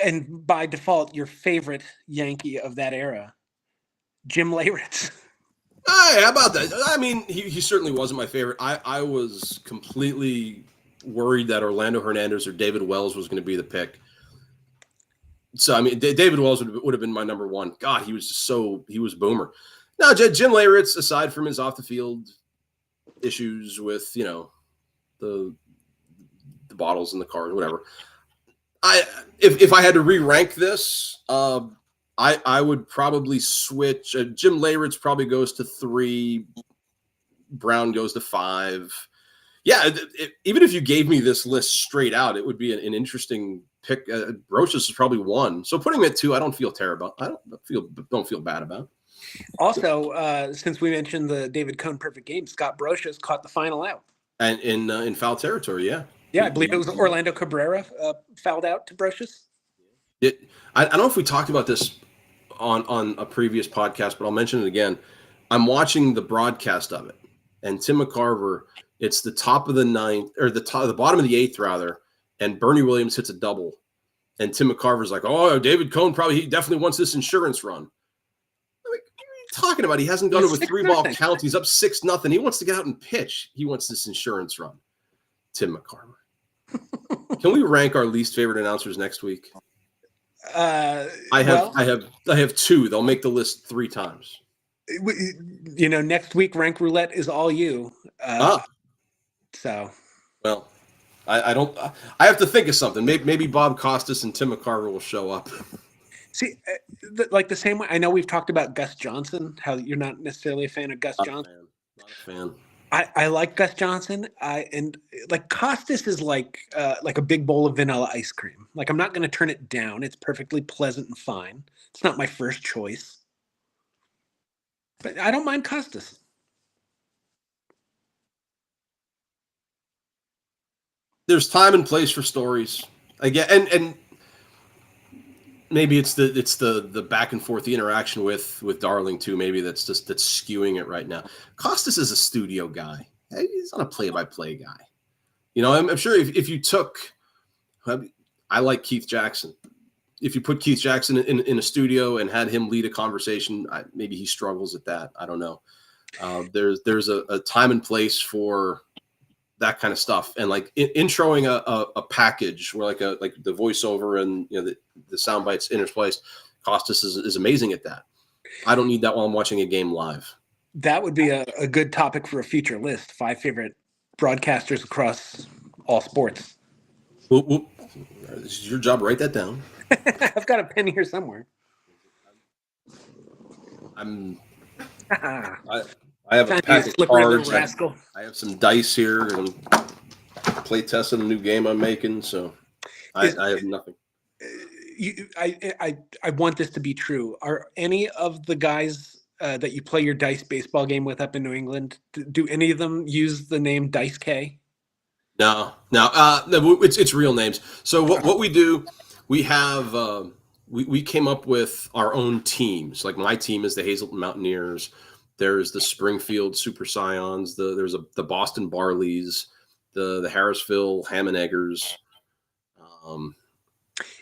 And by default, your favorite Yankee of that era, Jim Leyritz. Hey, how about that? I mean, he certainly wasn't my favorite. I was completely worried that Orlando Hernandez or David Wells was going to be the pick. So, I mean, David Wells would have been my number 1. God, he was boomer. No, Jim Leyritz, aside from his off-the-field issues with, the bottles in the car, whatever. If I had to re-rank this, I would probably switch. Jim Leyritz probably goes to 3. Brown goes to 5. Yeah, even if you gave me this list straight out, it would be an interesting pick. Brocious is probably 1. So putting him at 2, I don't feel terrible. I don't feel bad about. Also, since we mentioned the David Cohn perfect game, Scott Brocious caught the final out. And in foul territory, yeah. Yeah, I believe it was Orlando Cabrera fouled out to Brocious. I don't know if we talked about this on a previous podcast, but I'll mention it again. I'm watching the broadcast of it, and Tim McCarver, it's the top of the 9th, or the bottom of the 8th rather, and Bernie Williams hits a double, and Tim McCarver's like, "Oh, David Cohn he definitely wants this insurance run." I'm like, what are you talking about? He hasn't gone to a 3-ball count. He's up 6-0. He wants to get out and pitch. He wants this insurance run. Tim McCarver. Can we rank our least favorite announcers next week? I have 2. They'll make the list 3 times. Next week rank roulette is all you. So, well, I don't. I have to think of something. Maybe Bob Costas and Tim McCarver will show up. See, like the same way. I know we've talked about Gus Johnson. How you're not necessarily a fan of Gus Johnson. Not a fan. I like Gus Johnson. And Costas is like a big bowl of vanilla ice cream. Like, I'm not going to turn it down. It's perfectly pleasant and fine. It's not my first choice, but I don't mind Costas. There's time and place for stories. Again, and maybe it's the back and forth, the interaction with Darling too. Maybe that's skewing it right now. Costas is a studio guy. He's not a play-by-play guy. I'm sure if you took, I like Keith Jackson. If you put Keith Jackson in a studio and had him lead a conversation, maybe he struggles at that. I don't know. There's a time and place for that kind of stuff, and like introing a package where like the voiceover and the sound bites interspliced. Costas is amazing at that. I don't need that while I'm watching a game live. That would be a good topic for a future list. 5 favorite broadcasters across all sports. Whoop. This is your job. Write that down. I've got a pen here somewhere. I have a pack of cards. Rascal. I have some dice here, and I'm play testing a new game I'm making. So I have nothing. I want this to be true. Are any of the guys that you play your dice baseball game with up in New England, do any of them use the name Dice K? No, it's real names. So what we do, we have we came up with our own teams. Like my team is the Hazleton Mountaineers. There's the Springfield Super Scions. There's the Boston Barleys, the Harrisville Ham and Eggers.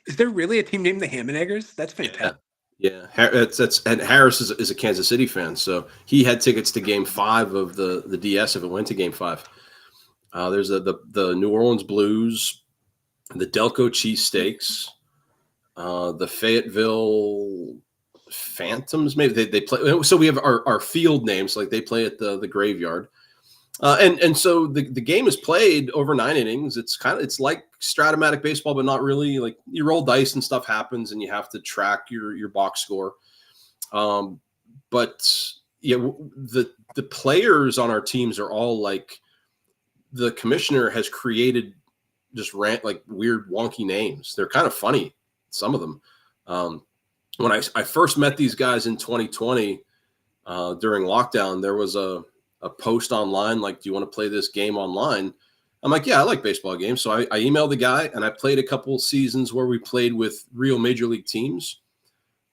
Is there really a team named the Ham and Eggers? That's fantastic. Yeah. And Harris is a Kansas City fan, so he had tickets to Game 5 of the DS if it went to Game 5. There's the New Orleans Blues, the Delco Cheesesteaks, the Fayetteville Phantoms. Maybe they play. So we have our field names, like they play at the Graveyard, and so the game is played over 9 innings. It's like Stratomatic baseball, but not really. Like you roll dice and stuff happens, and you have to track your box score. But yeah, the players on our teams are all like. The commissioner has created just like weird wonky names. They're kind of funny, some of them. When I first met these guys in 2020 during lockdown, there was a post online like, do you want to play this game online? I'm like, yeah, I like baseball games. So I emailed the guy and I played a couple seasons where we played with real major league teams.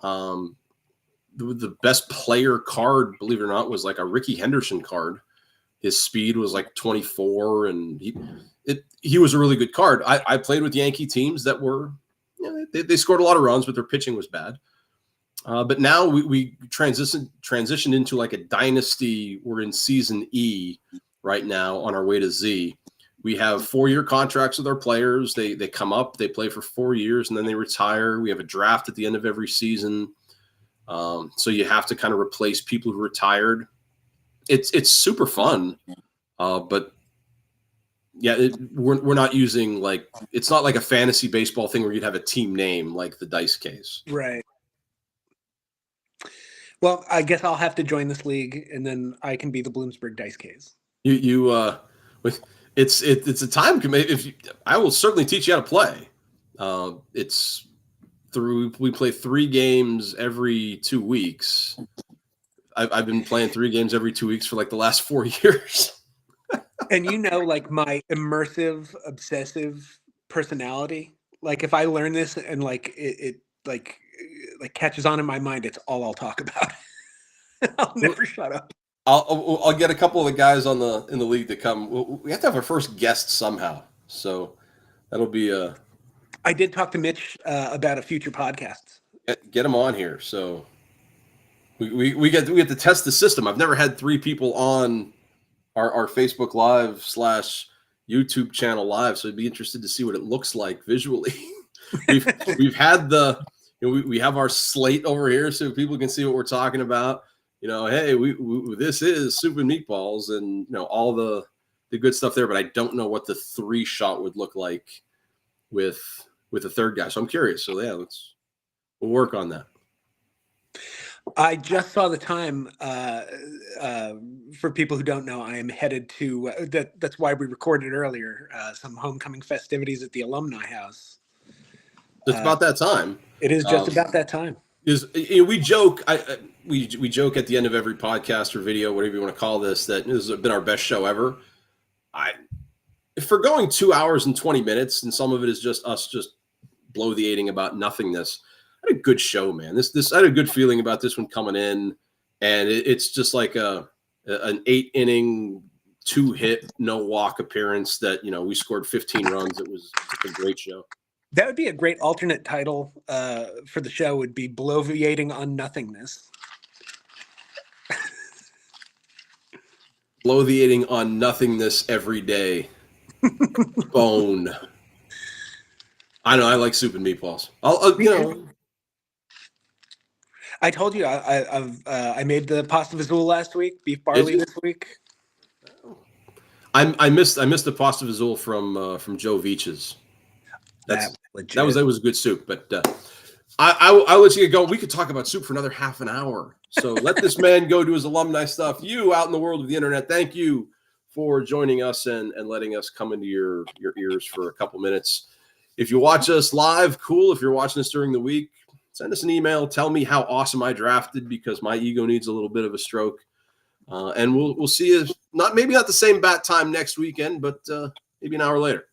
The best player card, believe it or not, was like a Ricky Henderson card. His speed was like 24, and he was a really good card. I played with Yankee teams that were, they scored a lot of runs, but their pitching was bad. But now we transitioned into like a dynasty. We're in season E right now on our way to Z. We have 4-year contracts with our players. They come up, they play for 4 years, and then they retire. We have a draft at the end of every season. So you have to kind of replace people who retired. It's super fun, but yeah, we're not using like, it's not like a fantasy baseball thing where you'd have a team name like the Dice Case. Right. Well, I guess I'll have to join this league, and then I can be the Bloomsburg Dice Case. It's a time commitment. I will certainly teach you how to play. We play 3 games every 2 weeks. I've been playing 3 games every 2 weeks for like the last 4 years. And like my immersive, obsessive personality, like if I learn this and like it like catches on in my mind, it's all I'll talk about. I'll never shut up. I'll get a couple of the guys in the league to come. We have to have our first guest somehow, so that'll be I did talk to Mitch about a future podcast. Get him on here. So we get to test the system. I've never had 3 people on our Facebook Live / YouTube channel live, so I'd be interested to see what it looks like visually. we've had we have our slate over here so people can see what we're talking about. Hey, this is Soup and Meatballs, and all the good stuff there. But I don't know what the 3 shot would look like with a third guy. So I'm curious. So yeah, we'll work on that. I just saw the time. For people who don't know, I am headed to that's why we recorded earlier. Some homecoming festivities at the Alumni House. It's about that time. It is just about that time. We joke. We joke at the end of every podcast or video, whatever you want to call this, that this has been our best show ever. If we're going 2 hours and 20 minutes, and some of it is just us just bloviating about nothingness, I had a good show, man. I had a good feeling about this one coming in, and it's just like an 8-inning, 2-hit, no walk appearance that we scored 15 runs. It was a great show. That would be a great alternate title for the show. Would be bloviating on nothingness. Bloviating on nothingness every day. Bone. I know. I like Soup and Meatballs. I told you I made the pasta vazzola last week. Beef barley this week. I missed the pasta vazzola from Joe Veach's. That was a good soup, but I'll let you get going. We could talk about soup for another half an hour. So let this man go do his alumni stuff. You out in the world of the internet, thank you for joining us and letting us come into your ears for a couple minutes. If you watch us live, cool. If you're watching us during the week, send us an email. Tell me how awesome I drafted, because my ego needs a little bit of a stroke. And we'll see you maybe not the same bat time next weekend, but maybe an hour later.